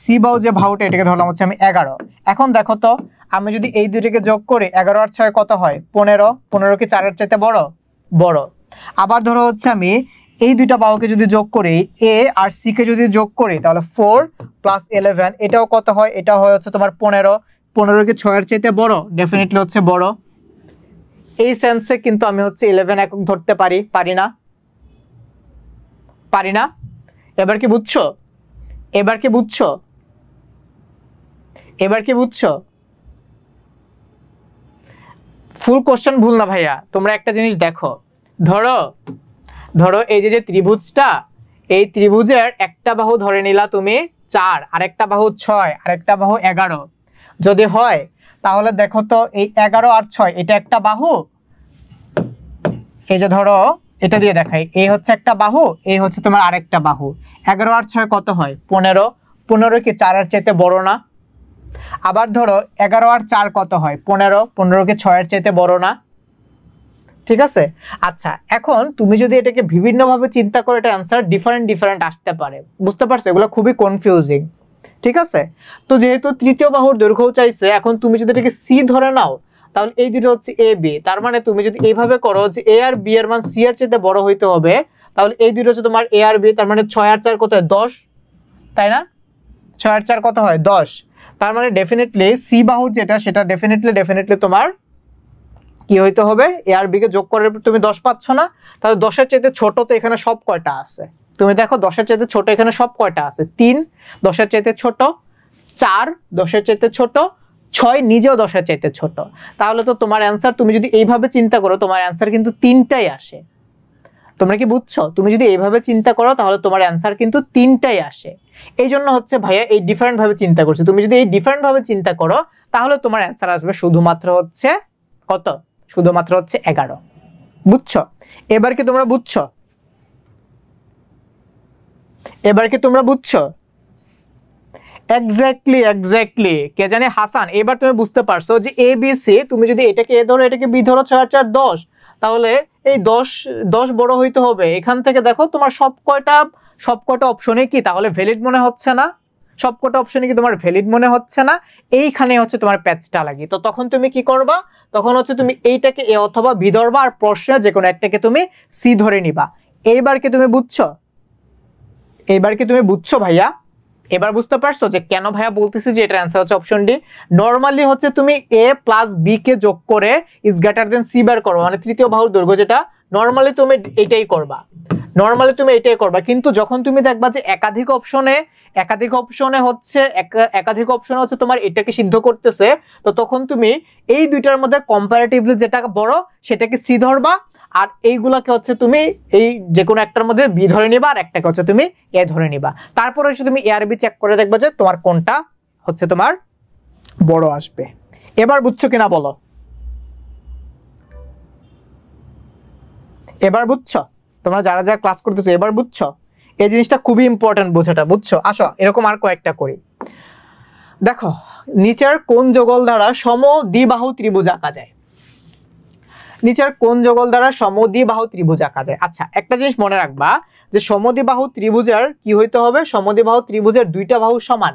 A: সি বাহু, যে বাহুটা এটাকে ধরলাম হচ্ছে আমি 11। এখন দেখো তো, আমি যদি এই দুইটাকে যোগ করি, 11 আর 6 কত হয়? 15। 15 কি 4-এর চাইতে বড়? বড়। আবার ধরো হচ্ছে আমি এই দুইটা বাহুকে যদি যোগ করি, এ আর সি কে যদি যোগ করি, তাহলে 4 + 11, এটাও কত হয়? এটা হয় হচ্ছে তোমার 15। 15 কি 6-এর চাইতে বড়? ডেফিনেটলি হচ্ছে বড়। এই সেন্সে কিন্তু আমি হচ্ছে 11 একক ধরতে পারি, পারি না? পারি না? এবার কি বুঝছো? এবার কি বুঝছো? এবার কি বুঝছো? ফুল কোশ্চেন ভুল না ভাইয়া, তোমরা একটা জিনিস দেখো। ধরো ধরো এই যে ত্রিভুজটা, এই ত্রিভুজের একটা বাহু ধরে নিলা তুমি 4, আরেকটা বাহু 6, আরেকটা বাহু 11 যদি হয়, তাহলে দেখো তো এই 11 আর 6 এটা একটা বাহু। এই যে ধরো এটা দিয়ে দেখাই, এই হচ্ছে একটা বাহু, এই হচ্ছে তোমার আরেকটা বাহু। 11 আর 6 কত হয়? 15। 15 কি 4-এর চাইতে বড় না? আবার ধরো 11 আর 4 কত হয়? 15। 15 কি 6-এর চাইতে বড় না? ঠিক আছে। আচ্ছা, এখন তুমি যদি এটাকে বিভিন্নভাবে চিন্তা করো, এটা অ্যান্সার ডিফারেন্ট আসতে পারে, বুঝতে পারছো? এগুলো খুবই কনফিউজিং। ঠিক আছে, তো যেহেতু তৃতীয় বাহুর দৈর্ঘ্য চাইছে, এখন তুমি যদি এটাকে সি ধরে নাও, তাহলে এই দুটো হচ্ছে এ বি। তার মানে তুমি যদি এইভাবে করো যে এ আর বি এর মান সি এর চেয়ে বড় হইতে হবে, তাহলে এই দুটো হচ্ছে তোমার এ আর বি। তার মানে 6 আর 4 কত হয়? 10, তাই না? 6 আর 4 কত হয়? 10। তার মানে ডেফিনেটলি সি বাহুর যেটা, সেটা ডেফিনেটলি তোমার কি হইতে হবে? এ আর বি কে যোগ করে তুমি 10 পাচ্ছ না? তাহলে 10-এর চাইতে ছোট তো এখানে সব কয়টা আছে? তুমি দেখো 10-এর চাইতে ছোট এখানে সব কয়টা আছে? 3 10-এর চাইতে ছোট, 4 10-এর চাইতে ছোট, 6 নিজেও 10-এর চাইতে ছোট। তাহলে তো তোমার অ্যান্সার, তুমি যদি এইভাবে চিন্তা করো, তোমার অ্যান্সার কিন্তু 3টাই আসে। তোমরা কি বুঝছো? তুমি যদি এইভাবে চিন্তা করো, তাহলে তোমার অ্যান্সার কিন্তু 3টাই আসে। এই জন্য হচ্ছে ভাইয়া এই ডিফারেন্ট ভাবে চিন্তা করছে। তুমি যদি এই ডিফারেন্ট ভাবে চিন্তা করো, তাহলে তোমার অ্যান্সার আসবে শুধুমাত্র হচ্ছে কত? শুধুমাত্র হচ্ছে 11। বুঝছো? এবার কি তোমরা বুঝছো? এবার কি তোমরা বুঝছো? এক্স্যাক্টলি। কে জানে হাসান, এবার তুমি বুঝতে পারছো যে এ বি সি, তুমি যদি এটাকে এ ধরো, এটাকে বি ধরো, 6 আর 4 10, তাহলে এই 10 বড় হইতে হবে। এখান থেকে দেখো তোমার সবকটা অপশনে কি তাহলে ভ্যালিড মনে হচ্ছে না? সবকটা অপশনে কি তোমার ভ্যালিড মনে হচ্ছে না? এইখানে হচ্ছে তোমার প্যাচটা লাগি। তো তখন তুমি কি করবা? তখন হচ্ছে তুমি এইটাকে এ অথবা বি ধরবা, আর প্রশ্নে যে কোনো একটাকে তুমি সি ধরে নিবা। এইবার কি তুমি বুঝছো? এইবার কি তুমি বুঝছো ভাইয়া? এবার বুঝতে পারছো যে কেন ভাইয়া বলতেছি যে এটার অ্যান্সার হচ্ছে অপশন ডি। নরমালি হচ্ছে তুমি এ প্লাস বি কে যোগ করে ইজ গ্রেটার দেন সি বার করো, মানে তৃতীয় বাহুর দৈর্ঘ্য যেটা, নরমালি তুমি এটাই করবা। কিন্তু যখন তুমি দেখবা যে একাধিক অপশনে হচ্ছে তোমার এটাকে সিদ্ধ করতেছে, তো তখন তুমি এই দুইটার মধ্যে কম্পারেটিভলি যেটা বড় সেটাকে সি ধরবা, আর এইগুলাকে হচ্ছে তুমি এই যে কোনো একটার মধ্যে বি ধরে নিবা, আর একটাকে হচ্ছে তুমি এ ধরে নিবা। তারপরে হচ্ছে তুমি এ আর বি চেক করে দেখবা যে তোমার কোনটা হচ্ছে তোমার বড় আসবে। এবার বুঝছো কিনা বলো? এবার বুঝছো? তোমরা যারা যারা ক্লাস করতেছো এবার বুঝছো? এই জিনিসটা খুবই ইম্পর্টেন্ট বোঝাটা, বুঝছো? আসো এরকম আর কয়েকটা করি। দেখো, নিচের কোন যুগল দ্বারা সমদ্বিবাহু ত্রিভুজ আঁকা যায়? নিচের কোন যুগল দ্বারা সমদ্বিবাহু ত্রিভুজ আঁকা যায়? আচ্ছা, একটা জিনিস মনে রাখবা যে সমদ্বিবাহু ত্রিভুজের কি হইতে হবে? সমদ্বিবাহু ত্রিভুজের দুইটা বাহু সমান।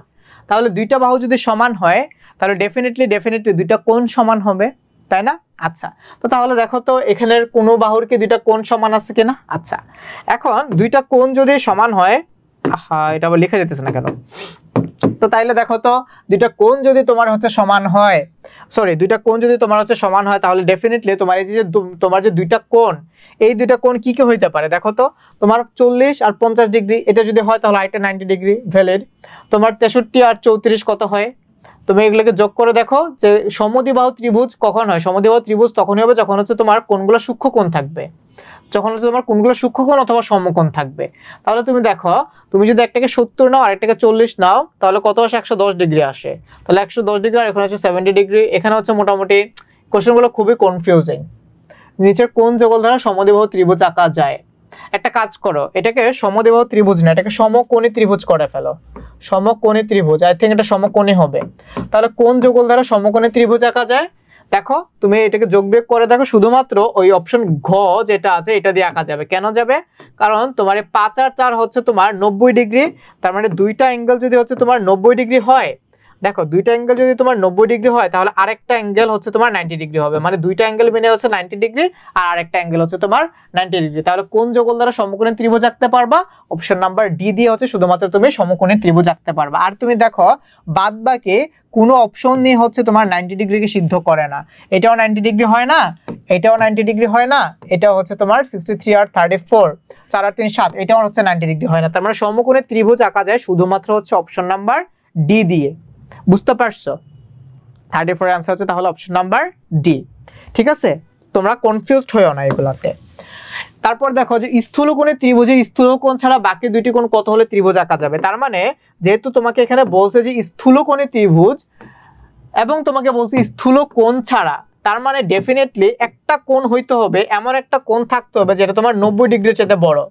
A: তাহলে দুইটা বাহু যদি সমান হয়, তাহলে ডেফিনেটলি দুইটা কোণ সমান হবে, তাই না? আচ্ছা, তো তাহলে দেখো তো এখানের কোনো বাহুর কি দুইটা কোণ সমান আছে কিনা? আচ্ছা, এখন দুইটা কোণ যদি সমান হয়, এটা আবার লেখা যেতেছে না কেন? তো তাইলে দেখো তো দুইটা কোণ যদি তোমার হচ্ছে সমান হয়, তাহলে ডেফিনেটলি তোমার এই যে তোমার যে দুইটা কোণ, এই দুইটা কোণ কি কি হইতে পারে? দেখো তো, তোমার 40 আর 50 ডিগ্রি, এটা যদি হয় তাহলে এটা 90 ডিগ্রি ভ্যালিড। তোমার 63 আর 34 কত হয়? তুমি এগুলোকে যোগ করে দেখো যে সমদ্বিবাহু ত্রিভুজ কখন হয়। সমদ্বিবাহু ত্রিভুজ তখনই হবে যখন হচ্ছে তোমার কোণগুলো সূক্ষ্মকোণ থাকবে, যখন হচ্ছে তোমার কোণগুলো সূক্ষ্মকোণ অথবা সমকোণ থাকবে। তাহলে তুমি দেখো, তুমি যদি একটাকে 70 নাও আর একটাকে 40 নাও তাহলে কত আসে? 110 ডিগ্রি আসে। তাহলে 110 ডিগ্রি আর এখানে হচ্ছে 70 ডিগ্রি। এখানে হচ্ছে মোটামুটি কোশ্চেনগুলো খুবই কনফিউজিং। নিচের কোন যুগল দ্বারা সমদ্বিবাহু ত্রিভুজ আঁকা যায়? একটা কাজ করো, এটাকে সমদ্বিবাহু ত্রিভুজ না, এটাকে সমকোণী ত্রিভুজ করে ফেলো। সমকোণী ত্রিভুজ, আই থিঙ্ক এটা সমকোণী হবে। তাহলে কোন যুগল দ্বারা সমকোণী ত্রিভুজ আঁকা যায়? দেখো তুমি এটাকে যোগ বিয়োগ করে দেখো, শুধুমাত্র ওই অপশন ঘ যেটা আছে এটা দিয়ে আঁকা যাবে। কেন যাবে? কারণ তোমার 5 আর 4 হচ্ছে তোমার 90 ডিগ্রি। তার মানে দুইটা অ্যাঙ্গেল যদি হচ্ছে তোমার 90 ডিগ্রি হয়, দেখো দুইটা অ্যাঙ্গেল যদি তোমার 90 ডিগ্রি হয় তাহলে আরেকটা অ্যাঙ্গেল হচ্ছে তোমার 90 ডিগ্রি হবে। মানে দুইটা অ্যাঙ্গেল মিলে হচ্ছে 90 ডিগ্রি আর আরেকটা অ্যাঙ্গেল হচ্ছে তোমার 90 ডিগ্রি। তাহলে কোন যুগল দ্বারা সমকোণী ত্রিভুজ আঁকতে পারবা? অপশন নাম্বার ডি দিয়ে হচ্ছে শুধুমাত্র তুমি সমকোণী ত্রিভুজ আঁকতে পারবা। আর তুমি দেখো বাদ বাকি কোনো অপশন নিয়ে হচ্ছে তোমার 90 ডিগ্রিকে সিদ্ধ করে না। এটাও 90 ডিগ্রি হয় না, এটাও 90 ডিগ্রি হয় না, এটাও হচ্ছে তোমার 63 আর 34, 4 আর 3 7, এটাও হচ্ছে 90 ডিগ্রি হয় না। তার মানে সমকোণী ত্রিভুজ আঁকা যায় শুধুমাত্র হচ্ছে অপশন নাম্বার ডি দিয়ে। বুঝতে পারছো? 34 এর आंसर হচ্ছে তাহলে অপশন নাম্বার ডি। ঠিক আছে, তোমরা কনফিউজড হয়ো না এগুলাতে। তারপর দেখো যে স্থূলকোণী ত্রিভুজে স্থূলকোণ ছাড়া বাকি দুইটি কোণ কত হলে ত্রিভুজ আঁকা যাবে? তার মানে যেহেতু তোমাকে এখানে বলছে যে স্থূলকোণী ত্রিভুজ এবং তোমাকে বলছে স্থূলকোণ ছাড়া, তার মানে ডেফিনেটলি একটা কোণ হইতে হবে, এমন একটা কোণ থাকতে হবে যেটা তোমার 90 ডিগ্রির চাইতে বড়।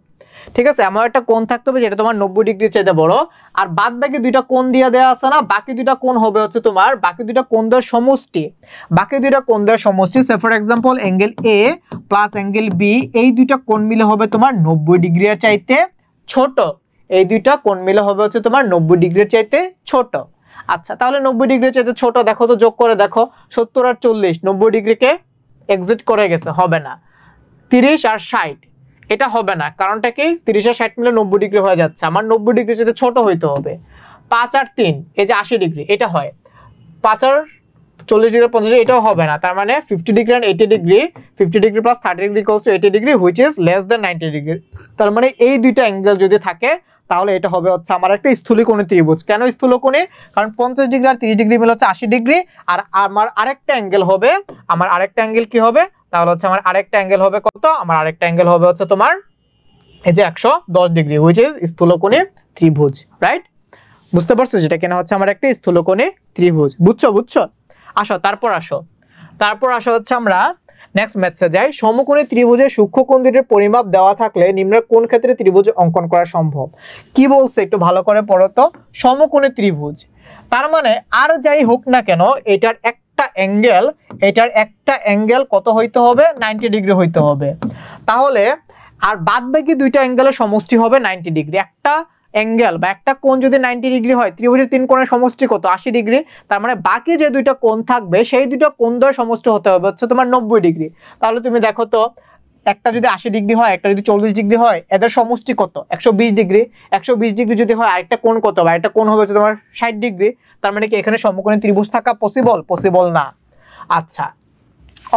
A: ঠিক আছে, এমন একটা কোণ থাকতে হবে যেটা তোমার 90 ডিগ্রির চাইতে বড়। আর বাদ বাকি দুইটা কোণ দিয়ে দেওয়া আছে না, বাকি দুইটা কোণ হবে হচ্ছে তোমার বাকি দুইটা কোণ দ্বয়ের সমষ্টি। বাকি দুইটা কোণ দ্বয়ের সমষ্টি, say for example angle A plus angle B, এই দুইটা কোণ মিলে হবে তোমার 90 ডিগ্রির চাইতে ছোট। এই দুইটা কোণ মিলে হবে হচ্ছে তোমার 90 ডিগ্রির চাইতে ছোট। আচ্ছা, তাহলে 90 ডিগ্রির চাইতে ছোট, দেখো তো যোগ করে দেখো, 70 আর 40 90 ডিগ্রিকে এক্সিট করে গেছে, হবে না। 30 আর 60 এটা হবে না, কারণটা কি? 30 আর 60 মিলে 90 ডিগ্রি হয়ে যাচ্ছে, আমার 90 ডিগ্রির চাইতে ছোট হইতে হবে। 5 আর 3 এই যে 80 ডিগ্রি, এটা হয়। 5 আর 40 ডিগ্রি 50 এটাও হবে না। তার মানে 50 ডিগ্রি আর 80 degree, 50 degree plus 30 degree equals to 80 degree, which is less than 90 degree. তার মানে এই দুইটা অ্যাঙ্গেল যদি থাকে তাহলে এটা হবে হচ্ছে আমার একটা স্থূলকোণী ত্রিভুজ। কেন স্থূলকোণী? কারণ 50 ডিগ্রি আর 30 ডিগ্রি মিলে হচ্ছে 80 ডিগ্রি। আর আমার আরেকটা অ্যাঙ্গেল হবে, আমার আরেকটা অ্যাঙ্গেল কি হবে? তাহলে হচ্ছে আমার আরেকটা অ্যাঙ্গেল হবে কত? আমার আরেকটা অ্যাঙ্গেল হবে হচ্ছে তোমার এই যে 110 ডিগ্রি, হুইচ ইজ স্থূলকোণী ত্রিভুজ, রাইট? বুঝতে পারছো যেটা কিনা হচ্ছে আমার একটা স্থূলকোণী ত্রিভুজ। বুঝছো? আসো তারপর আসো হচ্ছে আমরা নেক্সট ম্যাথসে যাই। সমকোণী ত্রিভুজের সূক্ষ্মকোণ দুটির পরিমাপ দেওয়া থাকলে নিম্নের কোন ক্ষেত্রে ত্রিভুজ অঙ্কন করা সম্ভব? কি বলছে একটু ভালো করে পড়ো তো। সমকোণী ত্রিভুজ তার মানে আর যাই হোক না কেন এটার একটা অ্যাঙ্গেল কত হইতে হবে? 90 ডিগ্রি হইতে হবে। তাহলে আর বাদ বাকি দুইটা অ্যাঙ্গেলের সমষ্টি হবে 90 ডিগ্রি। একটা অ্যাঙ্গেল বা একটা কোণ যদি 90 ডিগ্রি হয়, ত্রিভুজের তিন কোণের সমষ্টি কত? 80 ডিগ্রি। তার মানে বাকি যে দুইটা কোণ থাকবে সেই দুইটা কোণ দ্বয়ের সমষ্টি হতে হবে হচ্ছে তোমার 90 ডিগ্রি। তাহলে তুমি দেখো তো, একটা যদি 80 ডিগ্রি হয়, একটা যদি 40 ডিগ্রি হয়, এদের সমষ্টি কত? 120 ডিগ্রি। 120 ডিগ্রি যদি হয় আরেকটা কোণ কত? বা একটা কোণ হবে হচ্ছে তোমার 60 ডিগ্রি। তার মানে কি এখানে সমকোণী ত্রিভুজ থাকা পসিবল না। আচ্ছা,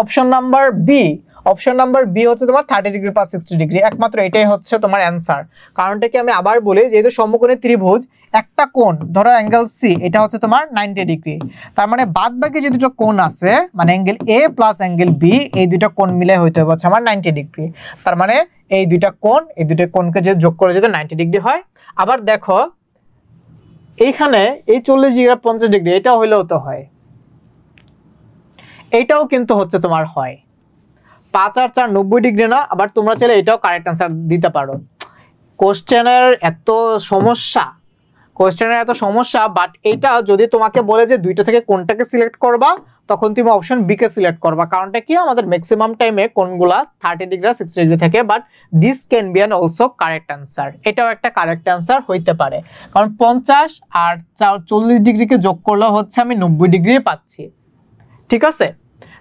A: অপশন নাম্বার বি হচ্ছে তোমার 30 ডিগ্রি প্লাস 60 ডিগ্রি, একমাত্র এটাই হচ্ছে তোমার অ্যান্সার। কারণটা কি আমি আবার বলি, যেহেতু সমকোণী ত্রিভুজ একটা কোণ ধরো অ্যাঙ্গেল সি, এটা হচ্ছে তোমার 90 ডিগ্রি। তার মানে বাদ বাকি যে দুটো কোণ আছে মানে angle A plus angle B, এই দুটো কোণ মিলে হইতে হচ্ছে আমার 90 ডিগ্রি। তার মানে এই দুটো কোণকে যে যোগ করে যদি 90 ডিগ্রি হয়। আবার দেখো এইখানে এই 40 ডিগ্রি আর 50 ডিগ্রি এটাও হইলেও তো হয়, এইটাও কিন্তু হচ্ছে তোমার হয়। 5 আর 4 90 ডিগ্রি না? আবার তোমরা চাইলে এটাও কারেক্ট অ্যান্সার দিতে পারো। কোশ্চেনের এত সমস্যা, বাট এটা যদি তোমাকে বলে যে দুইটা থেকে কোনটাকে সিলেক্ট করবা, তখন তুমি অপশন বি কে সিলেক্ট করবা। কারণটা কি? আমাদের ম্যাক্সিমাম টাইমে কোনগুলা 30 ডিগ্রি আর 60 ডিগ্রি থাকে, but this can be an also correct answer. এটাও একটা কারেক্ট অ্যান্সার হইতে পারে, কারণ 50 আর 40 ডিগ্রিকে যোগ করলে হচ্ছে আমি 90 ডিগ্রি পাচ্ছি। ঠিক আছে,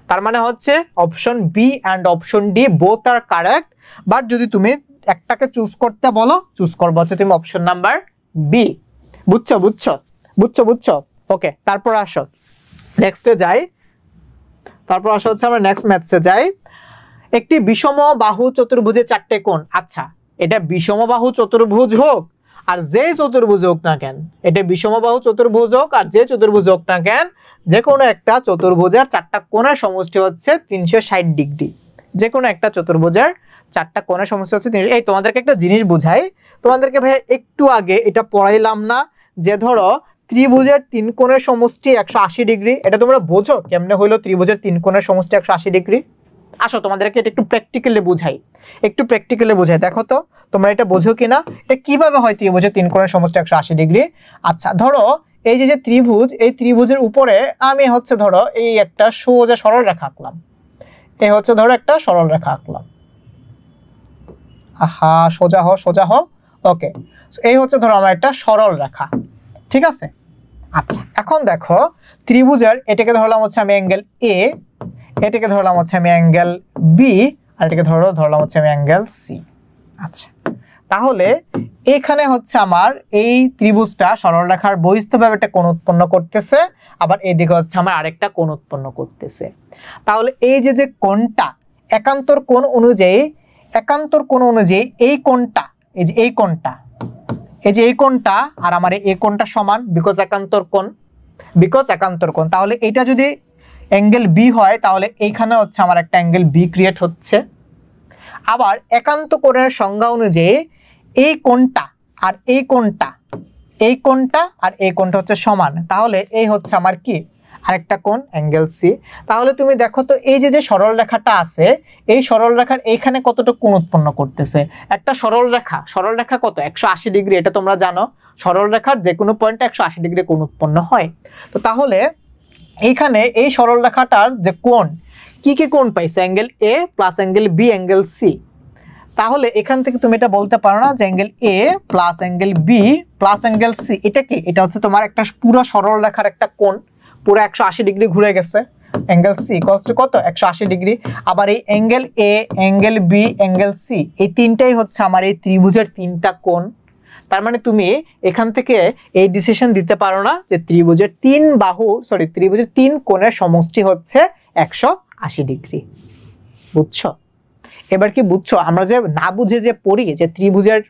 A: তার মানে হচ্ছে option B and option D both আর কারেক্ট। বাট যদি তুমি একটাকে চুজ করতে বলো, চুজ করবো হচ্ছে তুমি অপশন নাম্বার বি। বুঝছো? ওকে, তারপর আসো নেক্সটে যাই। হচ্ছে আমরা নেক্সট ম্যাথসে যাই। একটি বিষমবাহু চতুর্ভুজের 4টে কোণ। আচ্ছা, এটা বিষমবাহু চতুর্ভুজ হোক আর যে চতুর্ভুজ হোক না কেন, এটা বিষমবাহু চতুর্ভুজ হোক আর যে চতুর্ভুজ হোক না কেন, যে কোনো একটা চতুর্ভুজের চারটা কোণের সমষ্টি হচ্ছে 360 ডিগ্রি। যে কোনো একটা চতুর্ভুজের চারটা কোণের সমষ্টি হচ্ছে 300। এই তোমাদেরকে একটা জিনিস বুঝাই, তোমাদেরকে ভাই একটু আগে এটা পড়াইলাম না যে ধরো ত্রিভুজের তিন কোণের সমষ্টি 180 ডিগ্রি, এটা তোমরা বোঝো কেমনে হইলো ত্রিভুজের তিন কোণের সমষ্টি 180 ডিগ্রি? আসো তোমাদেরকে এটা একটু প্র্যাকটিক্যালি বুঝাই, একটু প্র্যাকটিক্যালি বুঝাই, দেখো তো তোমরা এটা বোঝো কিনা, এটা কিভাবে হয় ত্রিভুজের তিন কোণের সমষ্টি 180 ডিগ্রি। আচ্ছা ধরো এই যে ত্রিভুজ, এই ত্রিভুজের উপরে আমি হচ্ছে ধরো এই একটা সোজা সরল রেখা আঁকলাম, এই হচ্ছে ধরো একটা সরল রেখা আঁকলাম, আহা সোজা হ সোজা হ, ওকে। এই হচ্ছে ধরো আমার একটা সরল রেখা, ঠিক আছে। আচ্ছা এখন দেখো ত্রিভুজের এটাকে ধরলাম হচ্ছে আমি অ্যাঙ্গেল এ, এটাকে ধরলাম হচ্ছে আমি অ্যাঙ্গেল বি, আর এটাকে ধরলাম হচ্ছে আমি অ্যাঙ্গেল সি। আচ্ছা তাহলে এখানে হচ্ছে আমার এই ত্রিভুজটা সরলরেখার বহিস্থভাবে একটা কোণ উৎপন্ন করতেছে, আবার এইদিকে হচ্ছে আমার আরেকটা কোণ উৎপন্ন করতেছে। তাহলে এই যে কোণটা একান্তর কোণ অনুযায়ী, একান্তর কোণ অনুযায়ী এই কোণটা, এই যে এই কোণটা, এই যে এই কোণটা আর আমার এই কোণটা সমান, বিকজ একান্তর কোণ, বিকজ একান্তর কোণ। তাহলে এটা যদি অ্যাঙ্গেল বি হয় তাহলে এইখানে হচ্ছে আমার একটা অ্যাঙ্গেল বি ক্রিয়েট হচ্ছে। আবার একান্ত কোণের সংজ্ঞা অনুযায়ী এই কোণটা আর এই কোণটা, এই কোণটা আর এই কোণটা হচ্ছে সমান, তাহলে এই হচ্ছে আমার কি আরেকটা কোণ অ্যাঙ্গেল সি। তাহলে তুমি দেখো তো এই যে সরল রেখাটা আছে, এই সরল রেখার এইখানে কতটা কোণ উৎপন্ন করতেছে। একটা সরল রেখা, সরল রেখা কত 180 ডিগ্রি, এটা তোমরা জানো, সরল রেখার যে কোনো পয়েন্টে 180 ডিগ্রি কোণ উৎপন্ন হয়। তো তাহলে এইখানে এই সরল রেখাটার যে কোণ, কি কি কোণ পাইছো, angle A plus angle B angle C. তাহলে এখান থেকে তুমি এটা বলতে পারো না যে angle A plus angle B plus angle C, এটা কি, এটা হচ্ছে তোমার একটা পুরো সরল রেখার একটা কোণ, পুরো 180 ডিগ্রি ঘুরে গেছে, অ্যাঙ্গেল সি ইকুয়ালস টু কত 180 ডিগ্রি। আবার এই angle A, angle B, angle C, এই তিনটাই হচ্ছে আমার এই ত্রিভুজের তিনটা কোণ। তার মানে তুমি এখান থেকে এই ডিসিশন দিতে পারো না যে ত্রিভুজের তিন বাহু, সরি ত্রিভুজের তিন কোণের সমষ্টি হচ্ছে 180 ডিগ্রি। বুঝছো? এবার কি বুঝছো? আমরা যে না বুঝে যে পড়ি যে ত্রিভুজের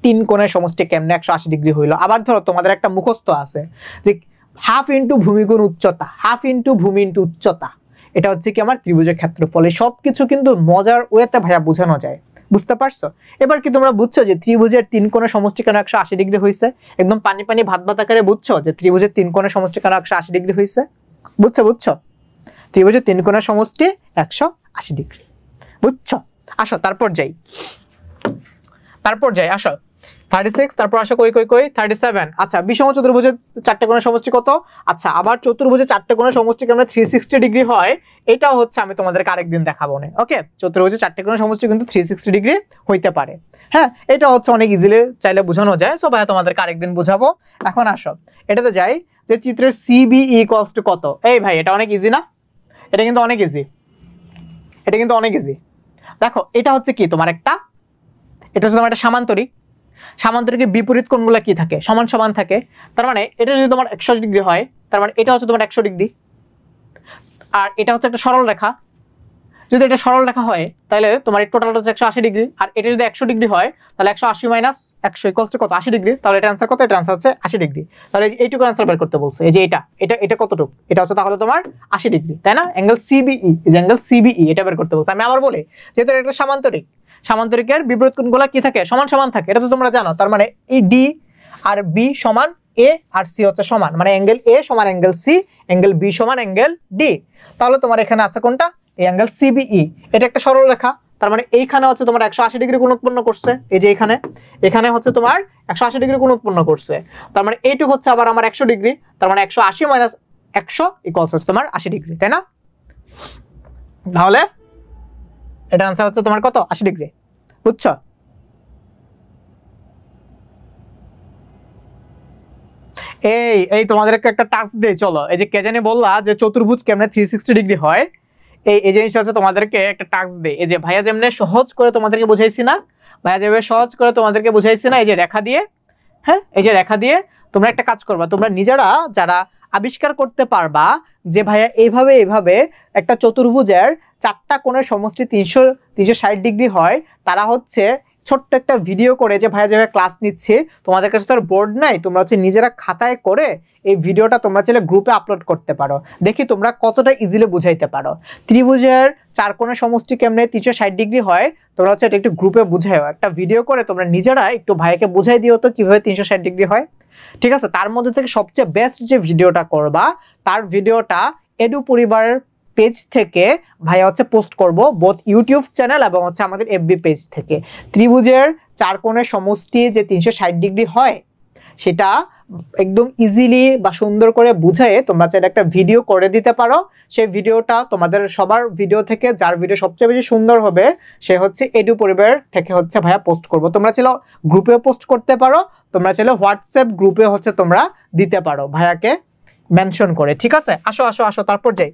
A: তিন কোণের সমষ্টি কেমনে 180 ডিগ্রি হইলো। আবার ধরো তোমাদের একটা মুখস্থ আছে যে হাফ ইন্টু ভূমি গুণ উচ্চতা, হাফ ইন্টু ভূমি ইন্টু উচ্চতা, এটা হচ্ছে কি আমার ত্রিভুজের ক্ষেত্রফল। এই সব কিছু কিন্তু মজার ওয়েতে ভাইয়া বোঝানো যায়, বুঝতে পারছো? এবার কি তোমরা বুঝছো যে ত্রিভুজের তিন কোণের সমষ্টি কেন 180 ডিগ্রি হয়েছে? একদম পানি পানি ভাত ভাত আকারে বুঝছো যে ত্রিভুজের তিন কোণের সমষ্টি কেন 180 ডিগ্রি হয়েছে? বুঝছো? বুঝছো ত্রিভুজের তিন কোণের সমষ্টি 180 ডিগ্রি, বুঝছো? আসো তারপর যাই, আসো 36, তারপর আসো কই 37। আচ্ছা বিষম চতুর্ভুজের চারটে কোণের সমষ্টি কত? আচ্ছা আবার চতুর্ভুজের চারটে কোণের সমষ্টি কেমন 360 ডিগ্রি হয়, এটাও হচ্ছে আমি তোমাদেরকে আরেকদিন দেখাবো না। ওকে, চতুর্ভুজের চারটে কোণের সমষ্টি কিন্তু 360 ডিগ্রি হইতে পারে। হ্যাঁ, এটা হচ্ছে অনেক ইজিলি চাইলে বোঝানো যায়, সো ভাইয়া তোমাদেরকে আরেকদিন বুঝাবো। এখন আসো এটাতে যাই যে চিত্রের সিবিই ইকুয়ালস টু কত। এই ভাই এটা অনেক ইজি না? এটা কিন্তু অনেক ইজি, এটা কিন্তু অনেক ইজি। দেখো এটা হচ্ছে কি তোমার একটা, এটা হচ্ছে তোমার একটা সামান্তরিক, সামান্তরিকের বিপরীত কোণগুলো কি থাকে? সমান সমান থাকে। তার মানে এটা যদি তোমার 180 ডিগ্রি হয়, তার মানে এটা হচ্ছে তোমার 100 ডিগ্রি। আর এটা হচ্ছে একটা সরল রেখা, যদি এটা সরল রেখা হয় তাহলে তোমার টোটালটা হচ্ছে 180 ডিগ্রি। আর এটা যদি 100 ডিগ্রি হয় তাহলে 180 মাইনাস 100 ইকুয়ালস টু কত? 80 ডিগ্রি। তাহলে এটা আনসার কত? এটা আনসার হচ্ছে 80 ডিগ্রি। তাহলে এইটুকু আনসার বের করতে বলছে, এই যে এটা কতটুকু? এটা হচ্ছে তাহলে তোমার 80 ডিগ্রি, তাই না? অ্যাঙ্গেল সিবিই, এই যে অ্যাঙ্গেল সিবিই, এটা বের করতে বলছে। আমি আবার বলি যেহেতু এটা একটা সামান্তরিক, সামান্তরিকের বিপরীত কোণগুলো কি থাকে? সমান সমান থাকে, এটা তো তোমরা জানো। তার মানে এই ডি আর বি সমান এ আর সি হচ্ছে সমান, মানে অ্যাঙ্গেল এ সমান অ্যাঙ্গেল সি, অ্যাঙ্গেল বি সমান অ্যাঙ্গেল ডি। তাহলে তোমার এখানে আছে কোনটা? এই অ্যাঙ্গেল সিবিই, এটা একটা সরল রেখা। তার মানে এইখানে হচ্ছে তোমার 180 ডিগ্রি কোণ উৎপন্ন করছে, এই যে এখানে হচ্ছে তোমার 180 ডিগ্রি কোণ উৎপন্ন করছে। তার মানে এইটুকু হচ্ছে আবার আমার 100 ডিগ্রি। তার মানে 180 মাইনাস 100 ইকুয়ালস হচ্ছে তোমার 80 ডিগ্রি, তাই না? তাহলে এটা आंसर হচ্ছে তোমার কত? 80 ডিগ্রি, বুঝছো? এই তোমাদেরকে একটা টাস্ক দেই, চলো। এই যে কে জানি বললা যে চতুর্ভুজ কেমনে 360 ডিগ্রি হয়, এই জিনিসটা হচ্ছে তোমাদেরকে একটা টাস্ক দেই। এই যে ভাইয়া যেমনে সহজ করে তোমাদেরকে বুঝাইছি না, ভাইয়া যেভাবে সহজ করে তোমাদেরকে বুঝাইছি না, এই যে রেখা দিয়ে, হ্যাঁ এই যে রেখা দিয়ে তোমরা একটা কাজ করবা। তোমরা নিজেরা যারা আবিষ্কার করতে পারবা যে ভাইয়া এইভাবে একটা চতুর্ভুজের চারটা কোণের সমষ্টি 360 ডিগ্রি হয়, তারা হচ্ছে ছোট্ট একটা ভিডিও করে যে ভাইয়া যেভাবে ক্লাস নিচ্ছে, তোমাদের কাছে তো আর বোর্ড নাই, তোমরা হচ্ছে নিজেরা খাতায় করে এই ভিডিওটা তোমরা চাইলে গ্রুপে আপলোড করতে পারো। দেখি তোমরা কতটা ইজিলি বুঝাইতে পারো। ত্রিভুজের চার কোণের সমষ্টি কেমনে 360 ডিগ্রি হয়, তোমরা হচ্ছে এটা একটু গ্রুপে বুঝাও, একটা ভিডিও করে তোমরা নিজেরা একটু ভাইকে বুঝাই দিও তো কিভাবে 360 ডিগ্রি হয়। ঠিক আছে, তার মধ্যে থেকে সবচেয়ে বেস্ট যে ভিডিওটা করবা, তার ভিডিওটা এডু পরিবারের পেজ থেকে ভাইয়া হচ্ছে পোস্ট করব, বোথ ইউটিউব চ্যানেল এবং হচ্ছে আমাদের এফবি পেজ থেকে। ত্রিভুজের চার কোণের সমষ্টি যে 360 ডিগ্রি হয় সেটা একদম ইজিলি বা সুন্দর করে বুঝায়ে তোমরা চাইলে একটা ভিডিও করে দিতে পারো। সেই ভিডিওটা তোমাদের সবার ভিডিও থেকে যার ভিডিও সবচেয়ে বেশি সুন্দর হবে সে হচ্ছে এডু পরিবার থেকে হচ্ছে ভাইয়া পোস্ট করব। তোমরা চাইলে গ্রুপেও পোস্ট করতে পারো, তোমরা চাইলে হোয়াটসঅ্যাপ গ্রুপে হচ্ছে তোমরা দিতে পারো ভাইয়াকে মেনশন করে। ঠিক আছে, আসো আসো আসো, তারপর যাই।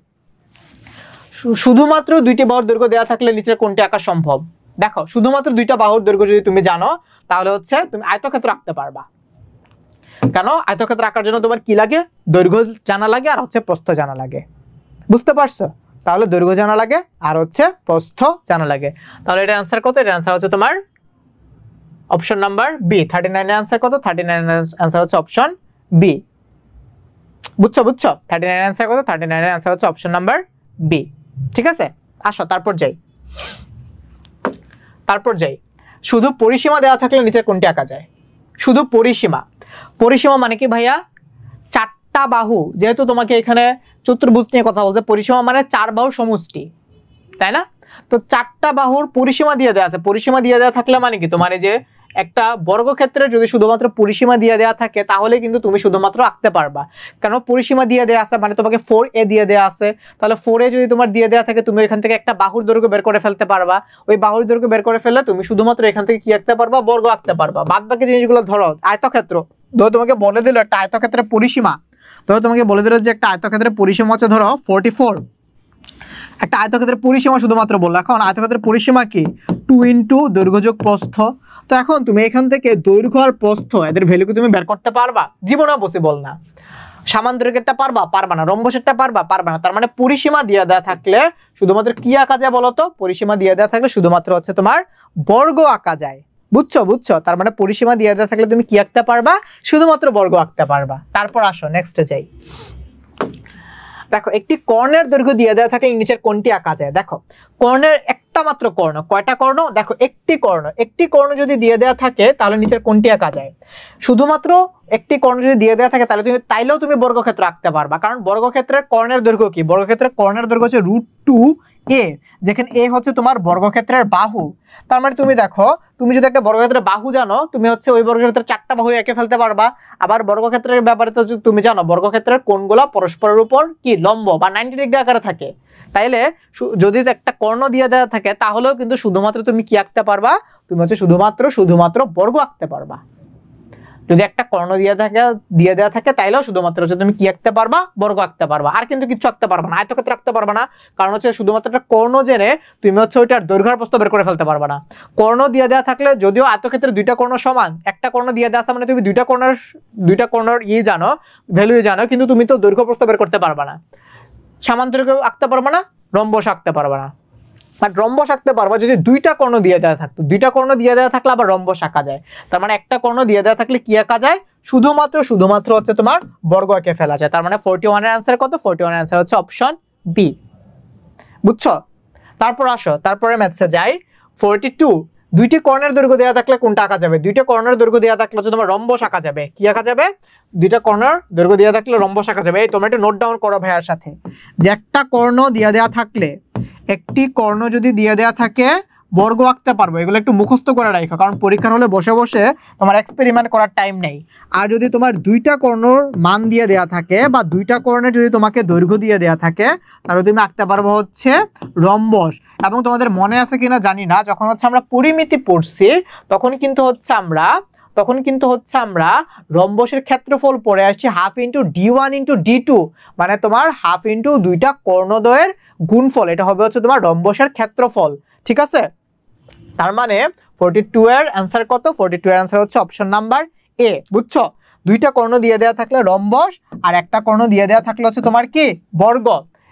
A: শুধুমাত্র দুইটি বাহুর দৈর্ঘ্য দেওয়া থাকলে নিচের কোনটি আঁকা সম্ভব? দেখো, শুধুমাত্র দুইটা বাহুর দৈর্ঘ্য যদি তুমি জানো তাহলে হচ্ছে তুমি আয়তক্ষেত্র আঁকতে পারবা। কেন? আয়তক্ষেত্র আঁকার জন্য তোমার কি লাগে? দৈর্ঘ্য জানা লাগে আর হচ্ছে প্রস্থ জানা লাগে। বুঝতে পারছো? তাহলে দৈর্ঘ্য জানা লাগে আর হচ্ছে প্রস্থ জানা লাগে। তাহলে এটা অ্যান্সার কত? এটা অ্যান্সার হচ্ছে তোমার অপশন নাম্বার বি। 39 এর অ্যান্সার কত? 39 এর অ্যান্সার হচ্ছে অপশন বি। বুঝছো? 39 এর অ্যান্সার কত? 39 এর অ্যান্সার হচ্ছে অপশন নাম্বার বি। ঠিক আছে, আসো তারপর যাই। শুধু পরিসীমা দেওয়া থাকলে নিচের কোনটি আঁকা যায়? শুধু পরিসীমা। পরিসীমা মানে কি ভাইয়া? চারটা বাহু, যেহেতু তোমাকে এখানে চতুর্ভুজ নিয়ে কথা বলছে, পরিসীমা মানে চার বাহুর সমষ্টি, তাই না? তো চারটা বাহুর পরিসীমা দিয়ে দেওয়া আছে। পরিসীমা দিয়ে দেওয়া থাকলে মানে কি, তোমার এই যে একটা বর্গক্ষেত্রের যদি শুধুমাত্র পরিসীমা দিয়ে দেওয়া থাকে তাহলে কিন্তু তুমি শুধুমাত্র আঁকতে পারবা। কেন? পরিসীমা দিয়ে দেওয়া আছে মানে তোমাকে 4a দিয়ে দেওয়া আছে। তাহলে 4a যদি তোমার দিয়ে দেওয়া থাকে তুমি এখান থেকে একটা বাহুর দৈর্ঘ্য বের করে ফেলতে পারবা। ওই বাহুর দৈর্ঘ্য বের করে ফেললে তুমি শুধুমাত্র এখান থেকে কি আঁকতে পারবা? বর্গ আঁকতে পারবা। বাদ বাকি জিনিসগুলো ধরো আয়তক্ষেত্র, ধরো তোমাকে বলে দিল একটা আয়তক্ষেত্রের পরিসীমা, ধরো তোমাকে বলে দিল যে একটা আয়তক্ষেত্রের পরিসীমা হচ্ছে ধরো 44। একটা আয়তক্ষেত্রের পরিসীমা শুধুমাত্র বললো। এখন আয়তক্ষেত্রের পরিসীমা কি? 2 ইন্টু দৈর্ঘ্য যোগ প্রস্থ। তো এখন তুমি এখান থেকে দৈর্ঘ্য আর প্রস্থ এদের ভ্যালু কি তুমি বের করতে পারবা? জীবনে পসিবল না। সামান্তরিকেরটা পারবা? পারবা না। রম্বসেরটা পারবা? পারবা না। তার মানে পরিসীমা দিয়ে দেওয়া থাকলে শুধুমাত্র কি আঁকা যায় বলতো? পরিসীমা দিয়ে দেওয়া থাকলে শুধুমাত্র হচ্ছে তোমার বর্গ আঁকা যায়। বুঝছো? তার মানে পরিসীমা দিয়ে দেওয়া থাকলে তুমি কি আঁকতে পারবা? শুধুমাত্র বর্গ আঁকতে পারবা। তারপর আসো নেক্সটে যাই। দেখো, একটি কর্ণের দৈর্ঘ্য দিয়ে দেওয়া থাকলে নিচের কোনটি আঁকা যায়? দেখো, কর্ণের একটা মাত্র কর্ণ, কয়টা কর্ণ? দেখো, একটি কর্ণ যদি দিয়ে দেওয়া থাকে তাহলে নিচের কোনটি আঁকা যায়? শুধুমাত্র একটি কর্ণ যদি দিয়ে দেওয়া থাকে তাহলে তাইলেও তুমি বর্গক্ষেত্র আঁকতে পারবা। কারণ বর্গক্ষেত্রের কর্ণের দৈর্ঘ্য কি? বর্গক্ষেত্রের কর্ণের দৈর্ঘ্য হচ্ছে √2a, যেখানে a হচ্ছে তোমার বর্গক্ষেত্রের বাহু। তার মানে তুমি দেখো, তুমি যদি একটা বর্গক্ষেত্রের বাহু জানো, তুমি হচ্ছে ওই বর্গক্ষেত্রের চারটা বাহু এঁকে ফেলতে পারবা। আবার বর্গক্ষেত্রের ব্যাপারে তো তুমি জানো বর্গক্ষেত্রের কোণগুলো পরস্পরের উপর কি লম্ব বা 90 ডিগ্রি আকারে থাকে। তাইলে যদি একটা কর্ণ দিয়ে দেওয়া থাকে তাহলেও কিন্তু শুধুমাত্র তুমি কি আঁকতে পারবা? তুমি হচ্ছে শুধুমাত্র বর্গ আঁকতে পারবা। যদি একটা কর্ণ দিয়ে দেওয়া থাকে তাইলেও শুধুমাত্র হচ্ছে তুমি কি আঁকতে পারবা? বর্গ আঁকতে পারবা। আর কিন্তু কিছু আঁকতে পারবা না, আয়তক্ষেত্র আঁকতে পারবা না। কারণ হচ্ছে শুধুমাত্র একটা কর্ণ জেনে তুমি হচ্ছে ওইটার দৈর্ঘ্য প্রস্থ বের করে ফেলতে পারবা না। কর্ণ দিয়ে দেওয়া থাকলে যদিও আয়তক্ষেত্রে দুইটা কর্ণ সমান, একটা কর্ণ দিয়ে দেওয়া আছে মানে তুমি দুইটা কর্ণের জানো, ভ্যালু জানো, কিন্তু তুমি তো দৈর্ঘ্য প্রস্থ বের করতে পারবা না। সামান্তরিক আঁকতে পারবা না, রম্বস আঁকতে পারবা না। বাট রম্বস আঁকতে পারবা যদি দুইটা কর্ণ দিয়ে দেওয়া থাকতো। দুইটা কর্ণ দিয়ে দেওয়া থাকলে আবার রম্বস আঁকা যায়। তার মানে একটা কর্ণ দিয়ে দেওয়া থাকলে কি আঁকা যায়? শুধুমাত্র হচ্ছে তোমার বর্গ এঁকে ফেলা যায়। তার মানে 41 এর অ্যান্সার কত? 41 এর অ্যান্সার হচ্ছে অপশন বি। বুঝছো? তারপর আসো, তারপরে ম্যাথসে যাই। 42, দুইটি কর্ণের দৈর্ঘ্য দেওয়া থাকলে কোনটা আঁকা যাবে? দুইটা কর্ণের দৈর্ঘ্য দেওয়া থাকলে হচ্ছে তোমার রম্বস আঁকা যাবে। কি আঁকা যাবে? দুইটা কর্ণের দৈর্ঘ্য দেওয়া থাকলে রম্বস আঁকা যাবে। এই তোমরা একটু নোট ডাউন করো ভাইয়ার সাথে, যে একটা কর্ণ দিয়ে দেওয়া থাকলে, একটি কর্ণ যদি দিয়ে দেওয়া থাকে বর্গ আঁকতে পারবো। এগুলো একটু মুখস্থ করে রাখো, কারণ পরীক্ষার হলে বসে বসে তোমার এক্সপেরিমেন্ট করার টাইম নেই। আর যদি তোমার দুইটা কর্ণর মান দিয়ে দেওয়া থাকে বা দুইটা কর্ণের যদি তোমাকে দৈর্ঘ্য দিয়ে দেওয়া থাকে তাহলে তুমি আঁকতে পারবো হচ্ছে রম্বস। এবং তোমাদের মনে আছে কিনা জানি না, যখন হচ্ছে আমরা পরিমিতি পড়ছি তখন কিন্তু হচ্ছে আমরা রম্বসের ক্ষেত্রফল পড়ে আসছি half into d1 into d2, মানে তোমার হাফ ইন্টু দুইটা কর্ণদ্বয়ের গুণফল। এটা হবে হচ্ছে তোমার রম্বসের ক্ষেত্রফল। ঠিক আছে, তার মানে 42 এর অ্যান্সার কত? 42 এর অ্যান্সার হচ্ছে অপশন নাম্বার এ। বুঝছো? দুইটা কর্ণ দিয়ে দেওয়া থাকলে রম্বস, আর একটা কর্ণ দিয়ে দেওয়া থাকলে হচ্ছে তোমার কি? বর্গ।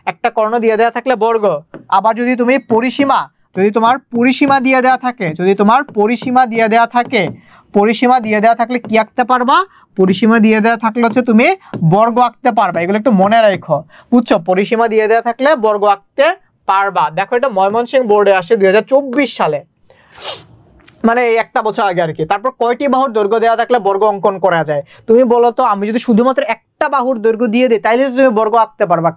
A: একটা কর্ণ দিয়ে দেওয়া থাকলে বর্গ। আবার যদি তুমি পরিসীমা যদি তোমার পরিসীমা দিয়ে দেওয়া থাকে, যদি তোমার পরিসীমা দিয়ে দেওয়া থাকে, পরিসীমা দিয়ে দেওয়া থাকলে কি আঁকতে পারবা? পরিসীমা দিয়ে দেওয়া থাকলে হচ্ছে তুমি বর্গ আঁকতে পারবা। এগুলো একটু মনে রাখো, বুঝছো? পরিসীমা দিয়ে দেওয়া থাকলে বর্গ আঁকতে পারবা। দেখো এটা ময়মনসিংহ বোর্ডে আসে 2024 সালে, মানে এই একটা বছর আগে আর কি। তারপর কয়টি বাহুর দৈর্ঘ্য দেওয়া থাকলে বর্গ অঙ্কন করা যায়? তুমি বলো তো, আমি যদি শুধুমাত্র একটা বাহুর দৈর্ঘ্য দিয়ে দিই তাইলে তুমি বর্গ আঁকতে পারবা,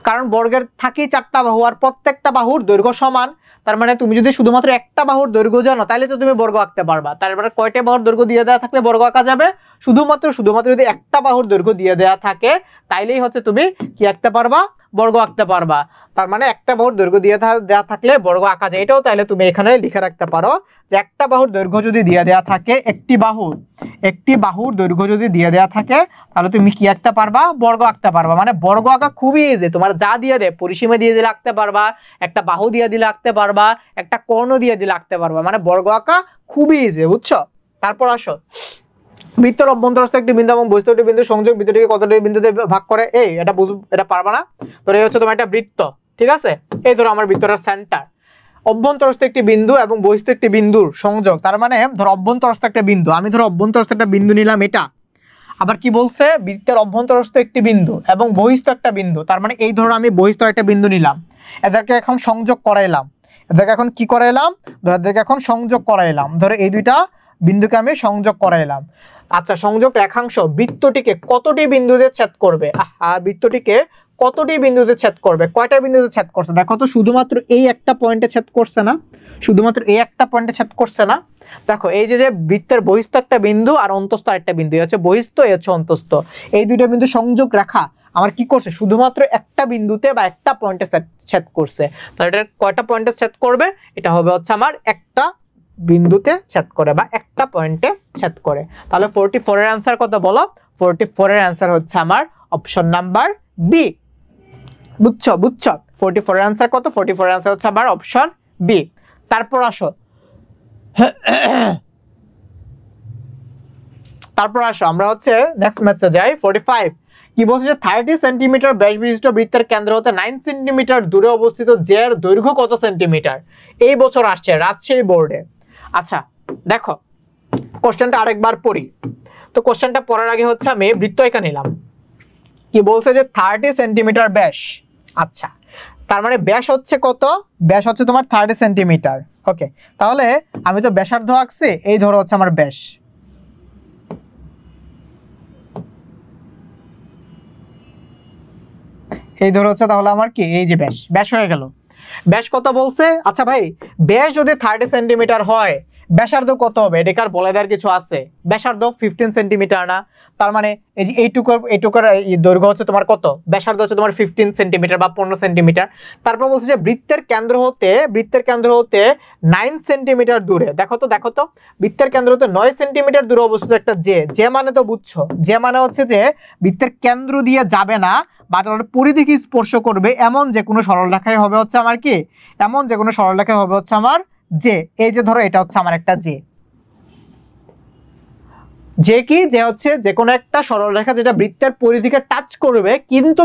A: কারণ বর্গের থাকেই 4টা বাহু আর প্রত্যেকটা বাহুর দৈর্ঘ্য সমান। তার মানে তুমি যদি শুধুমাত্র একটা বাহুর দৈর্ঘ্য জানো তাহলে তো তুমি বর্গ আঁকতে পারবা। তারপরে কয়টা বাহুর দৈর্ঘ্য দিয়ে দেওয়া থাকলে বর্গ আঁকা যাবে? শুধুমাত্র যদি একটা বাহুর দৈর্ঘ্য দিয়ে দেওয়া থাকে তাইলেই হচ্ছে তুমি কি আঁকতে পারবা? বর্গ আঁকতে পারবা। তার মানে একটা বাহুর দৈর্ঘ্য দিয়ে দেওয়া থাকলে বর্গ আঁকা যায়। এটাও তাইলে তুমি এখানে লিখে রাখতে পারো যে একটা বাহুর দৈর্ঘ্য যদি দিয়ে দেওয়া থাকে, একটি বাহুর দৈর্ঘ্য যদি দিয়ে দেওয়া থাকে তাহলে তুমি কি আঁকতে পারবা? বর্গ আঁকতে পারবা। মানে বর্গ আঁকা খুবই ইজি, তোমার যা দিয়ে দেয় পরিসীমা দিয়ে দিলে আঁকতে পারবা, একটা বাহু দিয়ে দিলে আঁকতে পারবা, একটা কর্ণ দিয়ে দিলে আঁকতে পারবা। মানে বর্গ আঁকা খুবই ইজি, বুঝছো? তারপর আসো, বৃত্তের অভ্যন্তরস্থ একটি বিন্দু এবং বহিঃস্থ একটি বিন্দু সংযোগ বৃত্তটিকে কতটি বিন্দুতে ভাগ করে? এই এটা এটা পারবা না? ধরো এই হচ্ছে তোমার একটা বৃত্ত, ঠিক আছে? এই ধরো আমার বৃত্তটার সেন্টার, অভ্যন্তরস্থ একটি বিন্দু এবং বহিঃস্থ একটি বিন্দুর সংযোগ। তার মানে ধরো অভ্যন্তরস্থ একটা বিন্দু, আমি ধরো অভ্যন্তরস্থ একটা বিন্দু নিলাম, এটা আবার কি বলছে? বৃত্তের অভ্যন্তরস্থ একটি বিন্দু এবং বহিঃস্থ একটা বিন্দু। তার মানে এই ধরো আমি বহিঃস্থ একটা বিন্দু নিলাম, এদেরকে এখন সংযোগ করাইলাম, এদেরকে এখন কি করাইলাম? এদেরকে এখন সংযোগ করাইলাম। ধরো এই দুইটা বিন্দুকে আমি সংযোগ করাইলাম। আচ্ছা, সংযোগ রেখাংশ বৃত্তটিকে কতটি বিন্দুতে ছেদ করবে? বৃত্তটিকে কতটি বিন্দুতে ছেদ করবে? কয়টা বিন্দুতে ছেদ করছে? দেখো তো, শুধুমাত্র এই একটা পয়েন্টে ছেদ করছে না? শুধুমাত্র এই একটা পয়েন্টে ছেদ করছে না? দেখো এই যে বৃত্তের বহিঃস্থ একটা বিন্দু আর অন্তস্থ একটা বিন্দু, এই হচ্ছে বহিঃস্থ, এই হচ্ছে অন্তস্থ, এই দুইটা বিন্দু সংযোগ রেখা আমার কি করছে? শুধুমাত্র একটা বিন্দুতে বা একটা পয়েন্টে ছেদ করছে। তাহলে এটা কয়টা পয়েন্টে ছেদ করবে? এটা হবে হচ্ছে আমার একটা বিন্দুতে ছেদ করে বা একটা পয়েন্টে ছেদ করে। তাহলে 44 এর आंसर কত বলো? 44 এর आंसर হচ্ছে আমার অপশন নাম্বার বি। বুঝছো? 44 এর आंसर কত? 44 এর आंसर হচ্ছে আমার অপশন বি। তারপর আসো, আমরা হচ্ছে নেক্সট ম্যাথে যাই। 45 কি বলছে? যে 30 সেন্টিমিটার ব্যাস বিশিষ্ট বৃত্তের কেন্দ্র হতে 9 সেন্টিমিটার দূরে অবস্থিত জে এর দৈর্ঘ্য কত সেন্টিমিটার? এই বছর আসছে রাজশাহী বোর্ডে। আচ্ছা দেখো, কোশ্চেনটা আরেকবার পড়ি। তো কোশ্চেনটা পড়ার আগে হচ্ছে আমি বৃত্ত এঁকে নিলাম। কি বলছে? যে 30 সেন্টিমিটার ব্যাস। আচ্ছা, তার মানে ব্যাস হচ্ছে কত? ব্যাস হচ্ছে তোমার 30 সেন্টিমিটার। ওকে, তাহলে আমি তো ব্যাসার্ধ আঁকছি, এই ধরো হচ্ছে আমার ব্যাস, এই ধরো হচ্ছে তাহলে আমার কি? এই যে ব্যাস হয়ে গেল। ব্যাস কত বলছে? আচ্ছা ভাই, ব্যাস যদি 30 সেন্টিমিটার হয় ব্যাসার্ধ কত হবে? এটা কার বলে দেওয়ার কিছু আছে? ব্যাসার্ধ 15 সেন্টিমিটার না? তার মানে এই যে এইটুকুর দৈর্ঘ্য হচ্ছে তোমার কত? ব্যাসার্ধ হচ্ছে তোমার 15 সেন্টিমিটার বা 15 সেন্টিমিটার। তারপর বলছে যে বৃত্তের কেন্দ্র হতে 9 সেন্টিমিটার দূরে, দেখো তো বৃত্তের কেন্দ্র হতে 9 সেন্টিমিটার দূরে অবস্থিত একটা জে মানে তো বুঝছো, জে মানে হচ্ছে যে বৃত্তের কেন্দ্র দিয়ে যাবে না বা তার পরিধিকে স্পর্শ করবে এমন যে কোনো সরলরেখাই হবে হচ্ছে আমার কি? এমন যে কোনো সরলরেখাই হবে হচ্ছে আমার জে। এই যে ধরো এটা হচ্ছে আমার একটা জে কি? যে হচ্ছে যে কোনো একটা সরলরেখা যেটা বৃত্তের পরিধিকে টাচ করবে কিন্তু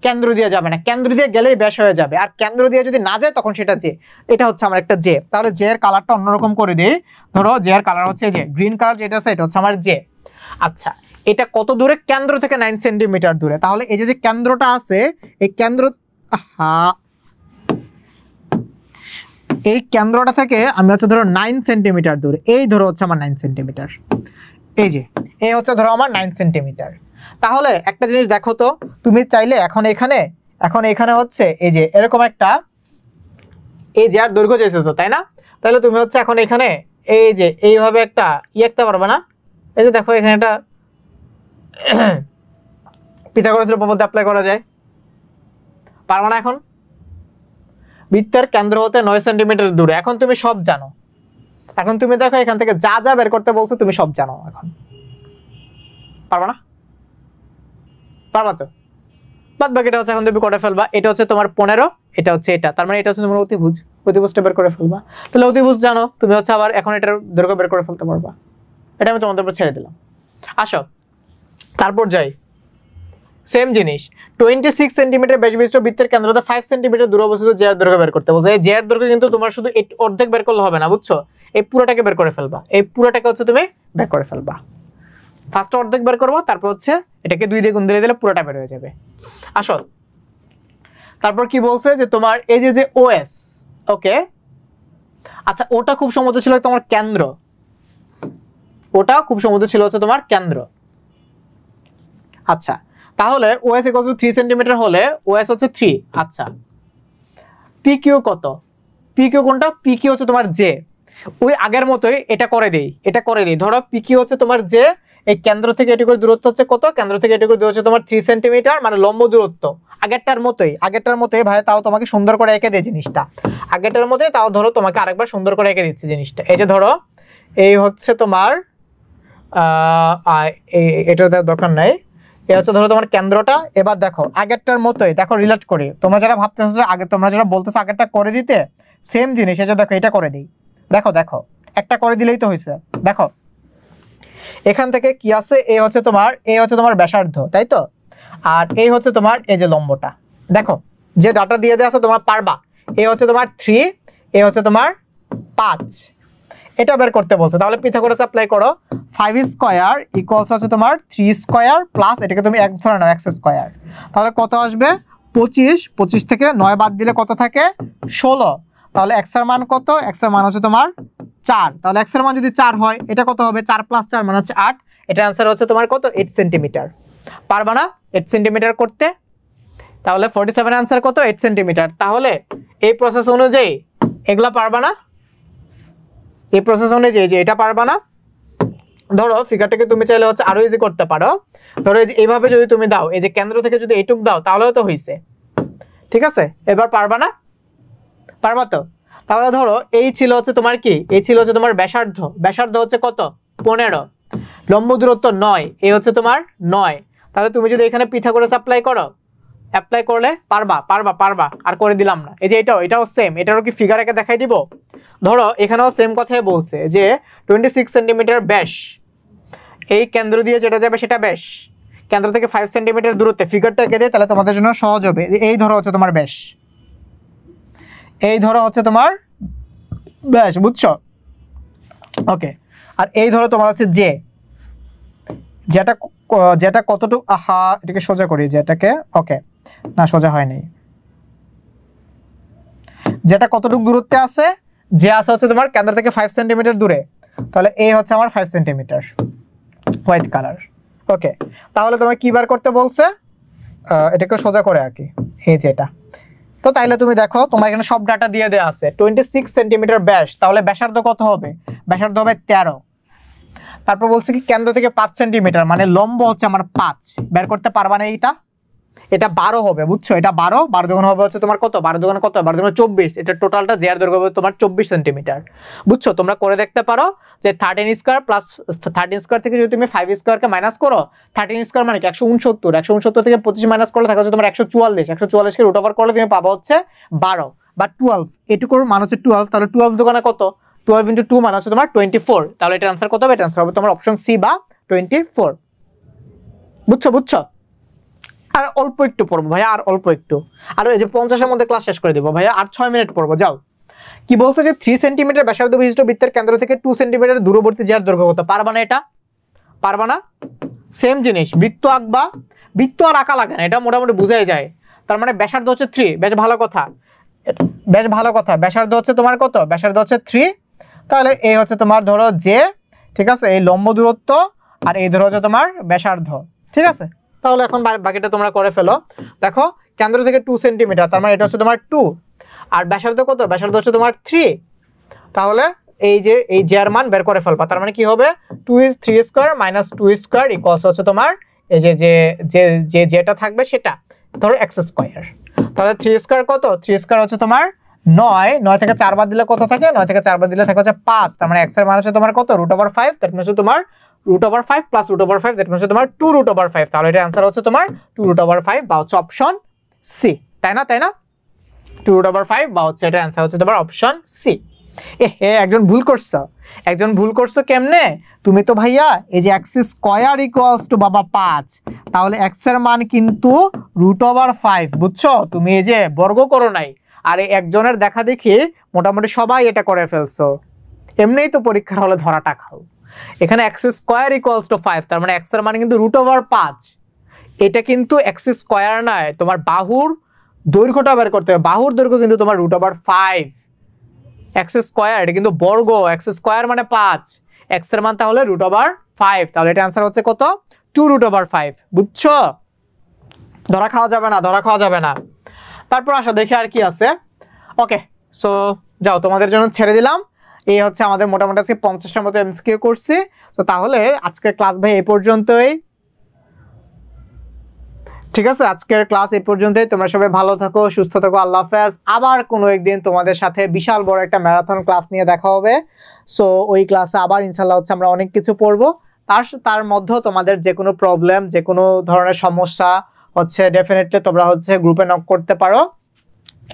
A: কেন্দ্র দিয়ে যাবে না, কেন্দ্র দিয়ে গেলেই ব্যাস হয়ে যাবে, আর কেন্দ্র দিয়ে যদি না যায় তখন সেটা জে। এটা হচ্ছে আমার একটা জে। তাহলে জে এর কালারটা অন্যরকম করে দিই। ধরো জে এর কালার হচ্ছে যে গ্রিন কালার, যেটা আছে এটা হচ্ছে আমার জে। আচ্ছা, এটা কত দূরে? কেন্দ্র থেকে 9 সেন্টিমিটার দূরে। তাহলে এই যে কেন্দ্রটা আছে, এই কেন্দ্র এই কেন্দ্রটা থেকে আমি হচ্ছে ধরো 9 সেন্টিমিটার দূরে, এই ধরো হচ্ছে আমার 9 সেন্টিমিটার, এই যে এই হচ্ছে ধরো আমার 9 সেন্টিমিটার। তাহলে একটা জিনিস দেখো তো, তুমি চাইলে এখন এখানে হচ্ছে এই যে এরকম একটা, এই যে আর দৈর্ঘ্য চাইছে তো, তাই না? তাহলে তুমি হচ্ছে এখন এখানে এই যে এইভাবে একটা আঁকতে পারবে না? এই যে দেখো এখানে একটা পিথাগোরাসের উপপাদ্য অ্যাপ্লাই করা যায়, পারবে না? এখন বৃত্তের কেন্দ্র হতে 9 সেন্টিমিটার দূরে, এখন তুমি সব জানো। এখন তুমি দেখো এখান থেকে যা যা বের করতে বলছো তুমি সব জানো, এখন পারবা না? পারবা তো? বাদ বাকিটা হচ্ছে এখন তুমি করে ফেলবা। এটা হচ্ছে তোমার 15, এটা হচ্ছে এটা, তার মানে এটা হচ্ছে তোমার অতিভুজটা বের করে ফেলবা। তাহলে অতিভুজ জানো তুমি, হচ্ছে আবার এখন এটার দৈর্ঘ্য বের করে ফেলতে পারবা। এটা আমি তোমাদের উপর ছেড়ে দিলাম। আসো তারপর যাই সেম জিনিস 26 সেন্টিমিটার ব্যাস বিশিষ্ট বৃত্তের কেন্দ্র হতে 5 সেন্টিমিটার দূরে অবস্থিত জ্যা এর দৈর্ঘ্য বের করতে বলছে। এই জ্যা এর দৈর্ঘ্য কিন্তু তোমার শুধু অর্ধেক বের করলে হবে না, বুঝছো? এই পুরোটাকে বের করে ফেলবা, এই পুরোটাকে হচ্ছে তুমি বের করে ফেলবা। ফার্স্ট অর্ধেক বের করবো, তারপর হচ্ছে এটাকে 2 দিয়ে গুণ দিয়ে দিলে পুরোটা বের হয়ে যাবে। আসো তারপর কি বলছে যে তোমার এই যে ওএস, ওকে আচ্ছা ওটা খুব সম্ভবত ছিল তোমার কেন্দ্র, ওটা খুব সম্ভবত ছিল হচ্ছে তোমার কেন্দ্র। আচ্ছা তাহলে ওএস ইকুয়ালস টু 3 সেন্টিমিটার হলে ওএস হচ্ছে 3। আচ্ছা পিকিউ কত? পিকিউ কোনটা? পিকিউ হচ্ছে তোমার জে। ওই আগের মতোই এটা করে দেই। ধরো পিকিউ হচ্ছে তোমার জে, এই কেন্দ্র থেকে এটুকুর দূরত্ব হচ্ছে কত? কেন্দ্র থেকে এটুকুর দূরত্ব হচ্ছে তোমার 3 সেন্টিমিটার, মানে লম্ব দূরত্ব আগেরটার মতোই ভাই, তাও তোমাকে সুন্দর করে এঁকে দেয় জিনিসটা আগেরটার মতোই, তাও ধরো তোমাকে আরেকবার সুন্দর করে এঁকে দিচ্ছি জিনিসটা। এই যে ধরো এই হচ্ছে তোমার এটা দরকার নাই, এই হচ্ছে ধরো তোমার কেন্দ্রটা। এবার দেখো আগেরটার মতোই, দেখো রিলেট করি, তোমরা যারা ভাবতেছো যে আগে তোমরা যারা বলতেছো আগেরটা করে দিতে, সেম জিনিস এই যে দেখো এটা করে দিই। দেখো একটা করে দিলেই তো হয়েছে। দেখো এখান থেকে কি আছে, এই হচ্ছে তোমার ব্যাসার্ধ, তাই তো? আর এই হচ্ছে তোমার এই যে লম্বটা। দেখো যে ডাটা দিয়ে দেওয়া আছে তোমার পারবা, এই হচ্ছে তোমার 3, এই হচ্ছে তোমার 5, এটা বের করতে বলছে। তাহলে পিথাগোরাস অ্যাপ্লাই করো, 5 স্কয়ার ইকুয়ালস হচ্ছে তোমার 3 স্কয়ার প্লাস এটাকে তুমি x ধরে নাও, x স্কয়ার। তাহলে কত আসবে? 25 থেকে 9 বাদ দিলে কত থাকে? 16। তাহলে x এর মান কত? x এর মান হচ্ছে তোমার 4। তাহলে x এর মান যদি 4 হয়, এটা কত হবে? 4 + 4 মানে হচ্ছে 8। এটা आंसर হচ্ছে তোমার কত? 8 সেন্টিমিটার। পারবা না 8 সেন্টিমিটার করতে? তাহলে 47 आंसर কত? 8 সেন্টিমিটার। তাহলে এই প্রসেস অনুযায়ী এগুলা পারবা না? এই প্রসেস অনুযায়ী যে এটা পারবা না? ধরো ফিগারটাকে তুমি চাইলে হচ্ছে আরো ইজি করতে পারো। ধরো এই যে এইভাবে যদি তুমি দাও, এই যে কেন্দ্র থেকে যদি এইটুক দাও তাহলেও তো হইছে, ঠিক আছে? এবার পারবা না? পারবা তো? তাহলে ধরো এই ছিল হচ্ছে তোমার কি, এই ছিল হচ্ছে তোমার ব্যাসার্ধ হচ্ছে কত? 15, লম্ব দূরত্ব 9, এই হচ্ছে তোমার 9। তাহলে তুমি যদি এখানে পিথাগোরাস অ্যাপ্লাই করলে পারবা। আর করে দিলাম না। এই যে এটাও সেম, এটারও কি ফিগার একে দেখাই দিব? ধরো এখানেও সেম কথাই বলছে যে 26 সেন্টিমিটার ব্যাস, এই কেন্দ্র দিয়ে যেটা যাবে সেটা ব্যাস, কেন্দ্র থেকে 5 সেন্টিমিটার দূরত্বে ফিগারটা এঁকে দেয়, তাহলে তোমাদের জন্য সহজ হবে। এই ধরো হচ্ছে তোমার ব্যাস, এই ধরো হচ্ছে তোমার ব্যাস, বুঝছো? ওকে, আর এই ধরো তোমার হচ্ছে যেটা কতটুকু, এটাকে সোজা করি, যেটাকে ওকে না সোজা হয়নি, যেটা কতটুকু দূরত্বে আছে, যে আছে হচ্ছে তোমার কেন্দ্র থেকে 5 সেন্টিমিটার দূরে। তাহলে এই হচ্ছে আমার 5 সেন্টিমিটার, হোয়াইট কালার। ওকে, তাহলে তোমার কি বার করতে বলছে? এটাকে সোজা করে আর কি, এই যে এটা। তো তাইলে তুমি দেখো তোমার এখানে সব ডাটা দিয়ে দেওয়া আছে। 26 সেন্টিমিটার ব্যাস, তাহলে ব্যাসার্ধ কত হবে? ব্যাসার্ধ হবে 13। তারপর বলছে কি কেন্দ্র থেকে 5 সেন্টিমিটার, মানে লম্ব হচ্ছে আমার 5। বের করতে পারবা না এটা 12 হবে, বুঝছো? এটা 12 দুগুণ হবে হচ্ছে তোমার কত? 12 দুগুণ কত? 12 দুগুণ 24। এটা টোটালটা জেয়ার দৈর্ঘ্য হবে তোমার 24 সেন্টিমিটার, বুঝছো? তোমরা করে দেখতে পারো যে 13 স্কয়ার প্লাস 13 স্কয়ার থেকে যদি তুমি 5 স্কয়ারকে মাইনাস করো, 13 স্কয়ার মানে কি 169 থেকে 25 মাইনাস করলে থাকে হচ্ছে তোমার 144 কে রুট ওভার করলে তুমি পাবা হচ্ছে 12 বা 12। এটুকুর মান হচ্ছে 12, তাহলে 12 দুগুণে কত? 12 × 2 মানে হচ্ছে তোমার 24। তাহলে এটা आंसर কত হবে? এটা आंसर হবে তোমার অপশন সি বা 24। বুঝছো? আর অল্প একটু পড়বো ভাইয়া, আর অল্প একটু, আর এই যে 50 এর মধ্যে ক্লাস শেষ করে দেবো ভাইয়া, আর 6 মিনিট পড়বো। যাও, কি বলছে যে 3 সেন্টিমিটার ব্যাসার্ধ বিশিষ্ট বৃত্তের কেন্দ্র থেকে 2 সেন্টিমিটার দূরবর্তী জ্যার দৈর্ঘ্য কত? পারবা না? এটা পারবা না? সেম জিনিস, বৃত্ত আঁকবা, বৃত্ত আর আঁকা লাগে না, এটা মোটামুটি বুঝাই যায়। তার মানে ব্যাসার্ধ হচ্ছে 3, বেশ ভালো কথা। ব্যাসার্ধ হচ্ছে তোমার কত? ব্যাসার্ধ হচ্ছে 3। তাহলে এই হচ্ছে তোমার ধরো যে, ঠিক আছে, এই লম্ব দূরত্ব, আর এই ধরো হচ্ছে তোমার ব্যাসার্ধ, ঠিক আছে? তাহলে এখন বাকিটা তোমরা করে ফেলো। দেখো কেন্দ্র থেকে 2 সেন্টিমিটার, তার মানে এটা হচ্ছে তোমার 2, আর ব্যাসার্ধ কত? ব্যাসার্ধ হচ্ছে তোমার 3। তাহলে এই যে এই জ্যার মান বের করে ফেলবা। তার মানে কি হবে? 3 স্কয়ার মাইনাস 2 স্কয়ার ইকুয়ালস হচ্ছে তোমার এই যে যেটা থাকবে সেটা, ধরো x স্কয়ার। তাহলে 3 স্কয়ার কত? 3 স্কয়ার হচ্ছে তোমার 9 থেকে 4 বাদ দিলে কত থাকে? 9 থেকে 4 বাদ দিলে থাকে হচ্ছে 5। তার মানে x এর মান হচ্ছে তোমার কত? √5। দ্যাট মিন্স তোমার √5 প্লাস √5, দ্যাট মিন্স তোমার 2√5। তাহলে এটা आंसर হচ্ছে তোমার 2√5 বা হচ্ছে অপশন সি, তাই না? 2√5 বা হচ্ছে এটা आंसर হচ্ছে তোমার অপশন সি। একজন ভুল করছো কেমনে? তুমি তো ভাইয়া এই যে এক্স স্কয়ার ইকুয়ালস টু বাবা 5, তাহলে এক্স এর মান কিন্তু √5, বুঝছো? তুমি এই যে বর্গ করো নাই, আর একজনের দেখা দেখি মোটামুটি সবাই এটা করে ফেলছো। এমনিই তো পরীক্ষার হলে ধরাটা খাও। এখানে এক্স স্কয়ার ইকুয়ালস টু 5, তার মানে এক্স এর মান কিন্তু √5। এটা কিন্তু এক্স স্কয়ার নয়, তোমার বাহুর দৈর্ঘ্যটা বের করতে হবে। বাহুর দৈর্ঘ্য কিন্তু তোমার √5। এক্স স্কয়ার এটা কিন্তু বর্গ, এক্স স্কয়ার মানে 5, এক্স এর মান তাহলে √5, তাহলে এটা आंसर হচ্ছে কত? 2√5, বুঝছো? ধরা খাওয়া যাবে না। তারপর আসো দেখি আর কি আছে। ওকে, সো যাও, তোমাদের জন্য ছেড়ে দিলাম। এই হচ্ছে আমাদের মোটামুটি আজকে 50টার মতো এমসিকিউ করছি। তো তাহলে আজকের ক্লাস ভাই এই পর্যন্তই। ঠিক আছে, আজকের ক্লাস এই পর্যন্তই। তোমরা সবাই ভালো থাকো, সুস্থ থাকো, আল্লাহ হাফেজ। আবার কোনো একদিন তোমাদের সাথে বিশাল বড় একটা ম্যারাথন ক্লাস নিয়ে দেখা হবে। সো ওই ক্লাসে আবার ইনশাল্লাহ হচ্ছে আমরা অনেক কিছু পড়বো। তার মধ্যেও তোমাদের যে কোনো প্রবলেম, যে কোনো ধরনের সমস্যা হচ্ছে ডেফিনেটলি তোমরা হচ্ছে গ্রুপে নক করতে পারো।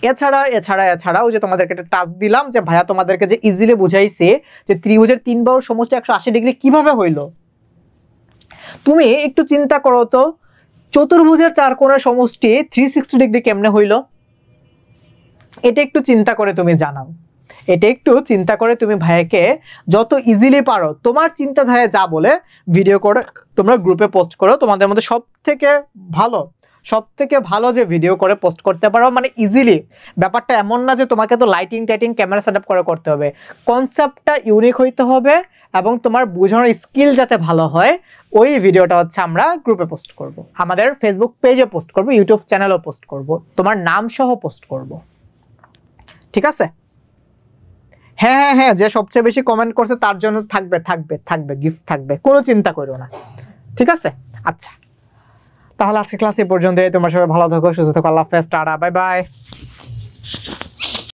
A: এছাড়া ওই যে তোমাদেরকে একটা টাস্ক দিলাম যে ভাইয়া তোমাদেরকে যে ইজিলি বুঝাইছে যে ত্রিভুজের 3 বাহুর সমষ্টি 180 ডিগ্রি কিভাবে হইলো। তুমি একটু চিন্তা করো তো, চতুর্ভুজের 4 কোণের সমষ্টি 360 ডিগ্রি কেমনে হইলো? এটা একটু চিন্তা করে তুমি জানাও। এটা একটু চিন্তা করে তুমি ভাইয়াকে যত ইজিলি পারো তোমার চিন্তাধারায় যা বলে ভিডিও করে তোমরা গ্রুপে পোস্ট করো। তোমাদের মধ্যে সবথেকে ভালো যে ভিডিও করে পোস্ট করতে পারো, মানে ইজিলি। ব্যাপারটা এমন না যে তোমাকে তো লাইটিং টাইটিং ক্যামেরা সেটআপ করে করতে হবে। কনসেপ্টটা ইউনিক হইতে হবে এবং তোমার বোঝানোর স্কিল যাতে ভালো হয়, ওই ভিডিওটা হচ্ছে আমরা গ্রুপে পোস্ট করব, আমাদের ফেসবুক পেজে পোস্ট করব, ইউটিউব চ্যানেলেও পোস্ট করব, তোমার নাম সহ পোস্ট করব। ঠিক আছে? হ্যাঁ, যে সবচেয়ে বেশি কমেন্ট করছে তার জন্য থাকবে গিফট থাকবে, কোনো চিন্তা করো না। ঠিক আছে, আচ্ছা তাহলে আজকে ক্লাস এই পর্যন্ত। তোমরা সবাই ভালো থাকো, সুস্থ থাকো, আল্লাহ হাফেজ, টাটা, বাই বাই।